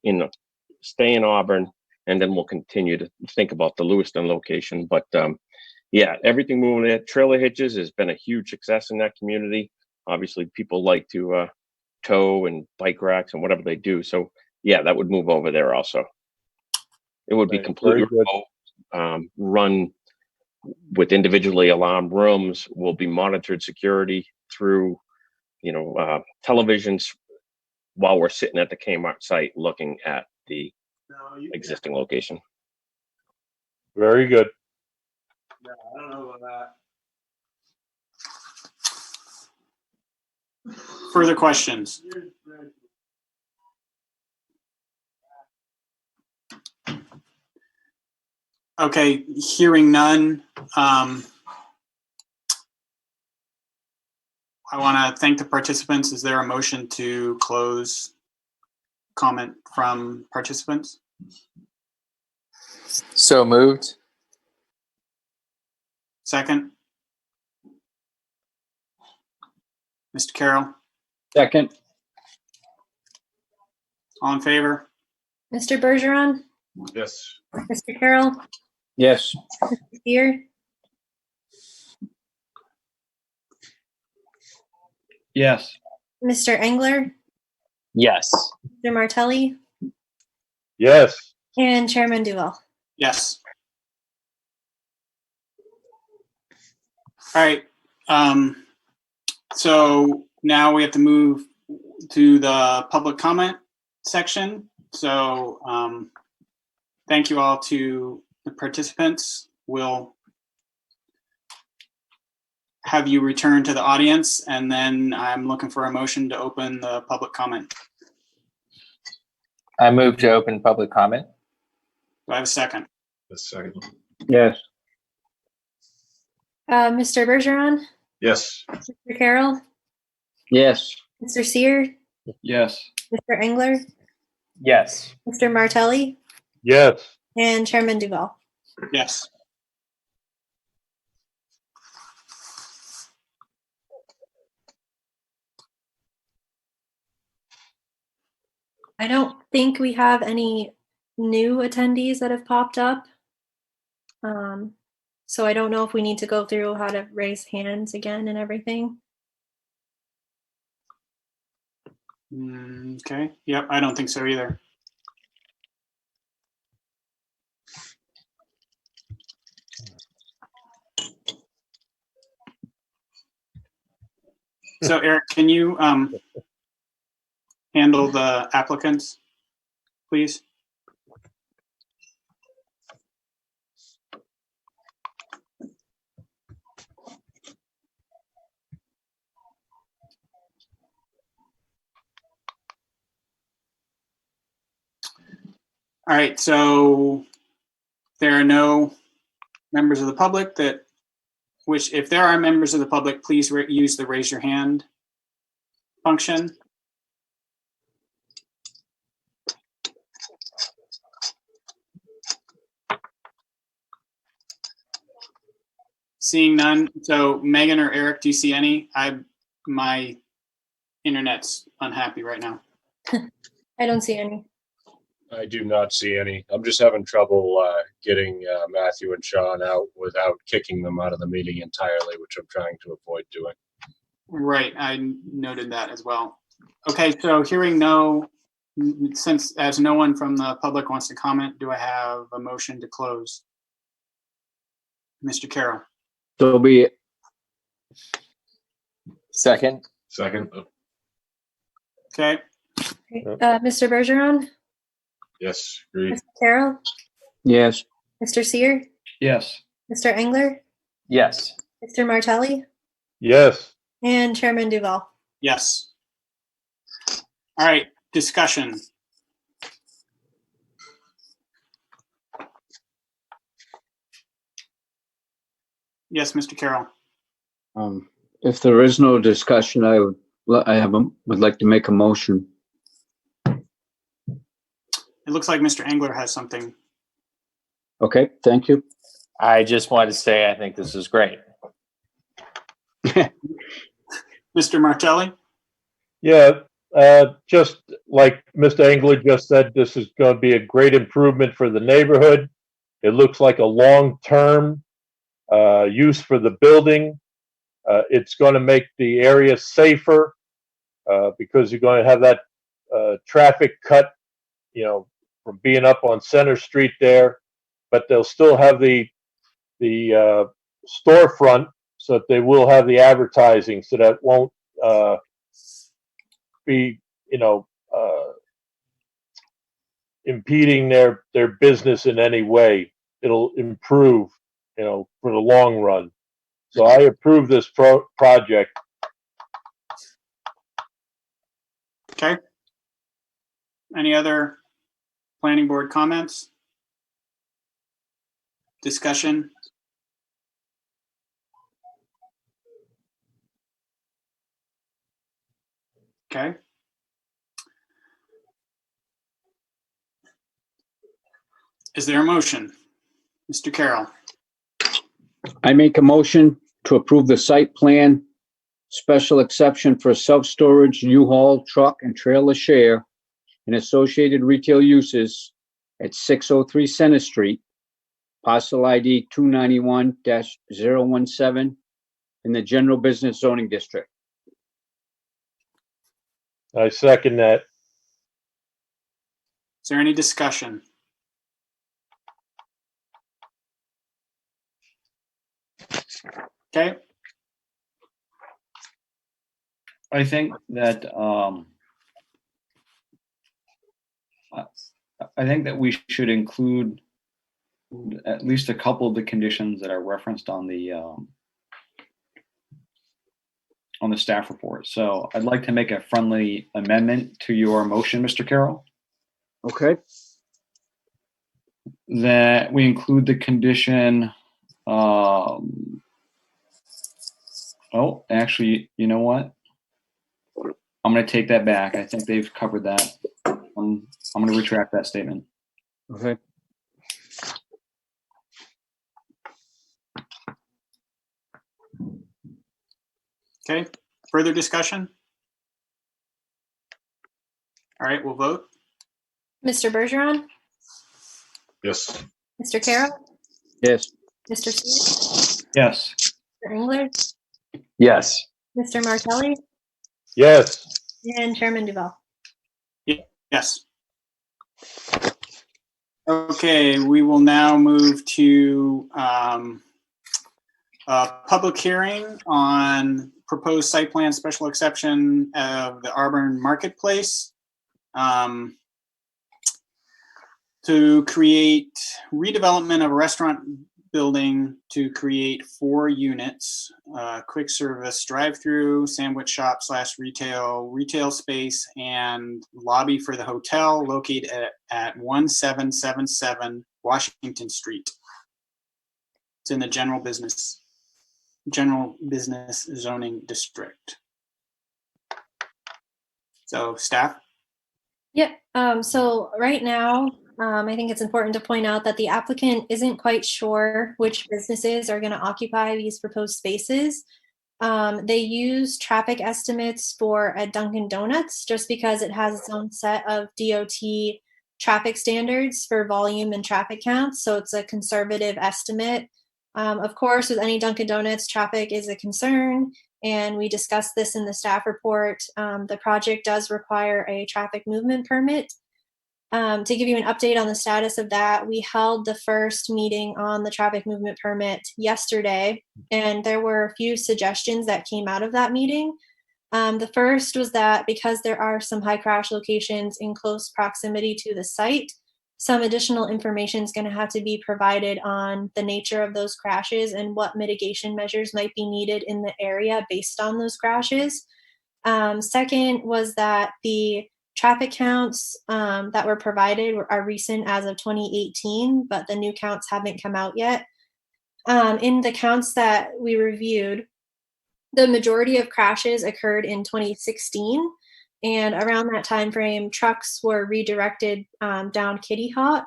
stay in Auburn, and then we'll continue to think about the Lewiston location. But yeah, everything moving there. Trailer hitches has been a huge success in that community. Obviously, people like to tow and bike racks and whatever they do. So yeah, that would move over there also. It would be completely remote, run with individually alarmed rooms. Will be monitored security through, televisions while we're sitting at the Kmart site looking at the existing location. Very good. Yeah, I don't know about that. further questions? Okay, hearing none. I want to thank the participants. Is there a motion to close comment from participants? So moved. Second? Mr. Carroll, Second. all in favor? Mr. Bergeron, Yes. Mr. Carroll, Yes. Steer, Yes. Mr. Engler, Yes. Mr. Martelli, Yes. and Chairman Duval. Yes. All right. So now we have to move to the public comment section. So thank you all to the participants. We'll have you return to the audience, and then I'm looking for a motion to open the public comment. I move to open public comment. Do I have a second? A second. Yes. Mr. Bergeron, Yes. Mr. Carroll, Yes. Mr. Sear, Yes. Mr. Engler, Yes. Mr. Martelli, Yes. and Chairman Duval. Yes. I don't think we have any new attendees that have popped up. So I don't know if we need to go through how to raise hands again and everything. Okay. Yep. I don't think so either. So Eric, can you handle the applicants, please? All right, so there are no members of the public that wish, if there are members of the public, please use the raise your hand function. Seeing none. So Megan or Eric, do you see any? My internet's unhappy right now. I don't see any. I do not see any. I'm just having trouble getting Matthew and Sean out without kicking them out of the meeting entirely, which I'm trying to avoid doing. Right, I noted that as well. Okay, so hearing no, since as no one from the public wants to comment, do I have a motion to close? Mr. Carroll. So be it. Second. Second. Okay, Mr. Bergeron, Yes. Agree. Mr. Carroll, Yes. Mr. Sear, Yes. Mr. Engler, Yes. Mr. Martelli, Yes. and Chairman Duval. yes. All right, discussion. Yes, Mr. Carroll. If there is no discussion, would like to make a motion. It looks like Mr. Engler has something. Okay, thank you. I just wanted to say I think this is great. Mr. Martelli? Yeah, just like Mr. Engler just said, this is going to be a great improvement for the neighborhood. It looks like a long-term use for the building. It's going to make the area safer because you're going to have that traffic cut, from being up on Center Street there, but they'll still have the storefront, so that they will have the advertising, so that won't be, impeding their business in any way. It'll improve, for the long run. So I approve this project. Okay. Any other planning board comments? Discussion? Okay. Is there a motion? Mr. Carroll? I make a motion to approve the site plan special exception for self-storage, U-Haul, truck, and trailer share and associated retail uses at 603 Center Street, parcel ID 291-017 in the general business zoning district. I second that. Is there any discussion? Okay. I think that I think that we should include at least a couple of the conditions that are referenced on the staff report. So I'd like to make a friendly amendment to your motion, Mr. Carroll, Okay. that we include the condition. Oh, actually, you know what? I'm going to take that back. I think they've covered that. I'm going to retract that statement. Okay. Okay. Further discussion? All right, we'll vote. Mr. Bergeron, Yes. Mr. Carroll, Yes. Mr. Stewart, Yes. Mr. Engler, Yes. Mr. Martelli, Yes. and Chairman Duval. Yes. Okay, we will now move to a public hearing on proposed site plan special exception of the Auburn Marketplace to create redevelopment of a restaurant building to create 4 units, quick service drive-through, sandwich shop / retail space, and lobby for the hotel located at 1777 Washington Street. It's in the general business zoning district. So staff? Yep. So right now, I think it's important to point out that the applicant isn't quite sure which businesses are going to occupy these proposed spaces. They use traffic estimates for a Dunkin' Donuts just because it has its own set of DOT traffic standards for volume and traffic counts. So it's a conservative estimate. Of course, with any Dunkin' Donuts, traffic is a concern, and we discussed this in the staff report. The project does require a traffic movement permit. To give you an update on the status of that, we held the first meeting on the traffic movement permit yesterday, and there were a few suggestions that came out of that meeting. The first was that because there are some high crash locations in close proximity to the site, some additional information is going to have to be provided on the nature of those crashes and what mitigation measures might be needed in the area based on those crashes. Second was that the traffic counts that were provided are recent as of 2018, but the new counts haven't come out yet. In the counts that we reviewed, the majority of crashes occurred in 2016. And around that time frame, trucks were redirected down Kitty Hawk,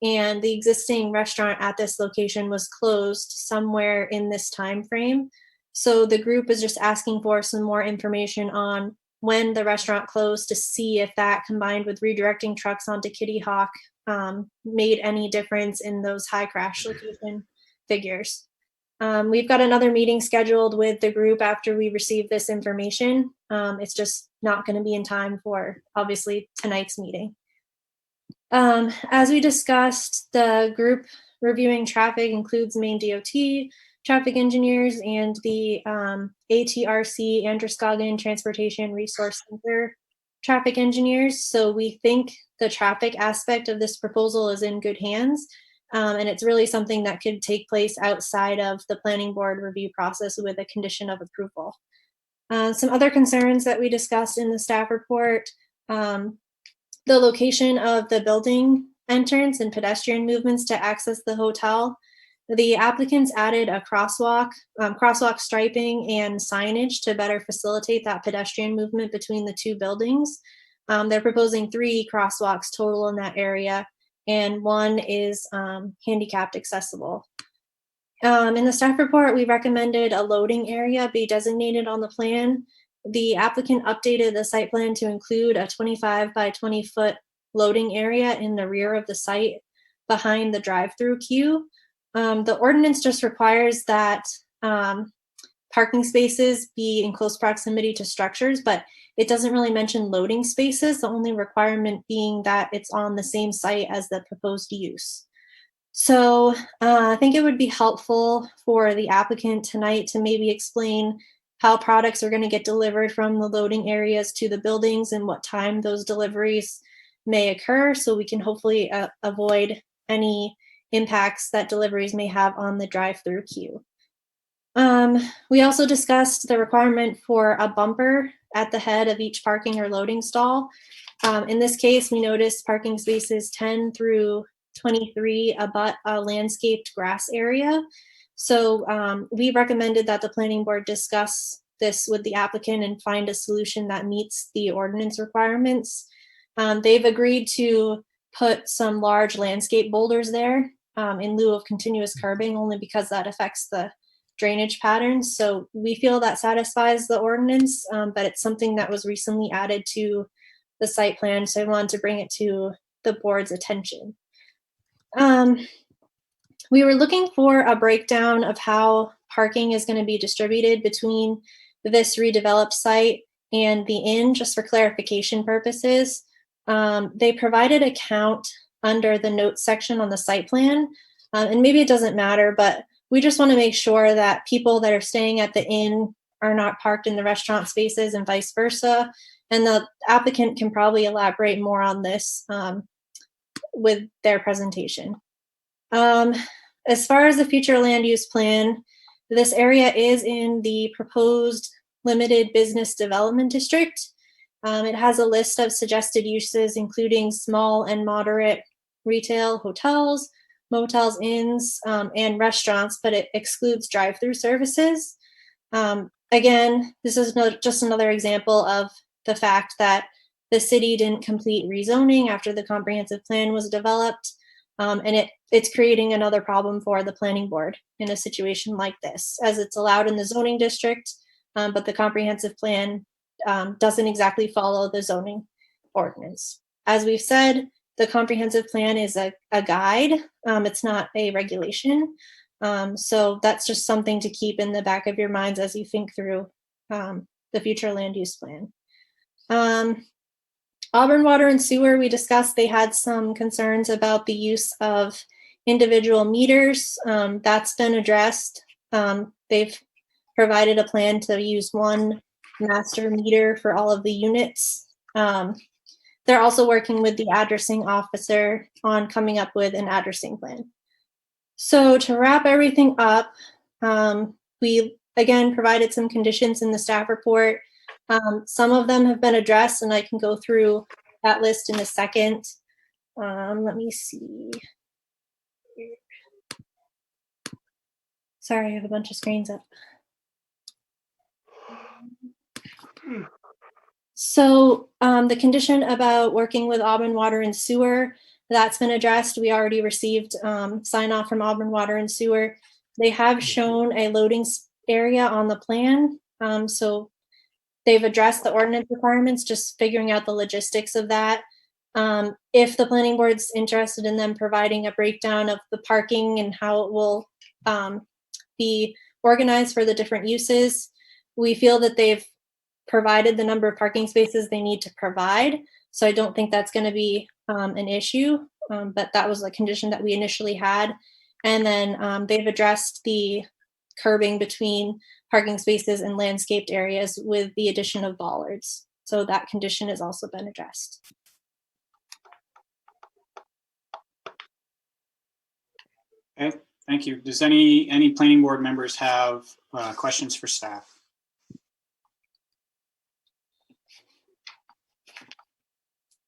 and the existing restaurant at this location was closed somewhere in this time frame. So the group is just asking for some more information on when the restaurant closed to see if that, combined with redirecting trucks onto Kitty Hawk, made any difference in those high crash location figures. We've got another meeting scheduled with the group after we receive this information. It's just not going to be in time for, obviously, tonight's meeting. As we discussed, the group reviewing traffic includes Maine DOT, traffic engineers, and the ATRC, Androscoggin Transportation Resource Center traffic engineers. So we think the traffic aspect of this proposal is in good hands. And it's really something that could take place outside of the planning board review process with a condition of approval. Some other concerns that we discussed in the staff report the location of the building entrance and pedestrian movements to access the hotel. The applicants added a crosswalk, crosswalk striping and signage to better facilitate that pedestrian movement between the two buildings. They're proposing 3 crosswalks total in that area, and 1 is handicapped accessible. In the staff report, we recommended a loading area be designated on the plan. The applicant updated the site plan to include a 25 by 20 foot loading area in the rear of the site behind the drive-through queue. The ordinance just requires that parking spaces be in close proximity to structures, but it doesn't really mention loading spaces, the only requirement being that it's on the same site as the proposed use. So I think it would be helpful for the applicant tonight to maybe explain how products are going to get delivered from the loading areas to the buildings and what time those deliveries may occur, so we can hopefully avoid any impacts that deliveries may have on the drive-through queue. We also discussed the requirement for a bumper at the head of each parking or loading stall. In this case, we noticed parking spaces 10 through 23 abut a landscaped grass area. So we recommended that the planning board discuss this with the applicant and find a solution that meets the ordinance requirements. They've agreed to put some large landscape boulders there in lieu of continuous curbing, only because that affects the drainage patterns. So we feel that satisfies the ordinance, but it's something that was recently added to the site plan. So I wanted to bring it to the board's attention. We were looking for a breakdown of how parking is going to be distributed between this redeveloped site and the inn, just for clarification purposes. They provided a count under the notes section on the site plan, and maybe it doesn't matter, but we just want to make sure that people that are staying at the inn are not parked in the restaurant spaces and vice versa. And the applicant can probably elaborate more on this with their presentation. As far as the future land use plan, this area is in the proposed limited business development district. It has a list of suggested uses, including small and moderate retail, hotels, motels, inns, and restaurants, but it excludes drive-through services. Again, this is just another example of the fact that the city didn't complete rezoning after the comprehensive plan was developed, and it's creating another problem for the planning board in a situation like this, as it's allowed in the zoning district, but the comprehensive plan doesn't exactly follow the zoning ordinance. As we've said, the comprehensive plan is a guide. It's not a regulation. So that's just something to keep in the back of your minds as you think through the future land use plan. Auburn Water and Sewer, we discussed they had some concerns about the use of individual meters. That's been addressed. They've provided a plan to use one master meter for all of the units. They're also working with the addressing officer on coming up with an addressing plan. So to wrap everything up, we again provided some conditions in the staff report. Some of them have been addressed, and I can go through that list in a second. Let me see. Sorry, I have a bunch of screens up. So the condition about working with Auburn Water and Sewer, that's been addressed. We already received sign off from Auburn Water and Sewer. They have shown a loading area on the plan. So they've addressed the ordinance requirements, just figuring out the logistics of that. If the planning board's interested in them providing a breakdown of the parking and how it will be organized for the different uses, we feel that they've provided the number of parking spaces they need to provide. So I don't think that's going to be an issue, but that was a condition that we initially had. And then they've addressed the curbing between parking spaces and landscaped areas with the addition of bollards. So that condition has also been addressed. Okay, thank you. Does any planning board members have questions for staff?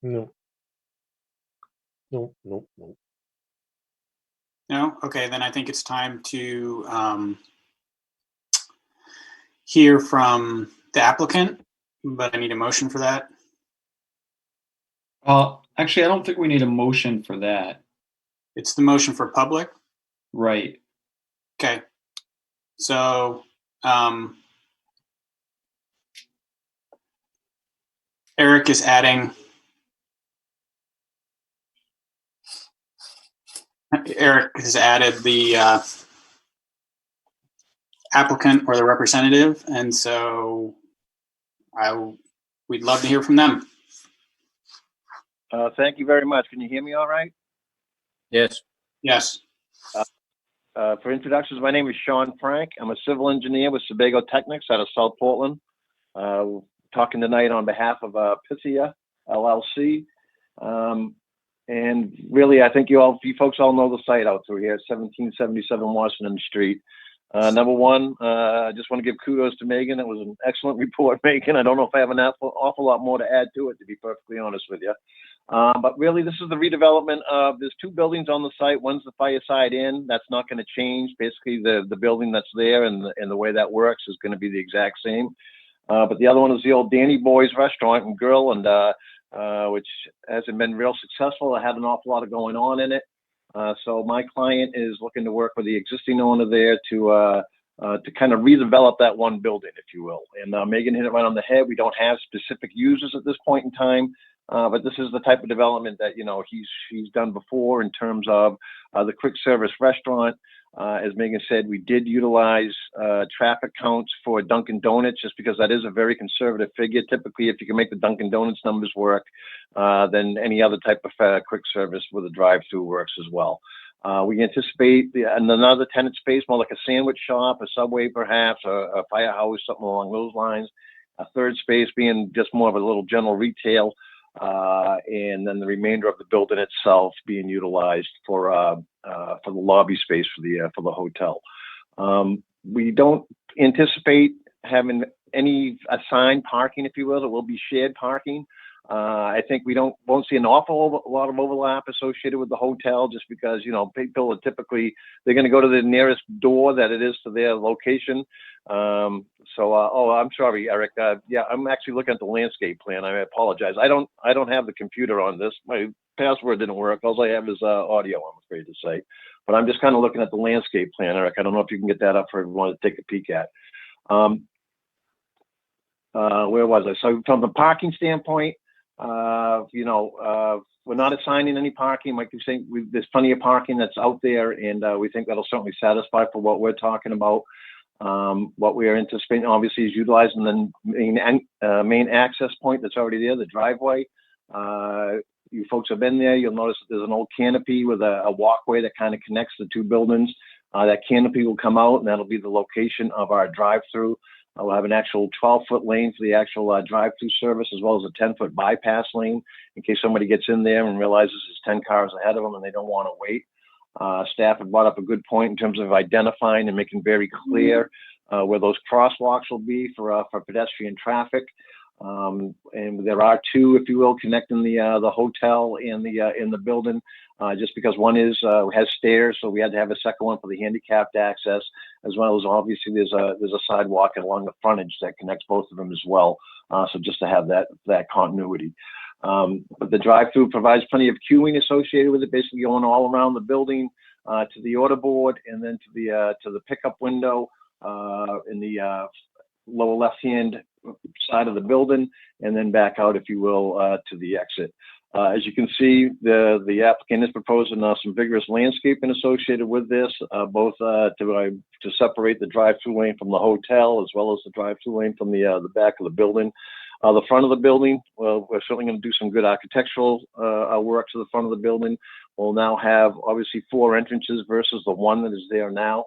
No. Nope, nope, nope. No? Okay, then I think it's time to hear from the applicant, but I need a motion for that. Actually, I don't think we need a motion for that. It's the motion for public. Right. Okay. So, Eric is adding. Eric has added the applicant or the representative, and so we'd love to hear from them. Thank you very much. Can you hear me all right? Yes. Yes. For introductions, my name is Sean Frank. I'm a civil engineer with Sebago Technics out of South Portland. Talking tonight on behalf of Pythia LLC. And really, I think you folks all know the site out through here, 1777 Washington Street. Number one, I just want to give kudos to Megan. It was an excellent report, Megan. I don't know if I have an awful lot more to add to it, to be perfectly honest with you. But really, this is the redevelopment of, there's two buildings on the site. One's the fireside inn. That's not going to change. Basically, the building that's there and the way that works is going to be the exact same. But the other one is the old Danny Boy's restaurant and grill, and which hasn't been real successful. It had an awful lot of going on in it. So my client is looking to work with the existing owner there to kind of redevelop that one building, if you will. And Megan hit it right on the head. We don't have specific users at this point in time, but this is the type of development that, you know, he's done before in terms of the quick service restaurant. As Megan said, we did utilize traffic counts for Dunkin' Donuts just because that is a very conservative figure. Typically, if you can make the Dunkin' Donuts numbers work, then any other type of quick service with a drive-through works as well. We anticipate another tenant space, more like a sandwich shop, a Subway perhaps, a firehouse, something along those lines. A third space being just more of a little general retail, and then the remainder of the building itself being utilized for the lobby space for the hotel. We don't anticipate having any assigned parking, if you will. It will be shared parking. I think we won't see an awful lot of overlap associated with the hotel, just because, you know, people are typically, they're going to go to the nearest door that it is to their location. Oh, I'm sorry, Eric. Yeah, I'm actually looking at the landscape plan. I apologize. I don't have the computer on this. My password didn't work. All I have is audio, I'm afraid to say. But I'm just kind of looking at the landscape plan, Eric. I don't know if you can get that up for everyone to take a peek at. Where was I? So from the parking standpoint, we're not assigning any parking. Like you're saying, there's plenty of parking that's out there, and we think that'll certainly satisfy for what we're talking about. What we are anticipating, obviously, is utilizing the main access point that's already there, the driveway. You folks have been there. You'll notice that there's an old canopy with a walkway that kind of connects the two buildings. That canopy will come out, and that'll be the location of our drive-through. We'll have an actual 12-foot lane for the actual drive-through service, as well as a 10-foot bypass lane in case somebody gets in there and realizes there's 10 cars ahead of them and they don't want to wait. Staff have brought up a good point in terms of identifying and making very clear where those crosswalks will be for pedestrian traffic. And there are two, if you will, connecting the hotel and the building. Just because one has stairs, so we had to have a second one for the handicapped access, as well as obviously there's a sidewalk along the frontage that connects both of them as well. So just to have that continuity. But the drive-through provides plenty of queuing associated with it, basically going all around the building to the order board, and then to the pickup window in the lower left-hand side of the building, and then back out, if you will, to the exit. As you can see, the applicant is proposing some vigorous landscaping associated with this, both to separate the drive-through lane from the hotel, as well as the drive-through lane from the back of the building. The front of the building, well, we're certainly going to do some good architectural work to the front of the building. We'll now have obviously 4 entrances versus the one that is there now.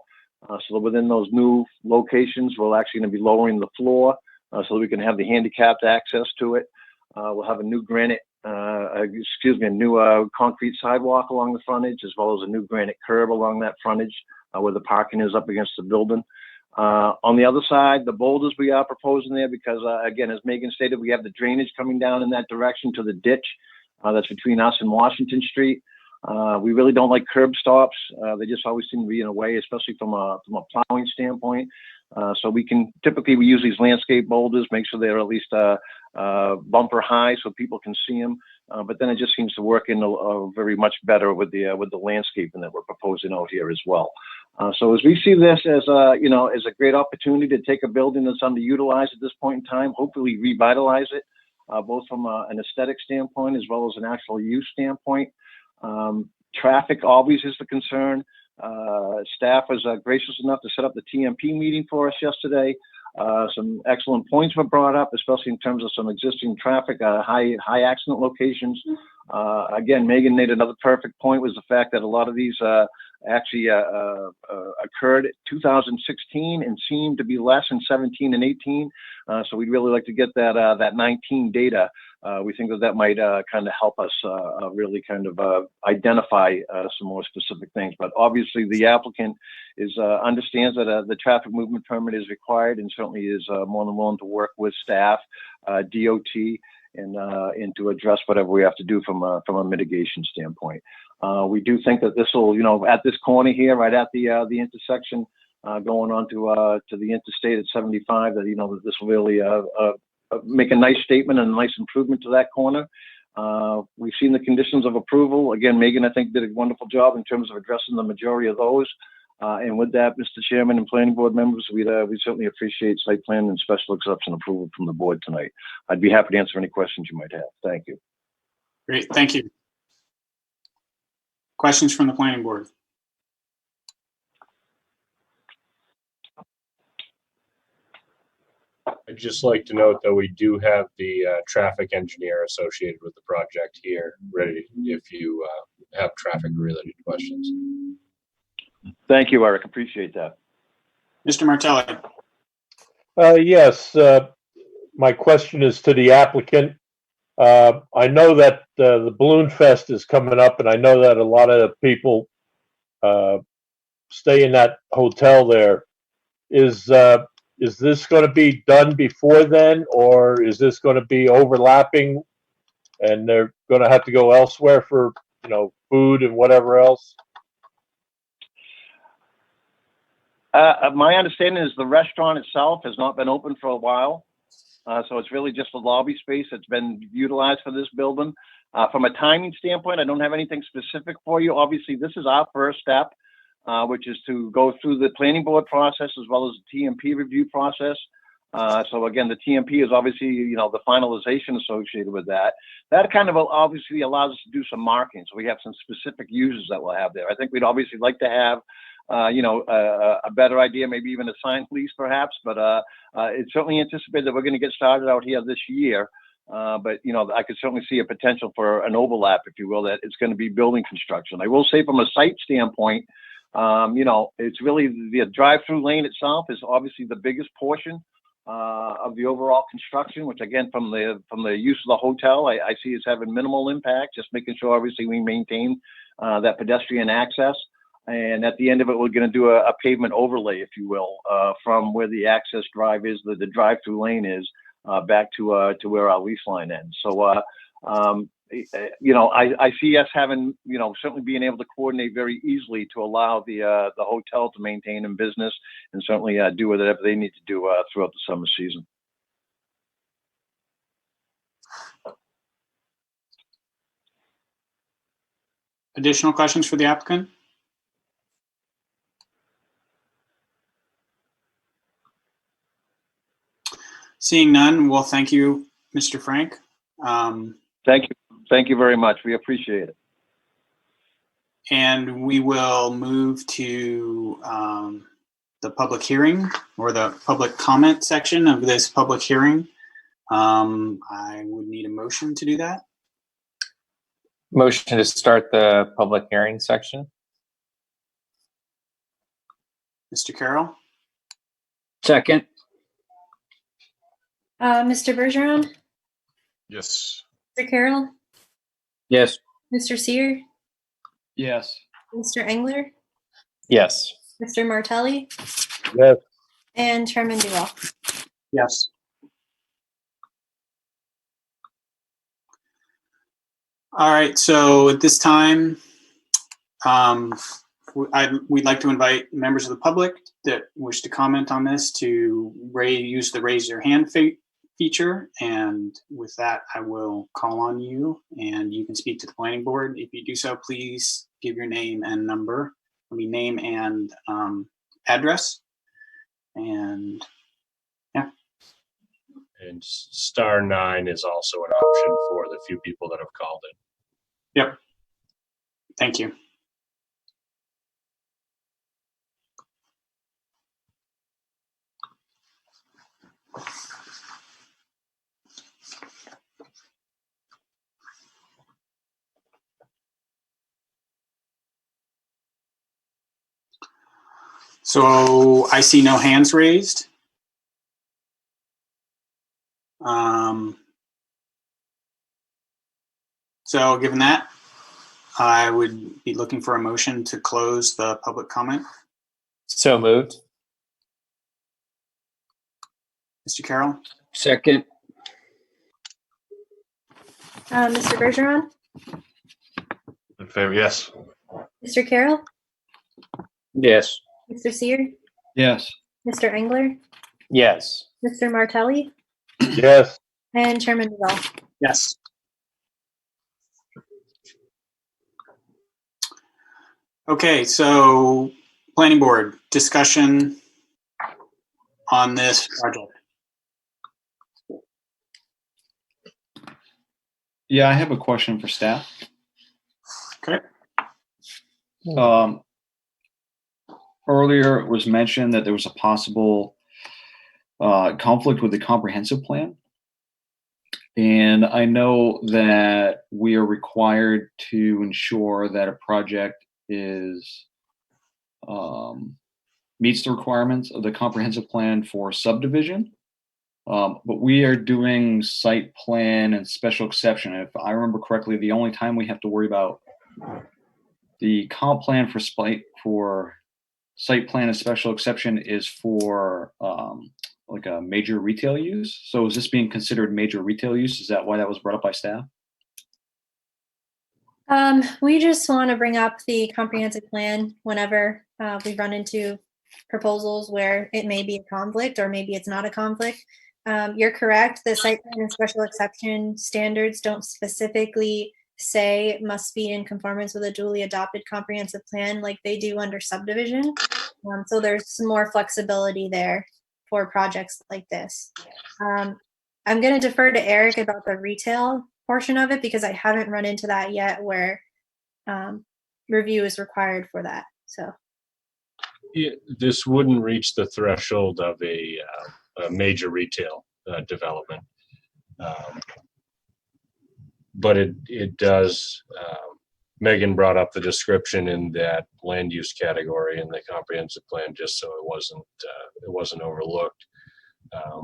So within those new locations, we're actually going to be lowering the floor so that we can have the handicapped access to it. We'll have a new a new concrete sidewalk along the frontage, as well as a new granite curb along that frontage where the parking is up against the building. On the other side, the boulders we are proposing there, because again, as Megan stated, we have the drainage coming down in that direction to the ditch. that's between us and Washington Street. We really don't like curb stops. They just always seem to be in a way, especially from a plowing standpoint. So we use these landscape boulders, make sure they're at least bumper high so people can see them. But then it just seems to work in very much better with the landscaping that we're proposing out here as well. So as we see this as as a great opportunity to take a building that's underutilized at this point in time, hopefully revitalize it, both from an aesthetic standpoint as well as an actual use standpoint. Traffic always is the concern. Staff was gracious enough to set up the TMP meeting for us yesterday. Some excellent points were brought up, especially in terms of some existing traffic, high accident locations. Again, Megan made another perfect point, was the fact that a lot of these actually occurred 2016 and seemed to be less in 17 and 18. So we'd really like to get that 19 data. We think that might kind of help us really kind of identify some more specific things. But obviously the applicant understands that the traffic movement permit is required and certainly is more than willing to work with staff, DOT, and to address whatever we have to do from a mitigation standpoint. We do think that this will, at this corner here, right at the intersection, going on to the interstate at 75, that that this will really make a nice statement and a nice improvement to that corner. We've seen the conditions of approval. Again, Megan, I think, did a wonderful job in terms of addressing the majority of those. And with that, Mr. Chairman and planning board members, we certainly appreciate site plan and special exception approval from the board tonight. I'd be happy to answer any questions you might have. Thank you. Great, thank you. Questions from the planning board? I'd just like to note that we do have the traffic engineer associated with the project here, ready if you have traffic related questions. Thank you, Eric. Appreciate that. Mr. Martelli. Yes, my question is to the applicant. I know that the Balloon Fest is coming up, and I know that a lot of people stay in that hotel there. Is this going to be done before then, or is this going to be overlapping and they're going to have to go elsewhere for, food and whatever else? My understanding is the restaurant itself has not been open for a while. So it's really just the lobby space that's been utilized for this building. From a timing standpoint, I don't have anything specific for you. Obviously, this is our first step, which is to go through the planning board process as well as the TMP review process. So again, the TMP is obviously, the finalization associated with that. That kind of obviously allows us to do some marking. So we have some specific uses that we'll have there. I think we'd obviously like to have a better idea, maybe even a signed lease perhaps, but it's certainly anticipated that we're going to get started out here this year. But I could certainly see a potential for an overlap, if you will, that it's going to be building construction. I will say from a site standpoint, it's really the drive-through lane itself is obviously the biggest portion of the overall construction, which again, from the use of the hotel, I see as having minimal impact, just making sure obviously we maintain that pedestrian access. And at the end of it, we're going to do a pavement overlay, if you will, from where the access drive is, the drive-through lane is, back to where our lease line ends. So, I see us having, certainly being able to coordinate very easily to allow the hotel to maintain in business and certainly do whatever they need to do throughout the summer season. Additional questions for the applicant? Seeing none, well, thank you, Mr. Frank. Thank you. Thank you very much. We appreciate it. And we will move to the public hearing or the public comment section of this public hearing. I would need a motion to do that. Motion to start the public hearing section. Mr. Carroll? Second. Mr. Bergeron? Yes. Mr. Carroll? Yes. Mr. Sear? Yes. Mr. Engler? Yes. Mr. Martelli? Yes. And Chairman Duval? Yes. All right, so at this time, we'd like to invite members of the public that wish to comment on this to use the raise your hand feature. And with that, I will call on you and you can speak to the planning board. If you do so, please give your name and number. Name and address. And yeah. And *9 is also an option for the few people that have called it. Yep. Thank you. So I see no hands raised. So given that, I would be looking for a motion to close the public comment. So moved. Mr. Carroll? Second. Mr. Bergeron? In favor, yes. Mr. Carroll? Yes. Mr. Seer? Yes. Mr. Engler? Yes. Mr. Martelli? Yes. And Chairman Novell? Yes. Okay, so planning board discussion on this project. Yeah, I have a question for staff. Okay. Earlier it was mentioned that there was a possible conflict with the comprehensive plan. And I know that we are required to ensure that a project is meets the requirements of the comprehensive plan for subdivision. But we are doing site plan and special exception. If I remember correctly, the only time we have to worry about the comp plan for site plan and special exception is for like a major retail use. So is this being considered major retail use? Is that why that was brought up by staff? We just want to bring up the comprehensive plan whenever we run into proposals where it may be a conflict or maybe it's not a conflict. You're correct. The site plan and special exception standards don't specifically say it must be in conformance with a duly adopted comprehensive plan like they do under subdivision. So there's some more flexibility there for projects like this. I'm going to defer to Eric about the retail portion of it because I haven't run into that yet where review is required for that. So This wouldn't reach the threshold of a major retail development. But it does, Megan brought up the description in that land use category in the comprehensive plan, just so it wasn't overlooked.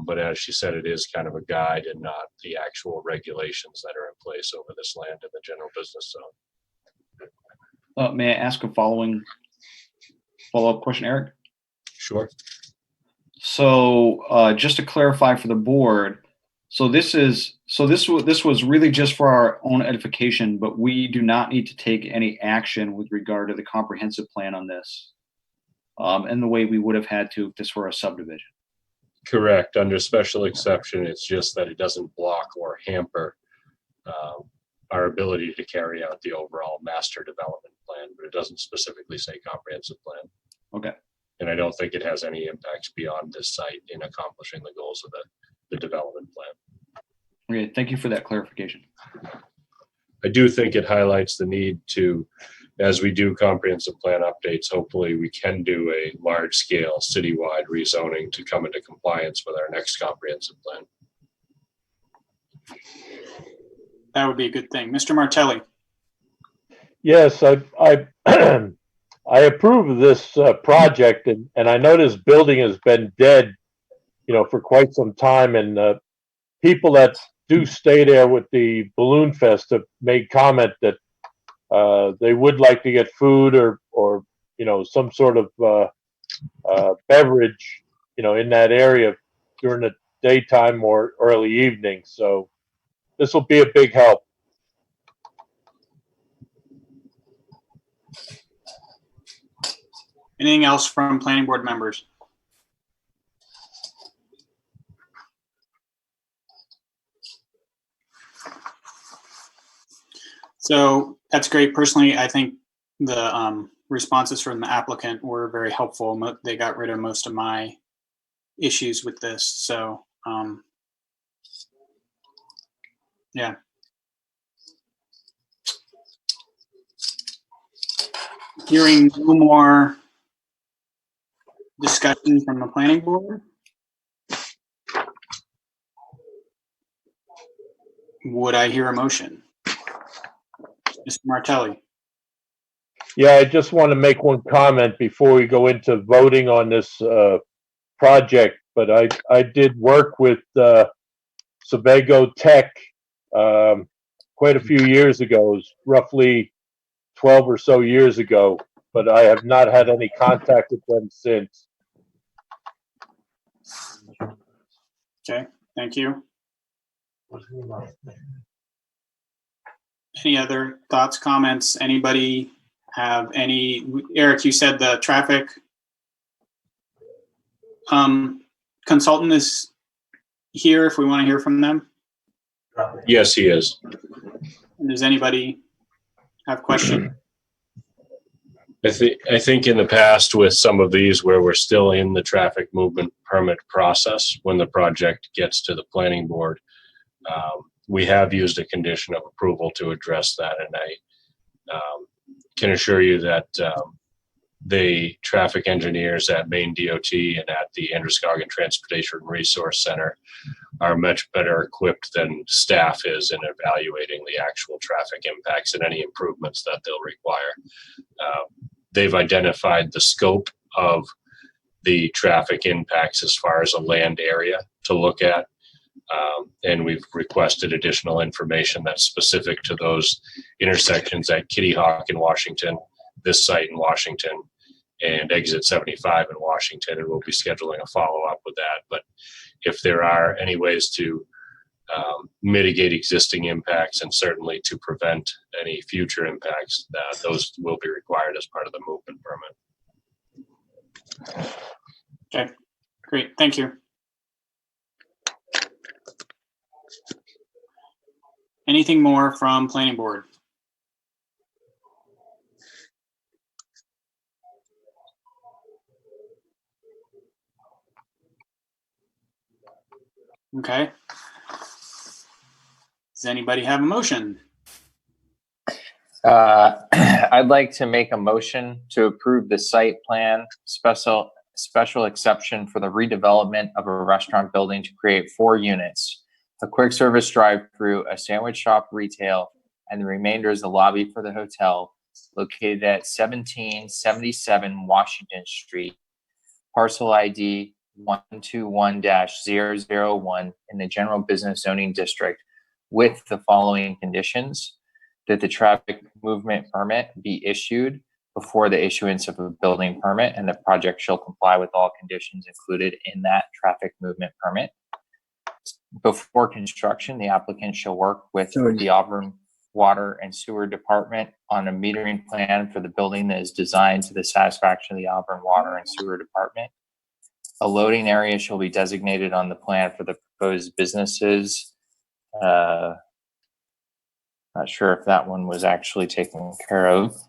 But as she said, it is kind of a guide and not the actual regulations that are in place over this land in the general business zone. May I ask a follow-up question, Eric? Sure. So just to clarify for the board, this was really just for our own edification, but we do not need to take any action with regard to the comprehensive plan on this, in the way we would have had to if this were a subdivision. Correct. Under special exception, it's just that it doesn't block or hamper our ability to carry out the overall master development plan, but it doesn't specifically say comprehensive plan. Okay. And I don't think it has any impacts beyond this site in accomplishing the goals of the development plan. Okay, thank you for that clarification. I do think it highlights the need to, as we do comprehensive plan updates, hopefully we can do a large scale citywide rezoning to come into compliance with our next comprehensive plan. That would be a good thing. Mr. Martelli. Yes, I I approve of this project, and I know this building has been dead, for quite some time, and people that do stay there with the Balloon Fest have made comment that they would like to get food or some sort of beverage, in that area during the daytime or early evening. So this will be a big help. Anything else from planning board members? So that's great. Personally, I think the responses from the applicant were very helpful. They got rid of most of my issues with this. So yeah. Hearing no more discussion from the planning board, would I hear a motion? Mr. Martelli. Yeah, I just want to make one comment before we go into voting on this project, but I did work with Sebago Tech quite a few years ago. It was roughly 12 or so years ago, but I have not had any contact with them since. Okay, thank you. Any other thoughts, comments? Anybody have any? Eric, you said the traffic consultant is here if we want to hear from them. Yes, he is. And does anybody have questions? I think in the past with some of these where we're still in the traffic movement permit process, when the project gets to the planning board, we have used a condition of approval to address that. And I can assure you that the traffic engineers at Maine DOT and at the Androscoggin Transportation Resource Center are much better equipped than staff is in evaluating the actual traffic impacts and any improvements that they'll require. They've identified the scope of the traffic impacts as far as a land area to look at. And we've requested additional information that's specific to those intersections at Kitty Hawk in Washington, this site in Washington, and exit 75 in Washington, and we'll be scheduling a follow-up with that. But if there are any ways to mitigate existing impacts and certainly to prevent any future impacts, those will be required as part of the movement permit. Okay, great, thank you. Anything more from planning board? Okay. Does anybody have a motion? I'd like to make a motion to approve the site plan special exception for the redevelopment of a restaurant building to create 4 units, a quick service drive-through, a sandwich shop retail, and the remainder is the lobby for the hotel located at 1777 Washington Street, parcel ID 121-001 in the general business zoning district, with the following conditions: that the traffic movement permit be issued before the issuance of a building permit, and the project shall comply with all conditions included in that traffic movement permit. Before construction, the applicant shall work with the Auburn Water and Sewer Department on a metering plan for the building that is designed to the satisfaction of the Auburn Water and Sewer Department. A loading area shall be designated on the plan for the proposed businesses. Not sure if that one was actually taken care of.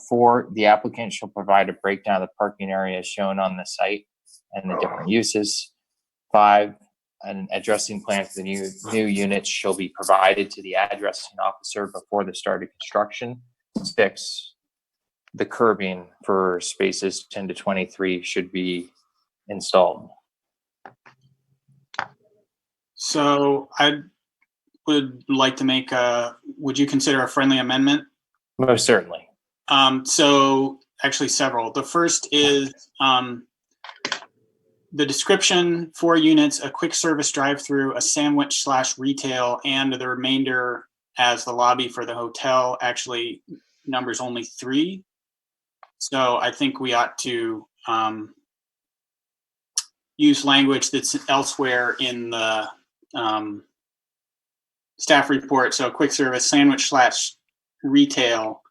4, the applicant shall provide a breakdown of the parking area shown on the site and the different uses. 5, an addressing plan for the new units shall be provided to the addressing officer before the start of construction. 6, the curbing for spaces 10 to 23 should be installed. So I would like to make would you consider a friendly amendment? Most certainly. So actually several. The first is the description: 4 units, a quick service drive-through, a sandwich / retail, and the remainder as the lobby for the hotel actually numbers only 3. So I think we ought to use language that's elsewhere in the staff report. So quick service, sandwich / retail,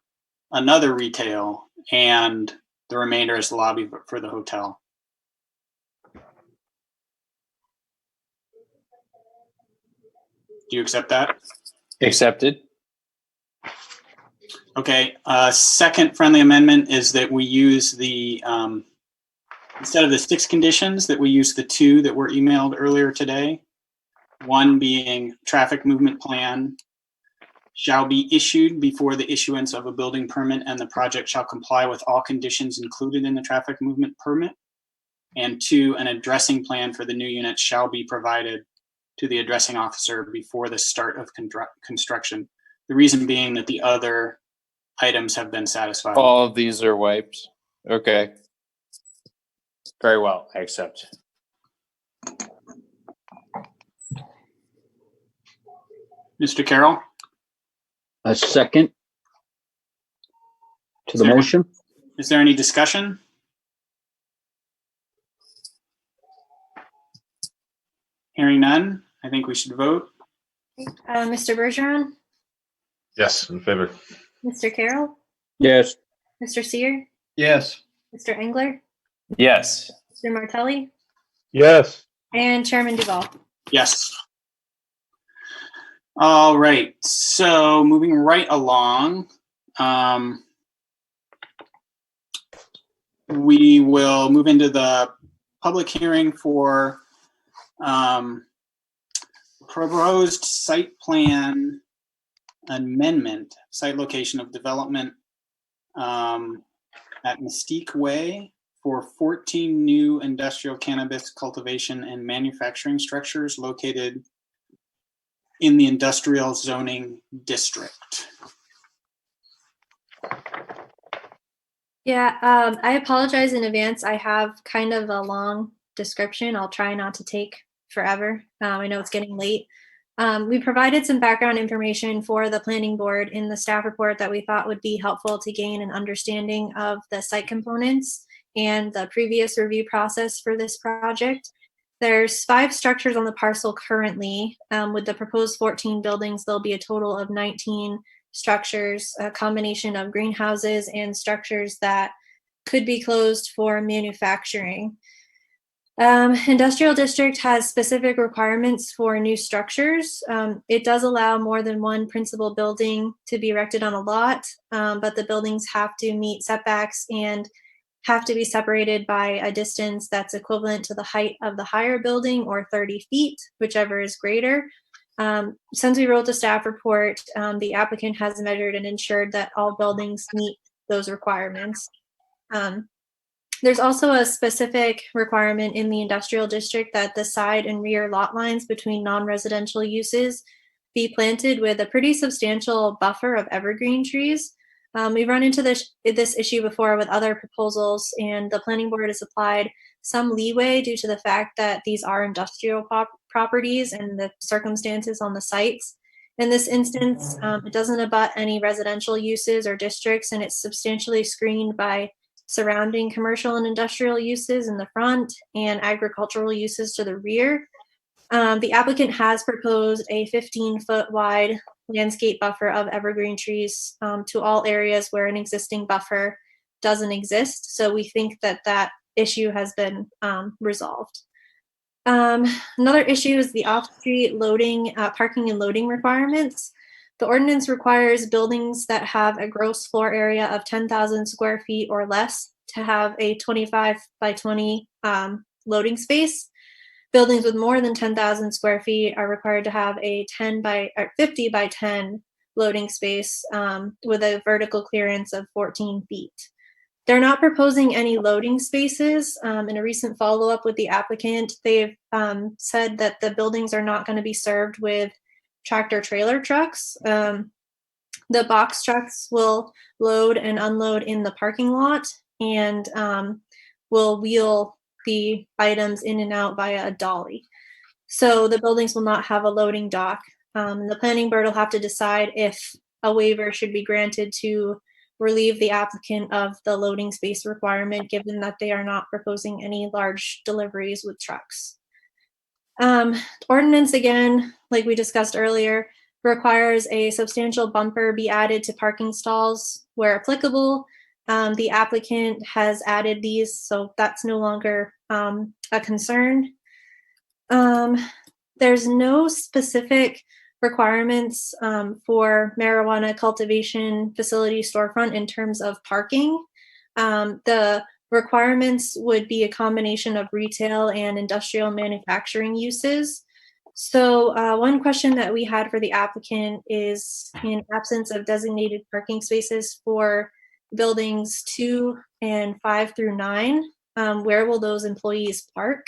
another retail, and The remainder is the lobby for the hotel. Do you accept that? Accepted. Okay. Second friendly amendment is that we use the, instead of the 6 conditions, that we use the 2 that were emailed earlier today. One being traffic movement plan shall be issued before the issuance of a building permit, and the project shall comply with all conditions included in the traffic movement permit. And 2, an addressing plan for the new unit shall be provided to the addressing officer before the start of construction. The reason being that the other items have been satisfied. All of these are wiped. Okay. Very well. I accept. Mr. Carroll? A second to the Is there- motion. Is there any discussion? Hearing none, I think we should vote. Mr. Bergeron, Yes, in favor. Mr. Carroll, Yes. Mr. Seer, Yes. Mr. Engler, Yes. Mr. Martelli, Yes. and Chairman Duval. Yes. All right, so moving right along, we will move into the public hearing for proposed site plan amendment, site location of development at Mystique Way for 14 new industrial cannabis cultivation and manufacturing structures located in the industrial zoning district. Yeah, I apologize in advance. I have kind of a long description. I'll try not to take forever. I know it's getting late. We provided some background information for the planning board in the staff report that we thought would be helpful to gain an understanding of the site components and the previous review process for this project. There's 5 structures on the parcel currently. With the proposed 14 buildings, there'll be a total of 19 structures, a combination of greenhouses and structures that could be closed for manufacturing. Industrial district has specific requirements for new structures. It does allow more than one principal building to be erected on a lot, but the buildings have to meet setbacks and have to be separated by a distance that's equivalent to the height of the higher building or 30 feet, whichever is greater. Since we wrote the staff report, the applicant has measured and ensured that all buildings meet those requirements. There's also a specific requirement in the industrial district that the side and rear lot lines between non-residential uses be planted with a pretty substantial buffer of evergreen trees. We've run into this issue before with other proposals, and the planning board has applied some leeway due to the fact that these are industrial properties and the circumstances on the sites. In this instance, it doesn't abut any residential uses or districts, and it's substantially screened by surrounding commercial and industrial uses in the front and agricultural uses to the rear. The applicant has proposed a 15-foot wide landscape buffer of evergreen trees to all areas where an existing buffer doesn't exist. So we think that that issue has been resolved. Another issue is the off-street loading, parking and loading requirements. The ordinance requires buildings that have a gross floor area of 10,000 square feet or less to have a 25 by 20 loading space. Buildings with more than 10,000 square feet are required to have a 50 by 10 loading space with a vertical clearance of 14 feet. They're not proposing any loading spaces. In a recent follow-up with the applicant, they've said that the buildings are not going to be served with tractor trailer trucks. The box trucks will load and unload in the parking lot and will wheel the items in and out via a dolly. So the buildings will not have a loading dock. The planning board will have to decide if a waiver should be granted to relieve the applicant of the loading space requirement, given that they are not proposing any large deliveries with trucks. Ordinance, again, like we discussed earlier, requires a substantial bumper be added to parking stalls where applicable. The applicant has added these, so that's no longer a concern. There's no specific requirements for marijuana cultivation facility storefront in terms of parking. The requirements would be a combination of retail and industrial manufacturing uses. So one question that we had for the applicant is, in absence of designated parking spaces for buildings 2 and 5 through 9, where will those employees park?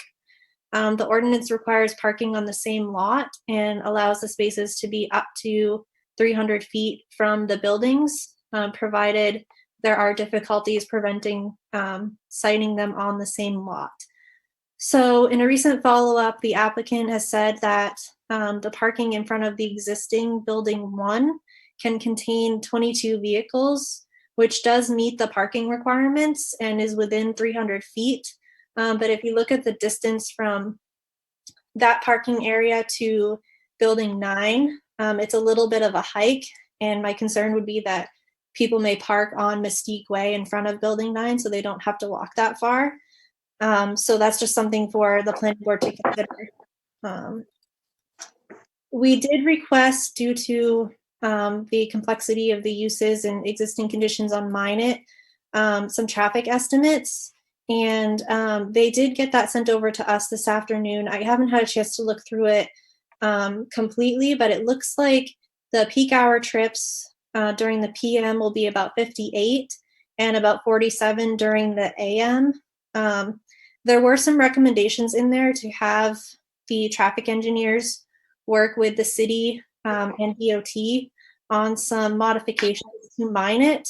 The ordinance requires parking on the same lot and allows the spaces to be up to 300 feet from the buildings, provided there are difficulties preventing siting them on the same lot. So in a recent follow-up, the applicant has said that the parking in front of the existing building 1 can contain 22 vehicles, which does meet the parking requirements and is within 300 feet. But if you look at the distance from that parking area to building 9, it's a little bit of a hike. And my concern would be that people may park on Mystique Way in front of building 9, so they don't have to walk that far. So that's just something for the planning board to consider. We did request, due to the complexity of the uses and existing conditions on Minot, some traffic estimates. And they did get that sent over to us this afternoon. I haven't had a chance to look through it completely, but it looks like the peak hour trips during the PM will be about 58 and about 47 during the AM. There were some recommendations in there to have the traffic engineers work with the city and DOT on some modifications to Minot.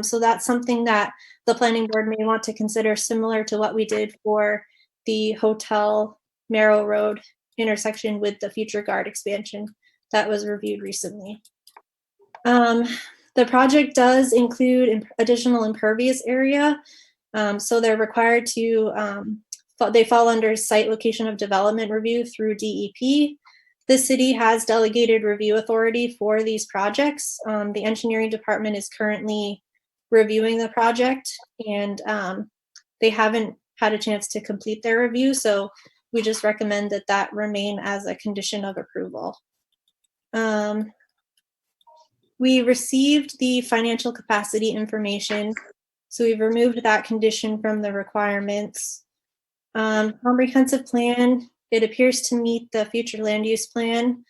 So that's something that the planning board may want to consider, similar to what we did for the Hotel Merrill Road intersection with the Future Guard expansion that was reviewed recently. The project does include additional impervious area. So they're required to, they fall under site location of development review through DEP. The city has delegated review authority for these projects. The engineering department is currently reviewing the project, and they haven't had a chance to complete their review, so we just recommend that that remain as a condition of approval. We received the financial capacity information, so we've removed that condition from the requirements. Comprehensive plan, it appears to meet the future land use plan.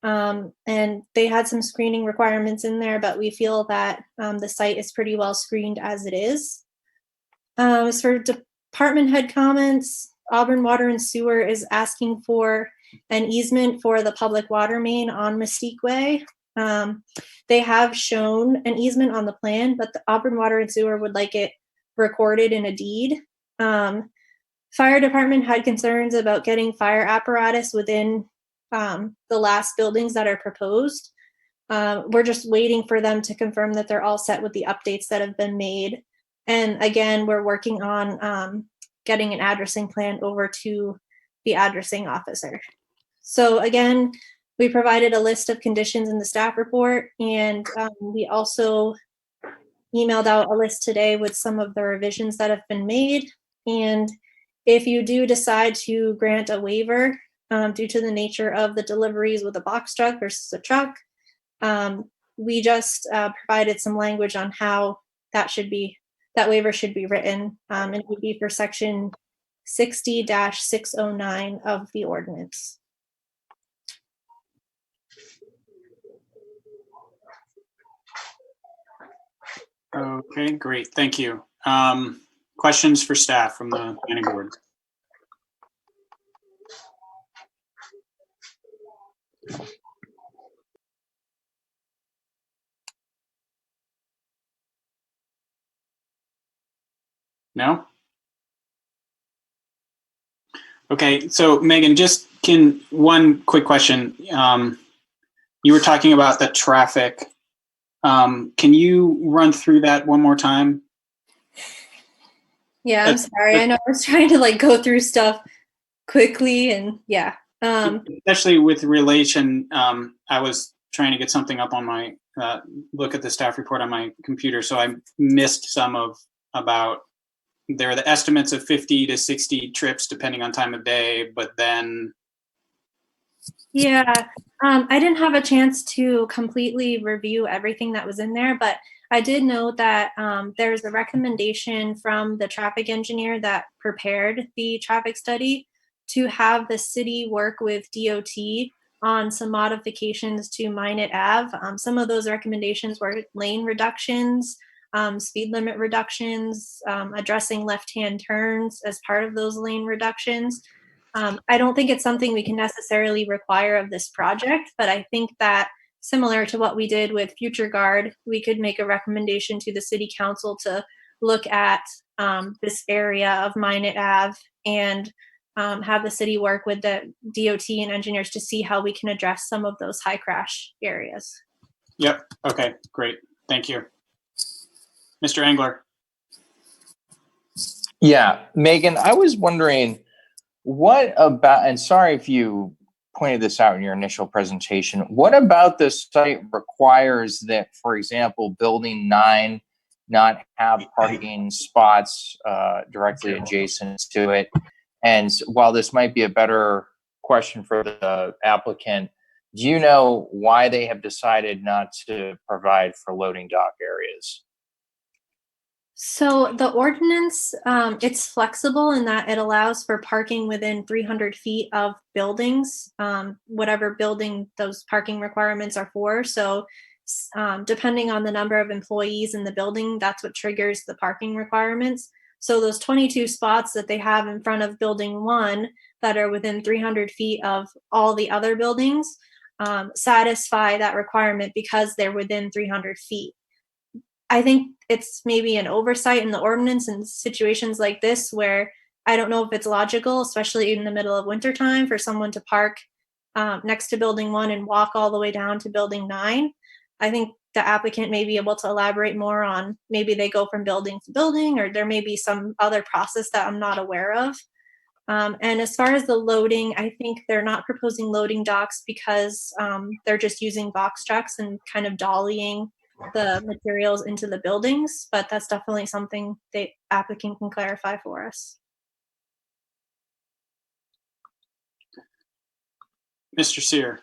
And they had some screening requirements in there, but we feel that the site is pretty well screened as it is. As for department head comments, Auburn Water and Sewer is asking for an easement for the public water main on Mystique Way. They have shown an easement on the plan, but the Auburn Water and Sewer would like it recorded in a deed. Fire department had concerns about getting fire apparatus within the last buildings that are proposed. We're just waiting for them to confirm that they're all set with the updates that have been made. And again, we're working on getting an addressing plan over to the addressing officer. So again, we provided a list of conditions in the staff report, and we also emailed out a list today with some of the revisions that have been made. And if you do decide to grant a waiver due to the nature of the deliveries with a box truck versus a truck, we just provided some language on how that waiver should be written, and it would be for section 60-609 of the ordinance. Okay, great, thank you. Questions for staff from the planning board? No? Okay, so Megan, just one quick question. You were talking about the traffic. Can you run through that one more time? Yeah, I'm sorry. I know I was trying to go through stuff quickly, and yeah. Especially with relation, I was trying to get something up on my, look at the staff report on my computer. So I missed some of about, there are the estimates of 50 to 60 trips depending on time of day, but then. Yeah, I didn't have a chance to completely review everything that was in there, but I did know that there's a recommendation from the traffic engineer that prepared the traffic study to have the city work with DOT on some modifications to Minot Ave. Some of those recommendations were lane reductions, speed limit reductions, addressing left-hand turns as part of those lane reductions. I don't think it's something we can necessarily require of this project, but I think that similar to what we did with Future Guard, we could make a recommendation to the city council to look at this area of Minot Ave and have the city work with the DOT and engineers to see how we can address some of those high crash areas. Yep. Okay, great. Thank you. Mr. Engler. Yeah, Megan, I was wondering what about, and sorry if you pointed this out in your initial presentation, what about this site requires that, for example, building 9 not have parking spots directly adjacent to it? And while this might be a better question for the applicant, do you know why they have decided not to provide for loading dock areas? So the ordinance, it's flexible in that it allows for parking within 300 feet of buildings, whatever building those parking requirements are for. So depending on the number of employees in the building, that's what triggers the parking requirements. So those 22 spots that they have in front of building 1 that are within 300 feet of all the other buildings satisfy that requirement because they're within 300 feet. I think it's maybe an oversight in the ordinance in situations like this where I don't know if it's logical, especially in the middle of wintertime, for someone to park next to building 1 and walk all the way down to building 9. I think the applicant may be able to elaborate more on maybe they go from building to building, or there may be some other process that I'm not aware of. And as far as the loading, I think they're not proposing loading docks because they're just using box trucks and kind of dollying the materials into the buildings, but that's definitely something the applicant can clarify for us. Mr. Sear.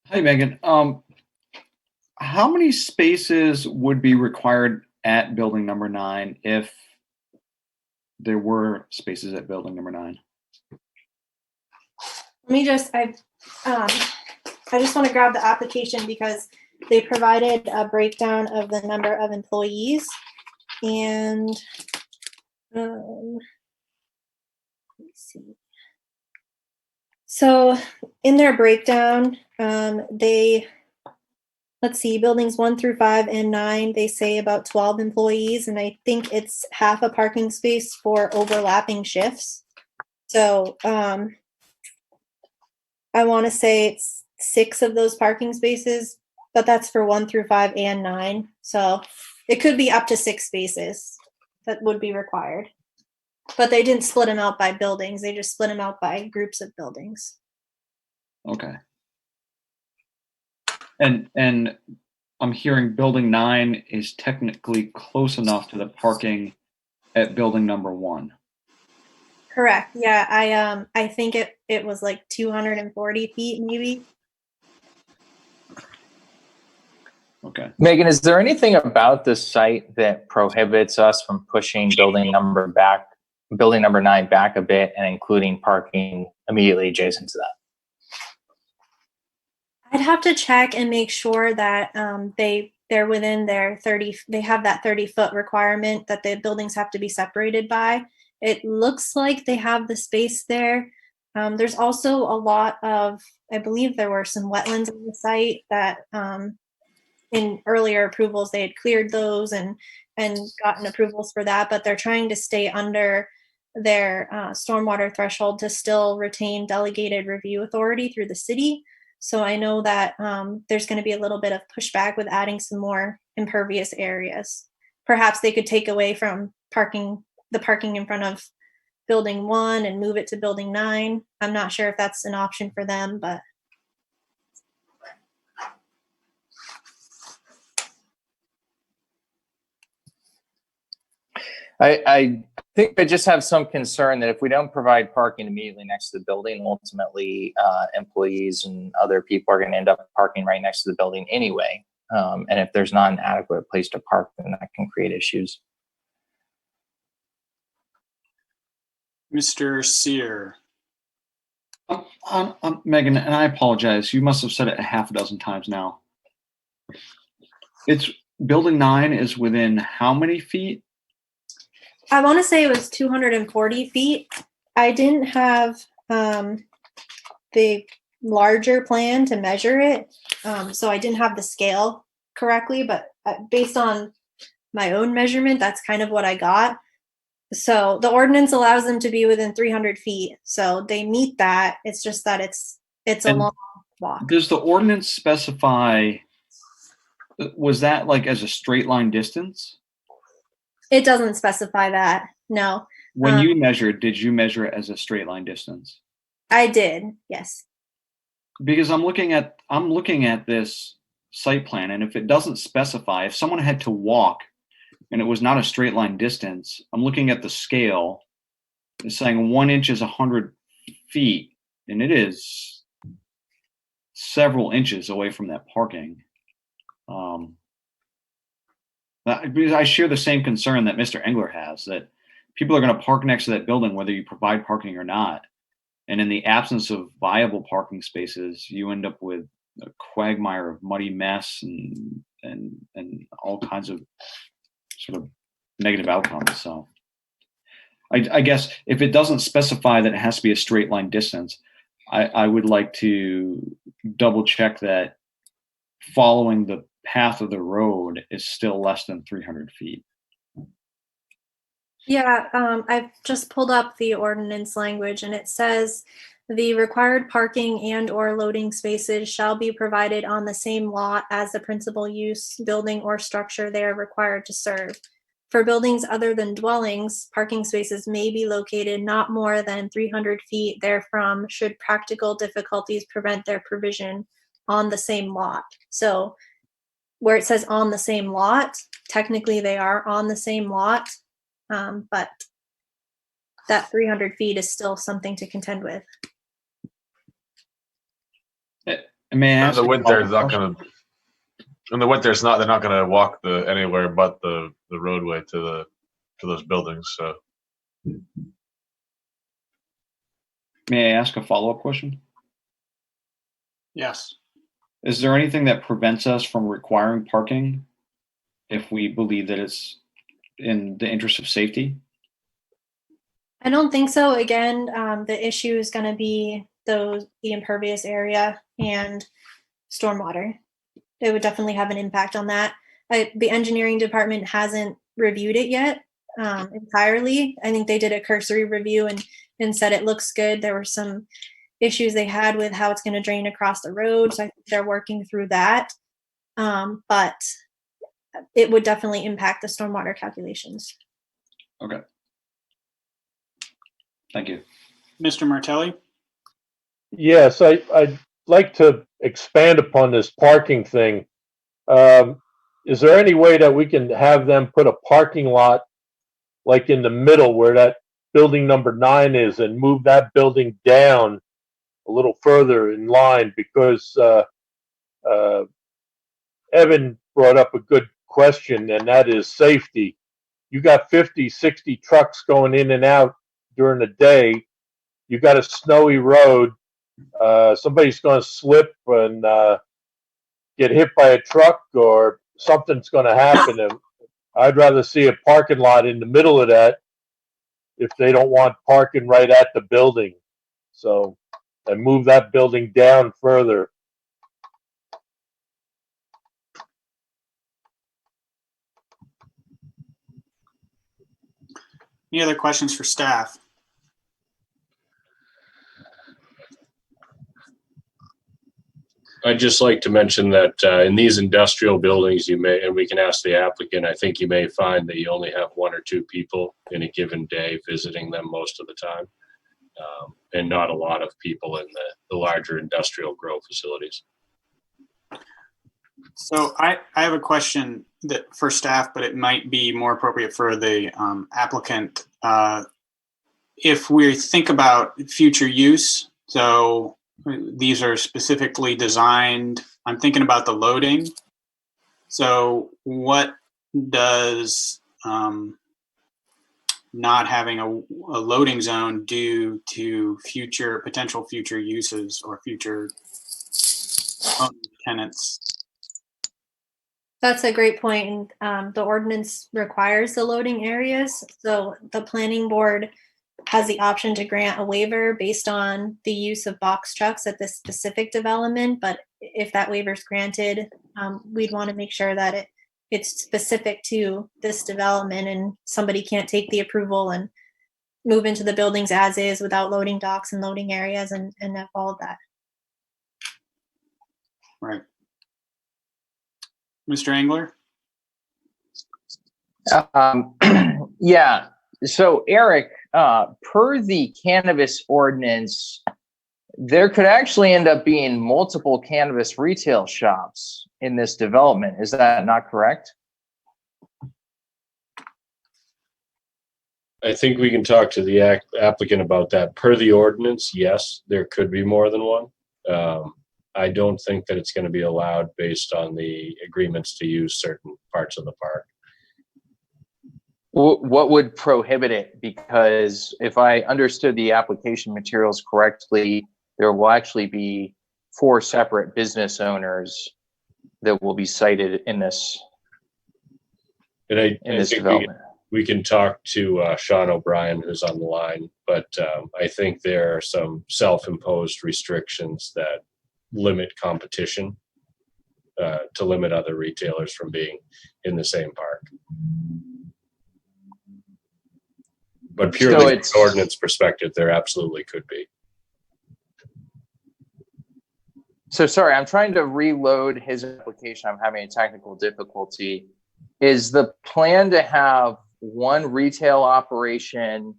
Hi, Megan. How many spaces would be required at building number 9 if there were spaces at building number 9? Let me just, I just want to grab the application because they provided a breakdown of the number of employees, and let's see. So in their breakdown, let's see, buildings 1 through 5 and 9, they say about 12 employees, and I think it's half a parking space for overlapping shifts. So I want to say it's 6 of those parking spaces, but that's for 1 through 5 and 9. So it could be up to 6 spaces that would be required. But they didn't split them out by buildings. They just split them out by groups of buildings. Okay. And I'm hearing building 9 is technically close enough to the parking at building number 1. Correct. Yeah, I think it was like 240 feet maybe. Okay. Megan, is there anything about this site that prohibits us from pushing building number 9 back a bit and including parking immediately adjacent to that? I'd have to check and make sure that they're within their 30. They have that 30-foot requirement that the buildings have to be separated by. It looks like they have the space there. There's also a lot of, I believe there were some wetlands on the site that in earlier approvals they had cleared those and gotten approvals for that, but they're trying to stay under their stormwater threshold to still retain delegated review authority through the city. So I know that there's going to be a little bit of pushback with adding some more impervious areas. Perhaps they could take away from the parking in front of building 1 and move it to building 9. I'm not sure if that's an option for them, but. I think I just have some concern that if we don't provide parking immediately next to the building, ultimately employees and other people are going to end up parking right next to the building anyway. And if there's not an adequate place to park, then that can create issues. Mr. Sear. Megan, and I apologize. You must have said it a half a dozen times now. It's building 9 is within how many feet? I want to say it was 240 feet. I didn't have the larger plan to measure it, so I didn't have the scale correctly, but based on my own measurement, that's kind of what I got. So the ordinance allows them to be within 300 feet, so they meet that. It's just that it's a long walk. Does the ordinance specify, was that like as a straight line distance? It doesn't specify that, no. When you measured, did you measure it as a straight line distance? I did, yes. Because I'm looking at this site plan, and if it doesn't specify, if someone had to walk and it was not a straight line distance, I'm looking at the scale. It's saying 1 inch is 100 feet, and it is several inches away from that parking. Because I share the same concern that Mr. Engler has, that people are going to park next to that building whether you provide parking or not. And in the absence of viable parking spaces, you end up with a quagmire of muddy mess and all kinds of sort of negative outcomes. So I guess if it doesn't specify that it has to be a straight line distance, I would like to double check that following the path of the road is still less than 300 feet. Yeah, I've just pulled up the ordinance language, and it says the required parking and or loading spaces shall be provided on the same lot as the principal use building or structure they are required to serve. For buildings other than dwellings, parking spaces may be located not more than 300 feet therefrom should practical difficulties prevent their provision on the same lot. So where it says on the same lot, technically they are on the same lot, but that 300 feet is still something to contend with. May I ask? In the winter, they're not going to walk anywhere but the roadway to those buildings. So, May I ask a follow-up question? Yes. Is there anything that prevents us from requiring parking if we believe that it's in the interest of safety? I don't think so. Again, the issue is going to be the impervious area and stormwater. It would definitely have an impact on that. The engineering department hasn't reviewed it yet entirely. I think they did a cursory review and said it looks good. There were some issues they had with how it's going to drain across the road, so I think they're working through that. But it would definitely impact the stormwater calculations. Okay. Thank you. Mr. Martelli? Yes, I'd like to expand upon this parking thing. Is there any way that we can have them put a parking lot like in the middle where that building number 9 is and move that building down a little further in line? Because Evan brought up a good question, and that is safety. You got 50, 60 trucks going in and out during the day. You got a snowy road. Somebody's going to slip and get hit by a truck, or something's going to happen. And I'd rather see a parking lot in the middle of that if they don't want parking right at the building. So, and move that building down further. Any other questions for staff? I'd just like to mention that in these industrial buildings, you may, and we can ask the applicant, I think you may find that you only have 1 or 2 people in a given day visiting them most of the time, and not a lot of people in the larger industrial grow facilities. So I have a question that for staff, but it might be more appropriate for the applicant. If we think about future use, so these are specifically designed, I'm thinking about the loading. So what does not having a loading zone do to potential future uses or future tenants? That's a great point. And the ordinance requires the loading areas. So the planning board has the option to grant a waiver based on the use of box trucks at this specific development. But if that waiver is granted, we'd want to make sure that it's specific to this development and somebody can't take the approval and move into the buildings as is without loading docks and loading areas and all of that. Right. Mr. Engler? Yeah. So Eric, per the cannabis ordinance, there could actually end up being multiple cannabis retail shops in this development. Is that not correct? I think we can talk to the applicant about that. Per the ordinance, yes, there could be more than one. I don't think that it's going to be allowed based on the agreements to use certain parts of the park. What would prohibit it? Because if I understood the application materials correctly, there will actually be 4 separate business owners that will be cited in this. And I think development. we can talk to Sean O'Brien, who's on the line, but I think there are some self-imposed restrictions that limit competition to limit other retailers from being in the same park. But purely from an ordinance perspective, there absolutely could be. So sorry, I'm trying to reload his application. I'm having a technical difficulty. Is the plan to have one retail operation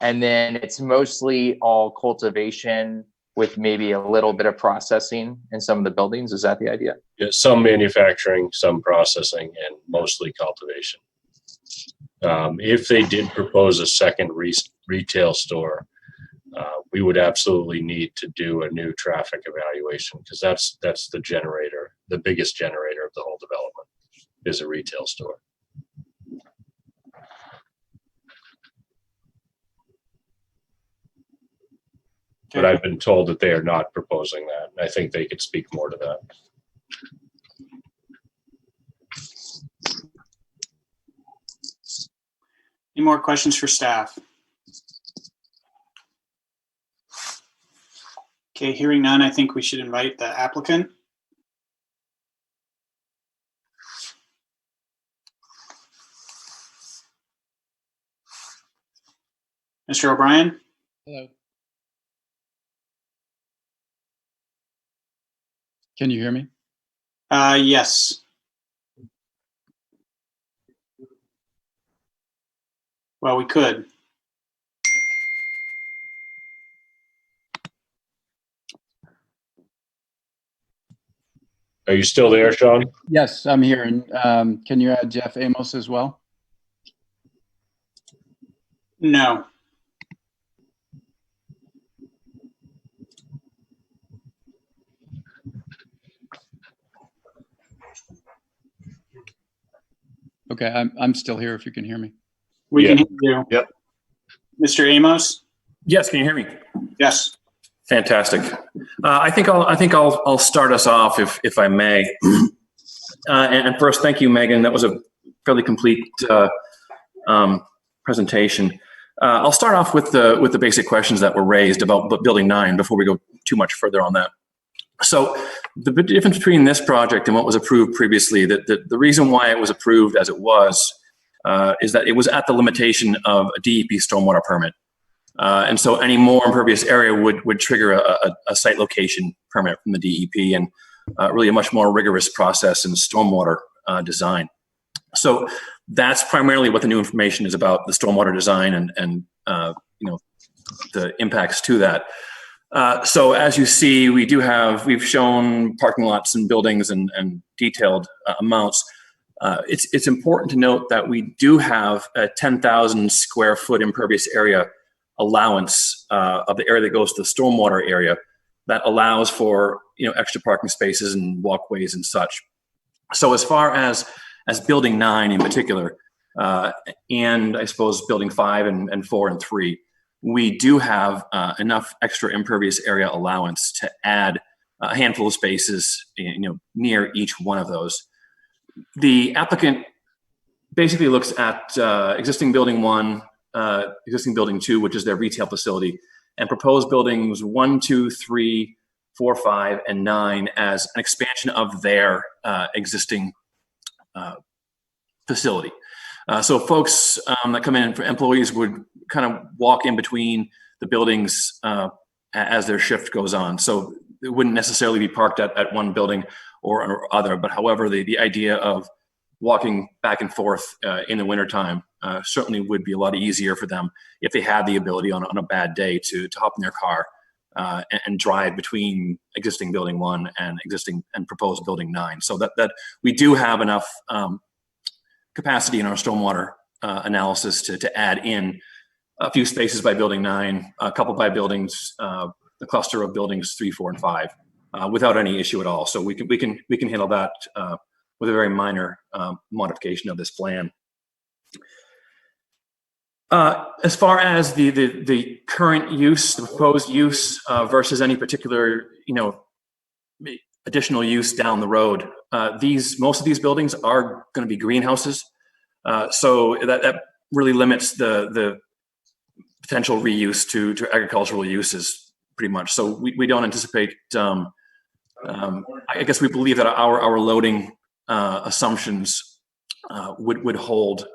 and then it's mostly all cultivation with maybe a little bit of processing in some of the buildings? Is that the idea? Yeah, some manufacturing, some processing, and mostly cultivation. If they did propose a second retail store, we would absolutely need to do a new traffic evaluation because that's the generator, the biggest generator of the whole development is a retail store. But I've been told that they are not proposing that. I think they could speak more to that. Any more questions for staff? Okay, hearing none, I think we should invite the applicant. Mr. O'Brien? Hello. Can you hear me? Yes. Well, we could. Are you still there, Sean? Yes, I'm here. And can you add Jeff Amos as well? No. Okay, I'm still here if you can hear me. We can hear you. Yep. Mr. Amos? Yes, can you hear me? Yes. Fantastic. I think I'll start us off if I may. And first, thank you, Megan. That was a fairly complete presentation. I'll start off with the basic questions that were raised about Building 9 before we go too much further on that. So the difference between this project and what was approved previously, the reason why it was approved as it was is that it was at the limitation of a DEP stormwater permit. And so any more impervious area would trigger a site location permit from the DEP and really a much more rigorous process in stormwater design. So that's primarily what the new information is about, the stormwater design and the impacts to that. So as you see, we've shown parking lots and buildings and detailed amounts. It's important to note that we do have a 10,000 square foot impervious area allowance of the area that goes to the stormwater area that allows for extra parking spaces and walkways and such. So as far as building 9 in particular, and I suppose building 5 and 4 and 3, we do have enough extra impervious area allowance to add a handful of spaces, near each one of those. The applicant basically looks at existing building 1, existing building 2, which is their retail facility, and proposed buildings 1, 2, 3, 4, 5, and 9 as an expansion of their existing facility. So folks that come in for employees would kind of walk in between the buildings as their shift goes on. So it wouldn't necessarily be parked at one building or other, but however, the idea of walking back and forth in the wintertime certainly would be a lot easier for them if they had the ability on a bad day to hop in their car and drive between existing building 1 and existing and proposed building 9. So that we do have enough capacity in our stormwater analysis to add in a few spaces by building 9, a couple by buildings, the cluster of buildings 3, 4, and 5, without any issue at all. So we can handle that with a very minor modification of this plan. As far as the current use, the proposed use versus any particular additional use down the road, most of these buildings are going to be greenhouses, so that really limits the potential reuse to agricultural uses pretty much. So we don't anticipate. I guess we believe that our loading assumptions would hold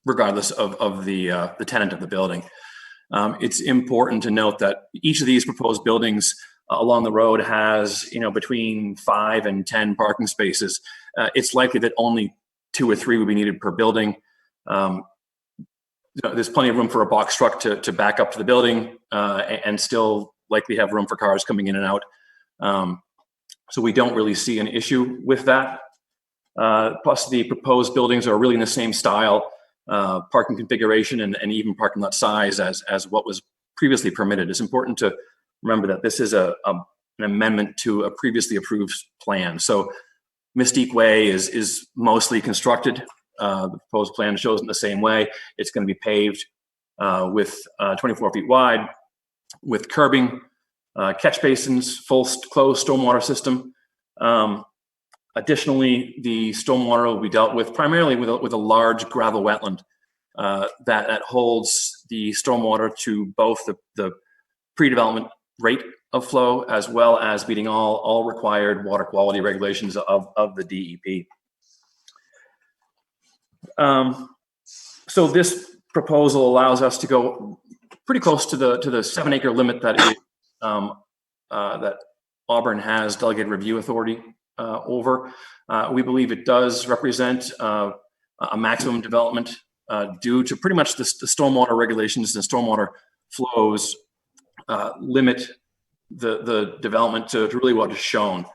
regardless of the tenant of the building. It's important to note that each of these proposed buildings along the road has between 5 and 10 parking spaces. It's likely that only 2 or 3 would be needed per building. There's plenty of room for a box truck to back up to the building and still likely have room for cars coming in and out. So we don't really see an issue with that. Plus the proposed buildings are really in the same style, parking configuration and even parking lot size as what was previously permitted. It's important to remember that this is an amendment to a previously approved plan. So Mystique Way is mostly constructed. The proposed plan shows it in the same way. It's going to be paved with 24 feet wide, with curbing, catch basins, full closed stormwater system. Additionally, the stormwater will be dealt with primarily with a large gravel wetland that holds the stormwater to both the pre-development rate of flow as well as meeting all required water quality regulations of the DEP. So this proposal allows us to go pretty close to the 7-acre limit that Auburn has delegated review authority over. We believe it does represent a maximum development due to pretty much the stormwater regulations and stormwater flows limit the development to really what is shown.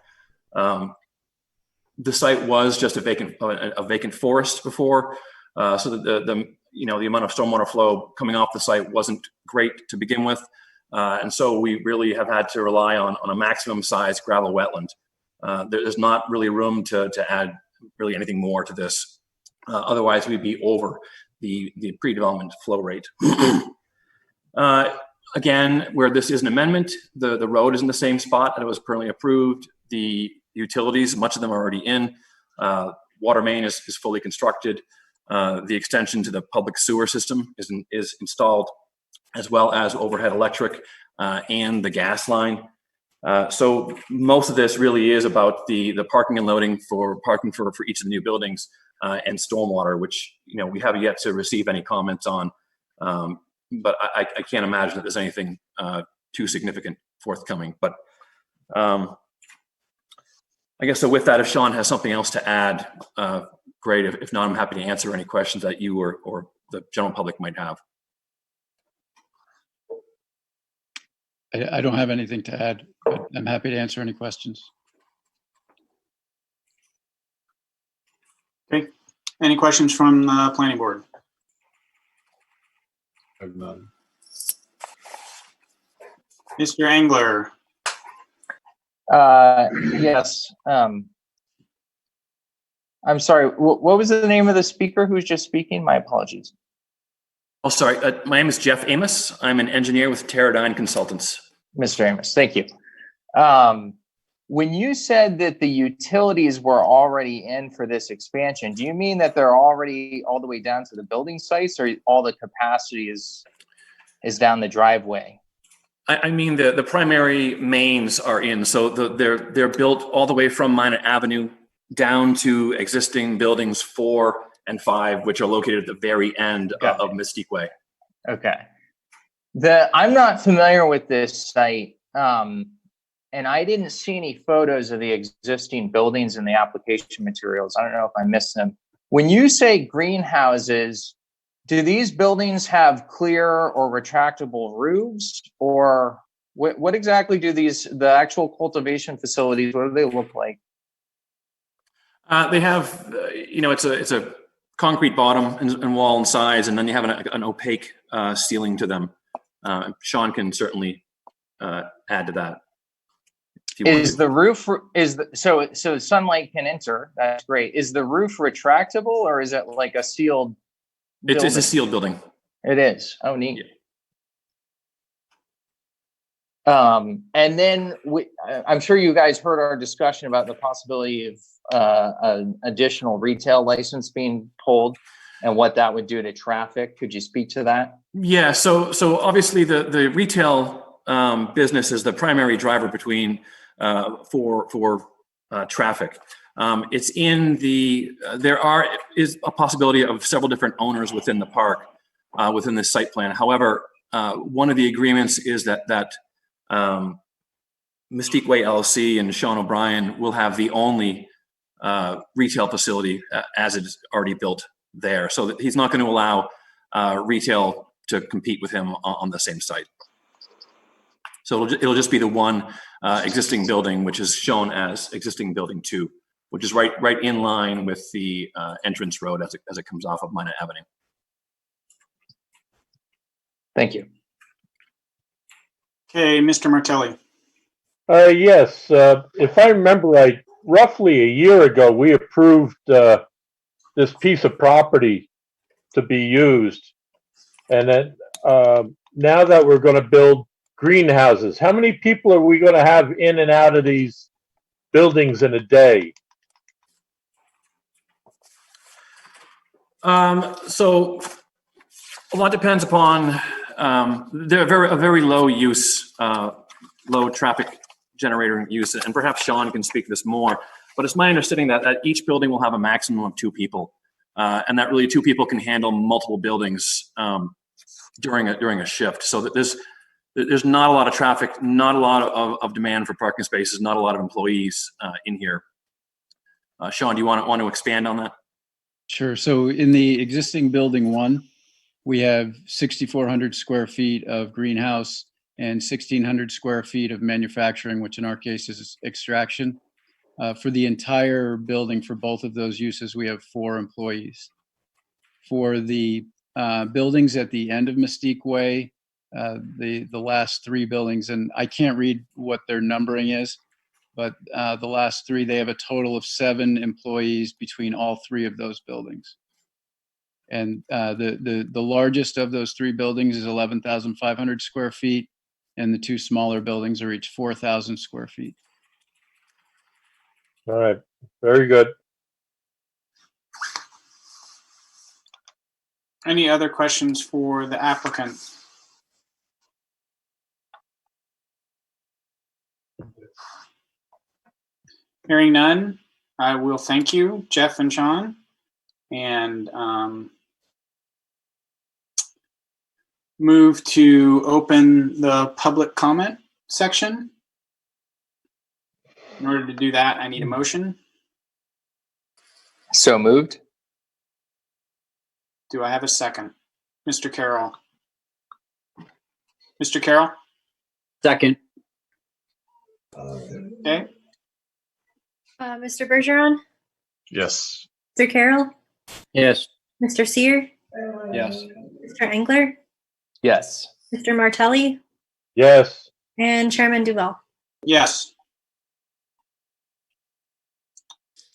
The site was just a vacant forest before, so that the amount of stormwater flow coming off the site wasn't great to begin with, and so we really have had to rely on a maximum size gravel wetland. There's not really room to add really anything more to this. Otherwise, we'd be over the pre-development flow rate. Again, where this is an amendment, the road is in the same spot that it was currently approved. The utilities, much of them are already in. Water main is fully constructed. The extension to the public sewer system is installed, as well as overhead electric and the gas line. So most of this really is about the parking and loading for each of the new buildings and stormwater, which we haven't yet to receive any comments on. But I can't imagine that there's anything too significant forthcoming. But I guess so with that, if Sean has something else to add, great. If not, I'm happy to answer any questions that you or the general public might have. I don't have anything to add, but I'm happy to answer any questions. Okay. Any questions from the planning board? I've none. Mr. Engler. Yes. I'm sorry. What was the name of the speaker who's just speaking? My apologies. Oh, sorry. My name is Jeff Amos. I'm an engineer with Teradyne Consultants. Mr. Amos, thank you. When you said that the utilities were already in for this expansion, do you mean that they're already all the way down to the building sites, or all the capacity is down the driveway? I mean, the primary mains are in, so they're built all the way from Minot Avenue down to existing buildings 4 and 5, which are located at the very end of Mystique Way. Okay. I'm not familiar with this site, and I didn't see any photos of the existing buildings in the application materials. I don't know if I missed them. When you say greenhouses, do these buildings have clear or retractable roofs, or what exactly do the actual cultivation facilities, what do they look like? They have, it's a concrete bottom and wall and sides, and then you have an opaque ceiling to them. Sean can certainly add to that. Is the roof so sunlight can enter? That's great. Is the roof retractable, or is it like a sealed? It's a sealed building. It is. Oh, neat. And then I'm sure you guys heard our discussion about the possibility of an additional retail license being pulled and what that would do to traffic. Could you speak to that? Yeah. So obviously the retail business is the primary driver between for traffic. It's in there is a possibility of several different owners within the park, within this site plan. However, one of the agreements is that Mystique Way LLC and Sean O'Brien will have the only retail facility as it is already built there. So that he's not going to allow retail to compete with him on the same site. So it'll just be the one existing building, which is shown as existing building 2, which is right in line with the entrance road as it comes off of Minot Avenue. Thank you. Okay, Mr. Martelli. Yes, if I remember right, roughly a year ago, we approved this piece of property to be used. And then now that we're going to build greenhouses, how many people are we going to have in and out of these buildings in a day? So a lot depends upon, they're a very low use, low traffic generator use, and perhaps Sean can speak to this more, but it's my understanding that each building will have a maximum of 2 people, and that really 2 people can handle multiple buildings during a shift. So that there's not a lot of traffic, not a lot of demand for parking spaces, not a lot of employees in here. Sean, do you want to expand on that? Sure. So in the existing building 1, we have 6,400 square feet of greenhouse and 1,600 square feet of manufacturing, which in our case is extraction. For the entire building, for both of those uses, we have 4 employees. For the buildings at the end of Mystique Way, the last 3 buildings, and I can't read what their numbering is, but the last 3, they have a total of 7 employees between all 3 of those buildings. And the largest of those 3 buildings is 11,500 square feet, and the 2 smaller buildings are each 4,000 square feet. All right, very good. Any other questions for the applicant? Hearing none, I will thank you, Jeff and Sean, and move to open the public comment section. In order to do that, I need a motion. So moved. Do I have a second? Mr. Carroll. Mr. Carroll? Second. Okay. Mr. Bergeron, Yes. Mr. Carroll, Yes. Mr. Seer, Yes. Mr. Engler, Yes. Mr. Martelli, Yes. and Chairman Duval. Yes.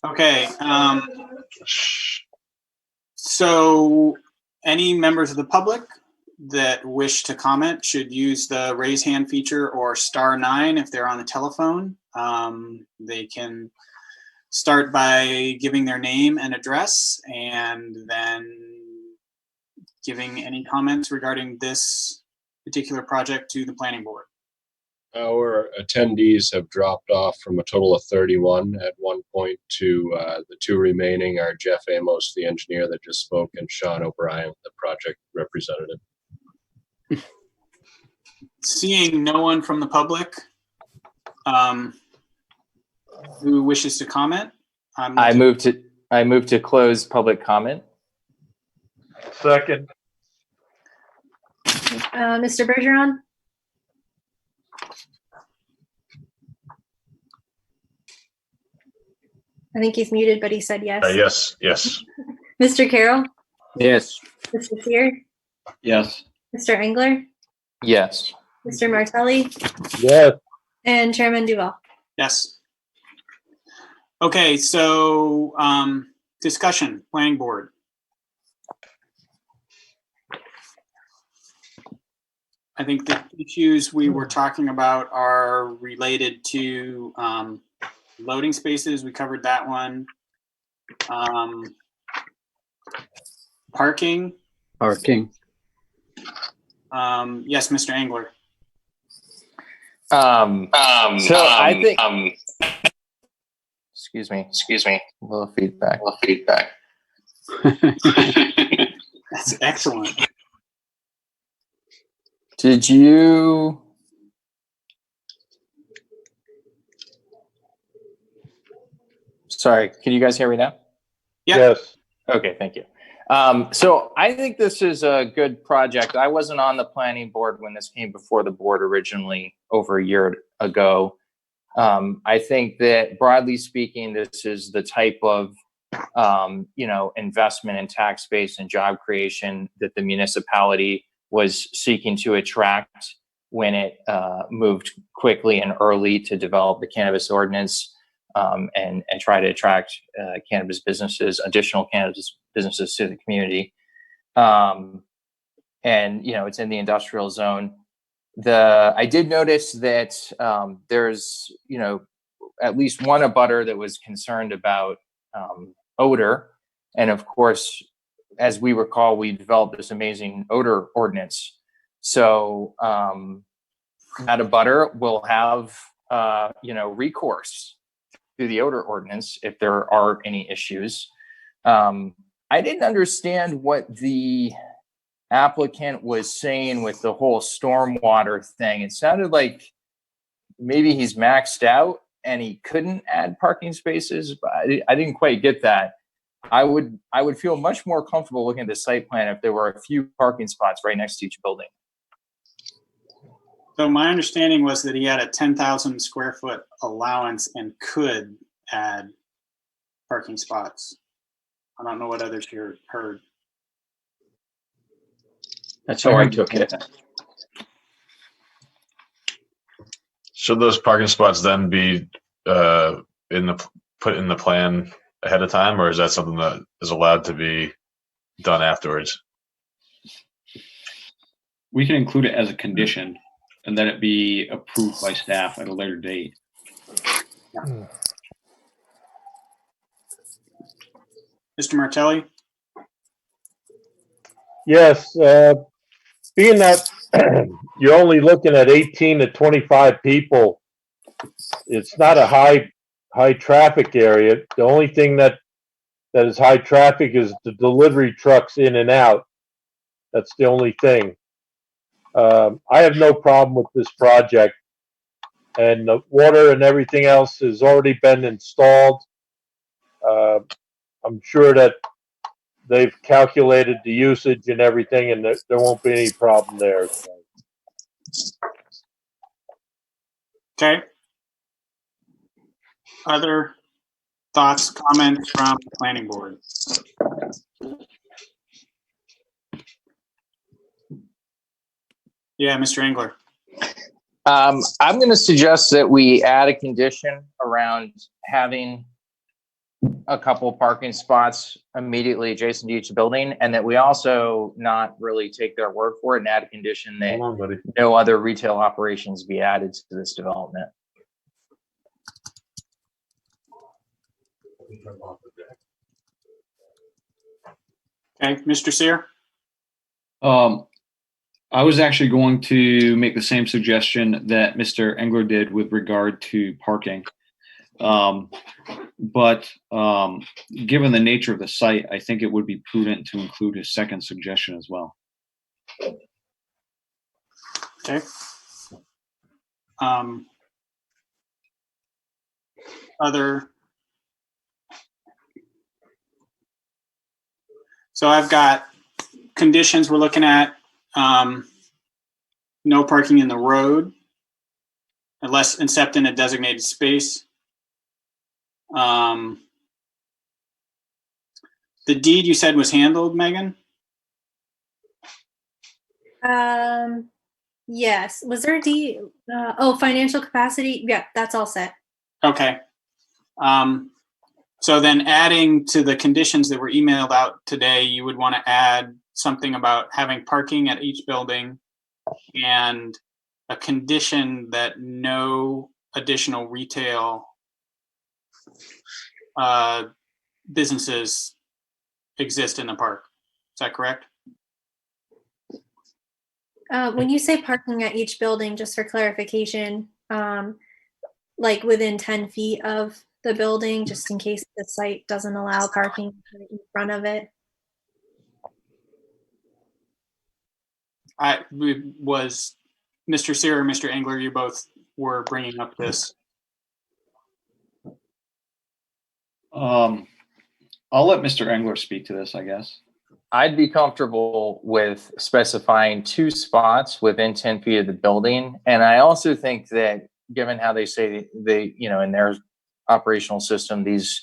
Okay. So any members of the public that wish to comment should use the raise hand feature or *9 if they're on the telephone. They can start by giving their name and address and then giving any comments regarding this particular project to the planning board. Our attendees have dropped off from a total of 31 at one point to the two remaining are Jeff Amos, the engineer that just spoke, and Sean O'Brien, the project representative. Seeing no one from the public who wishes to comment, I move to close public comment. Second. Mr. Bergeron, I think he's muted, but he said yes. Yes. Yes. Mr. Carroll, Yes. Mr. Seer, Yes. Mr. Engler, Yes. Mr. Martelli, Yes. and Chairman Duval. Yes. Okay, so discussion, planning board. I think the issues we were talking about are related to loading spaces. We covered that one. Parking. Parking. Yes, Mr. Engler. So I think. Excuse me. A little feedback. That's excellent. Did you? Sorry, can you guys hear me now? Yeah. Yes. Okay, thank you. So I think this is a good project. I wasn't on the planning board when this came before the board originally over a year ago. I think that broadly speaking, this is the type of investment in tax base and job creation that the municipality was seeking to attract when it moved quickly and early to develop the cannabis ordinance and try to attract additional cannabis businesses to the community. And it's in the industrial zone. I did notice that there's at least one abutter that was concerned about odor, and of course, as we recall, we developed this amazing odor ordinance. So that abutter will have recourse to the odor ordinance if there are any issues. I didn't understand what the applicant was saying with the whole stormwater thing. It sounded like maybe he's maxed out and he couldn't add parking spaces, but I didn't quite get that. I would feel much more comfortable looking at the site plan if there were a few parking spots right next to each building. So my understanding was that he had a 10,000 square foot allowance and could add parking spots. I don't know what others here heard. That's how I took it. Should those parking spots then be put in the plan ahead of time, or is that something that is allowed to be done afterwards? We can include it as a condition and then it be approved by staff at a later date. Mr. Martelli? Yes, being that you're only looking at 18 to 25 people, it's not a high traffic area. The only thing that is high traffic is the delivery trucks in and out. That's the only thing. I have no problem with this project, and the water and everything else has already been installed. I'm sure that they've calculated the usage and everything, and there won't be any problem there. So. Okay. Other thoughts, comments from the planning board? Yeah, Mr. Engler. I'm going to suggest that we add a condition around having a couple parking spots immediately adjacent to each building, and that we also not really take their word for it and add a condition that no other retail operations be added to this development. Okay, Mr. Sear? I was actually going to make the same suggestion that Mr. Engler did with regard to parking. But given the nature of the site, I think it would be prudent to include his second suggestion as well. Okay. Other. So I've got conditions we're looking at. No parking in the road unless except in a designated space. The deed you said was handled, Megan? Yes. Was there a deed? Oh, financial capacity. Yeah, that's all set. Okay. So then adding to the conditions that were emailed out today, you would want to add something about having parking at each building and a condition that no additional retail businesses exist in the park. Is that correct? When you say parking at each building, just for clarification, like within 10 feet of the building, just in case the site doesn't allow parking in front of it. Was Mr. Sear or Mr. Engler, you both were bringing up this. I'll let Mr. Engler speak to this, I guess. I'd be comfortable with specifying 2 spots within 10 feet of the building. And I also think that given how they say they, in their operational system, these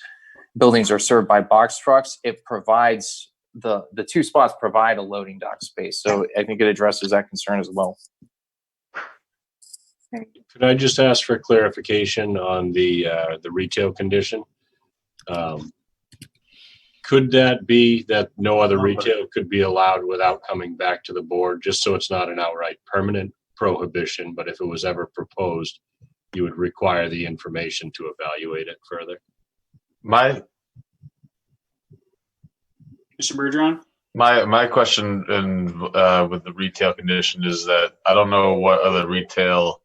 buildings are served by box trucks, it provides the 2 spots provide a loading dock space. So I think it addresses that concern as well. Could I just ask for clarification on the retail condition? Could that be that no other retail could be allowed without coming back to the board, just so it's not an outright permanent prohibition, but if it was ever proposed, you would require the information to evaluate it further? My Mr. Bergeron? My question with the retail condition is that I don't know what other retail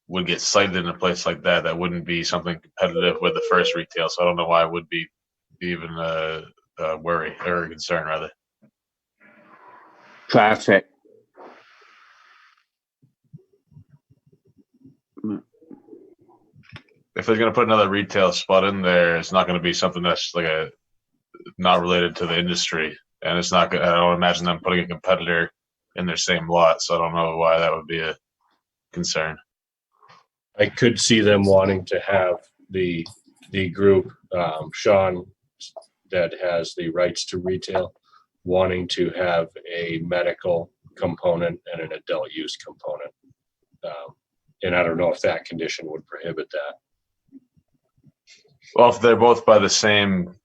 would get cited in a place like that that wouldn't be something competitive with the first retail. So I don't know why it would be even a worry or a concern, rather. Traffic. If they're going to put another retail spot in there, it's not going to be something that's like not related to the industry, and it's not. I don't imagine them putting a competitor in their same lot, so I don't know why that would be a concern. I could see them wanting to have the group, Sean, that has the rights to retail, wanting to have a medical component and an adult use component. And I don't know if that condition would prohibit that. Well, if they're both by the same,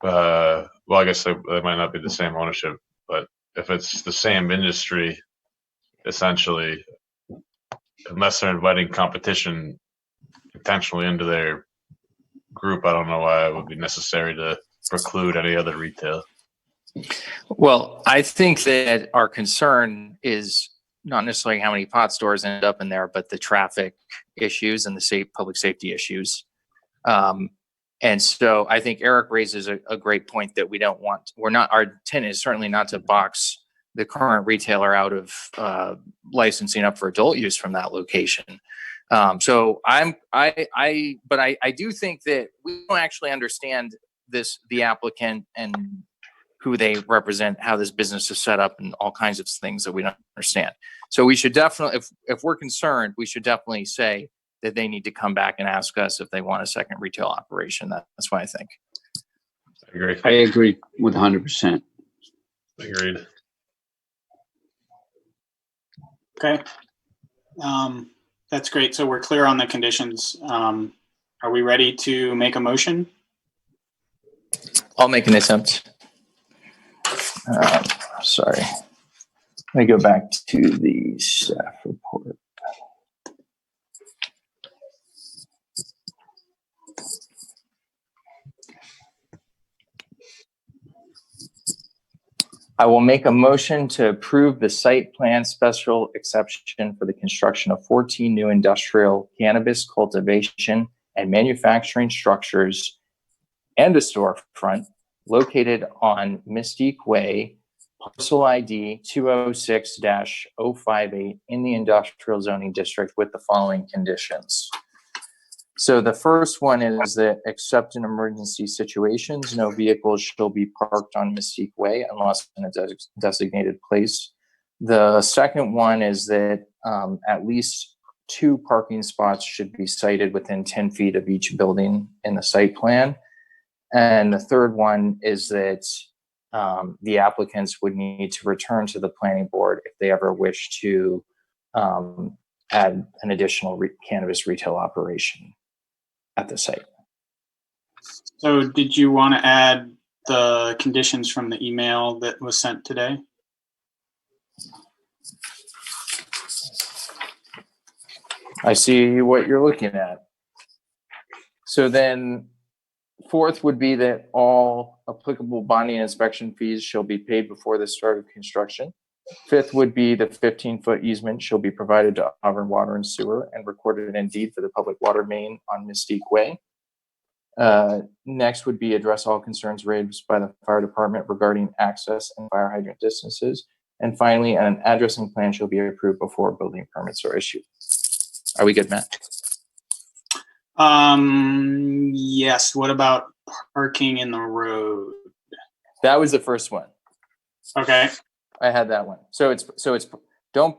well, I guess they might not be the same ownership, but if it's the same industry, essentially, unless they're inviting competition intentionally into their group, I don't know why it would be necessary to preclude any other retail. Well, I think that our concern is not necessarily how many pot stores end up in there, but the traffic issues and the public safety issues. And so I think Eric raises a great point that our intent is certainly not to box the current retailer out of licensing up for adult use from that location. So I do think that we don't actually understand the applicant and who they represent, how this business is set up, and all kinds of things that we don't understand. So we should definitely, if we're concerned, we should definitely say that they need to come back and ask us if they want a second retail operation. That's what I think. I agree. I agree with 100%. Agreed. Okay. That's great. So we're clear on the conditions. Are we ready to make a motion? I'll make an attempt. Sorry. Let me go back to the staff report. I will make a motion to approve the site plan special exception for the construction of 14 new industrial cannabis cultivation and manufacturing structures and a storefront located on Mystique Way, parcel ID 206-058 in the industrial zoning district with the following conditions. So the first one is that except in emergency situations, no vehicles shall be parked on Mystique Way unless in a designated place. The second one is that at least 2 parking spots should be sited within 10 feet of each building in the site plan. And the third one is that the applicants would need to return to the planning board if they ever wish to add an additional cannabis retail operation at the site. So did you want to add the conditions from the email that was sent today? I see what you're looking at. So then fourth would be that all applicable bonding and inspection fees shall be paid before the start of construction. Fifth would be the 15-foot easement shall be provided to Auburn Water and Sewer and recorded in deed for the public water main on Mystique Way. Next would be address all concerns raised by the fire department regarding access and fire hydrant distances. And finally, an addressing plan shall be approved before building permits are issued. Are we good, Matt? Yes. What about parking in the road? That was the first one. Okay. I had that one. So don't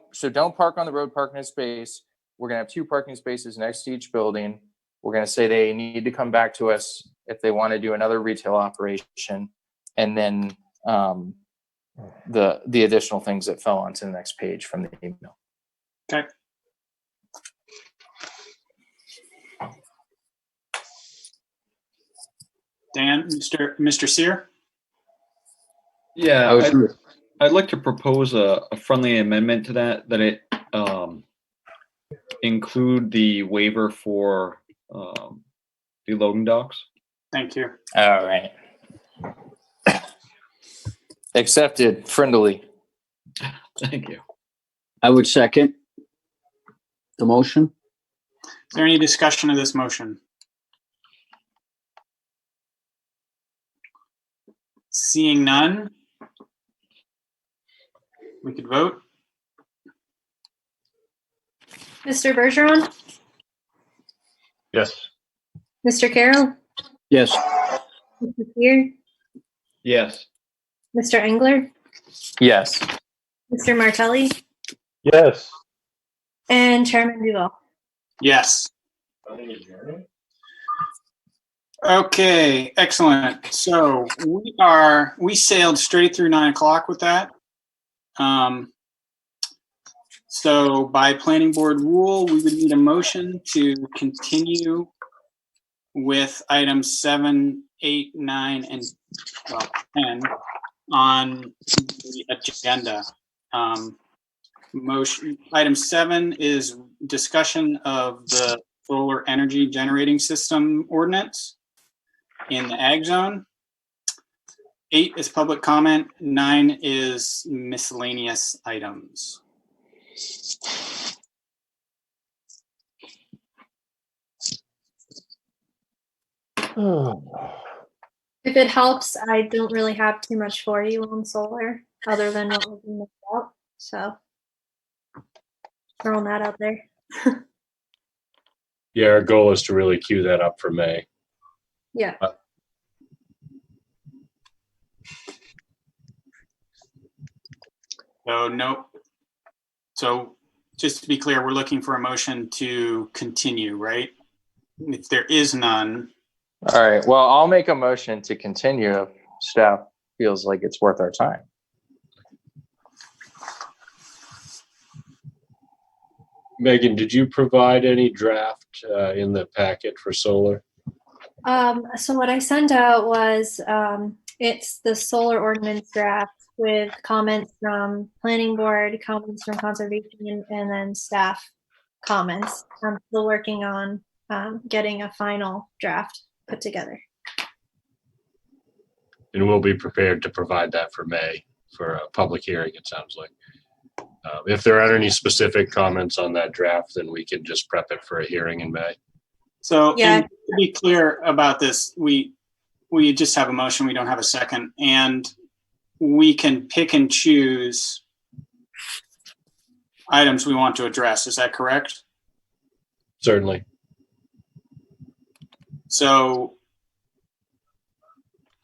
park on the road, park in a space. We're gonna have 2 parking spaces next to each building. We're gonna say they need to come back to us if they want to do another retail operation, and then the additional things that fell onto the next page from the email. Okay. Dan, Mr. Sear? Yeah, I'd like to propose a friendly amendment to that it include the waiver for the loading docks. Thank you. All right. Accepted, friendly. Thank you. I would second the motion. Is there any discussion of this motion? Seeing none, we could vote. Mr. Bergeron, Yes. Mr. Carroll, Yes. Mr. Sear, Yes. Mr. Engler, Yes. Mr. Martelli, Yes. and Chairman Duval. Yes. Okay, excellent. So we sailed straight through 9 o'clock with that. So by planning board rule, we would need a motion to continue with items 7, 8, 9, and 10 on the agenda. Item 7 is discussion of the solar energy generating system ordinance in the ag zone. 8 is public comment. 9 is miscellaneous items. If it helps, I don't really have too much for you on solar other than what was in the out. So throwing that out there. Yeah, our goal is to really queue that up for May. Yeah. So no. So just to be clear, we're looking for a motion to continue, right? If there is none. All right, well, I'll make a motion to continue if staff feels like it's worth our time. Megan, did you provide any draft in the packet for solar? So what I sent out was it's the solar ordinance draft with comments from planning board, comments from conservation, and then staff comments. I'm still working on getting a final draft put together. And we'll be prepared to provide that for May for a public hearing, it sounds like. If there aren't any specific comments on that draft, then we can just prep it for a hearing in May. So Yeah. and to be clear about this, we just have a motion, we don't have a second, and we can pick and choose items we want to address. Is that correct? Certainly. So,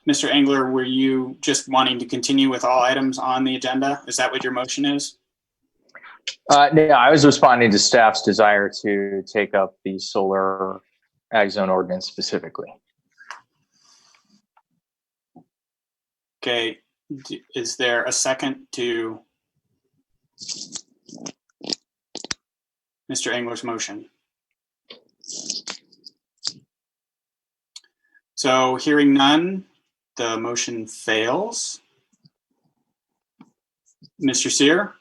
Mr. Engler, were you just wanting to continue with all items on the agenda? Is that what your motion is? No, I was responding to staff's desire to take up the solar ag zone ordinance specifically. Okay, is there a second to Mr. Engler's motion? So hearing none, the motion fails. Mr. Sear?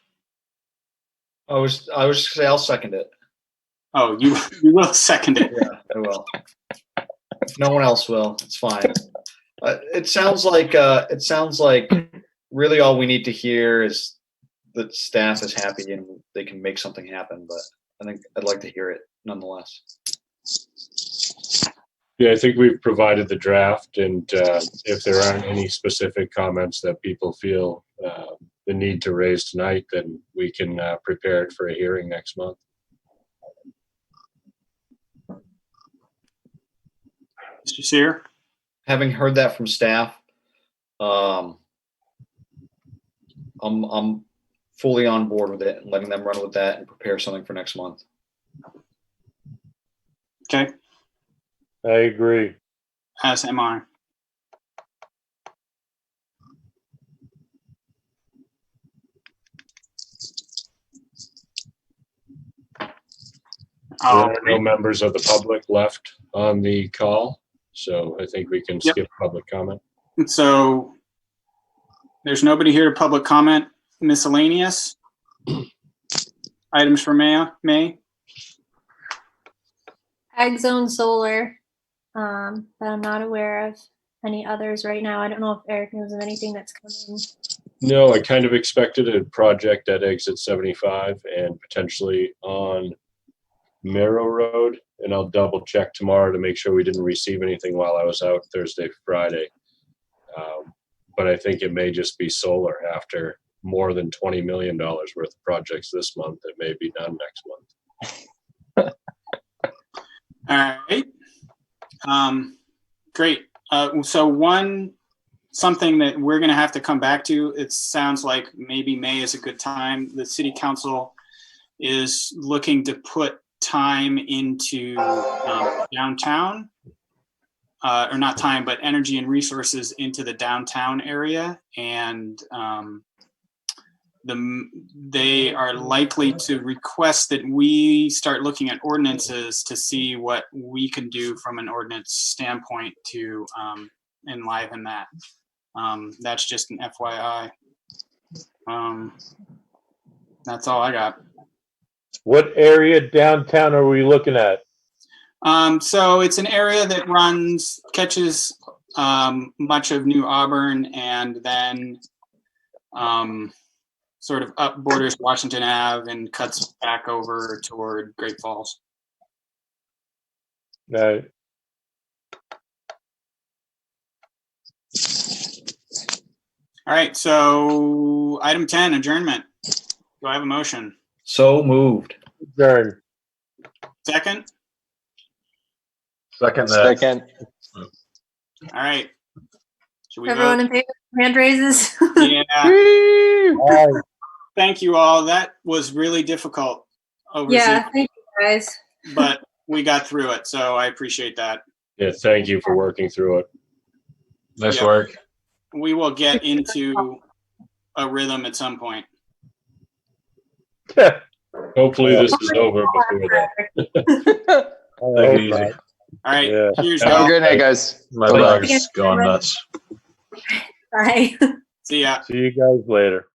I was just gonna say I'll second it. Oh, you will second it. Yeah, I will. If no one else will, it's fine. It sounds like really all we need to hear is that staff is happy and they can make something happen. But I think I'd like to hear it nonetheless. Yeah, I think we've provided the draft, and if there aren't any specific comments that people feel the need to raise tonight, then we can prepare it for a hearing next month. Mr. Sear? Having heard that from staff, I'm fully on board with it and letting them run with that and prepare something for next month. Okay. I agree. As am I. There are no members of the public left on the call, so I think we can skip public comment. So there's nobody here to public comment. Miscellaneous items for May. Ag zone solar, but I'm not aware of any others right now. I don't know if Eric knows of anything that's coming. No, I kind of expected a project at exit 75 and potentially on Merrow Road, and I'll double check tomorrow to make sure we didn't receive anything while I was out Thursday, Friday. But I think it may just be solar after more than $20 million worth of projects this month. It may be done next month. All right. Great. So something that we're going to have to come back to, it sounds like maybe May is a good time. The city council is looking to put time into downtown, or not time, but energy and resources into the downtown area. And they are likely to request that we start looking at ordinances to see what we can do from an ordinance standpoint to enliven that. That's just an FYI. That's all I got. What area downtown are we looking at? So it's an area that catches much of New Auburn, and then sort of up borders Washington Ave and cuts back over toward Great Falls. No. All right, so item 10, adjournment. Do I have a motion? So moved. Adjourn. Second? Second that. Second. All right. Should we Everyone vote? in favor? Hand raises. Yeah. Aye. thank you all. That was really difficult over Yeah, Zoom, thank you guys. but we got through it, so I appreciate that. Yeah, thank you for working through it. Nice Yep. work. We will get into a rhythm at some point. Hopefully this is over before that. Take it easy. All right. Yeah. Cheers, Have a y'all. good night, guys. My Bye-bye. dog's going nuts. Bye. See ya. See you guys later.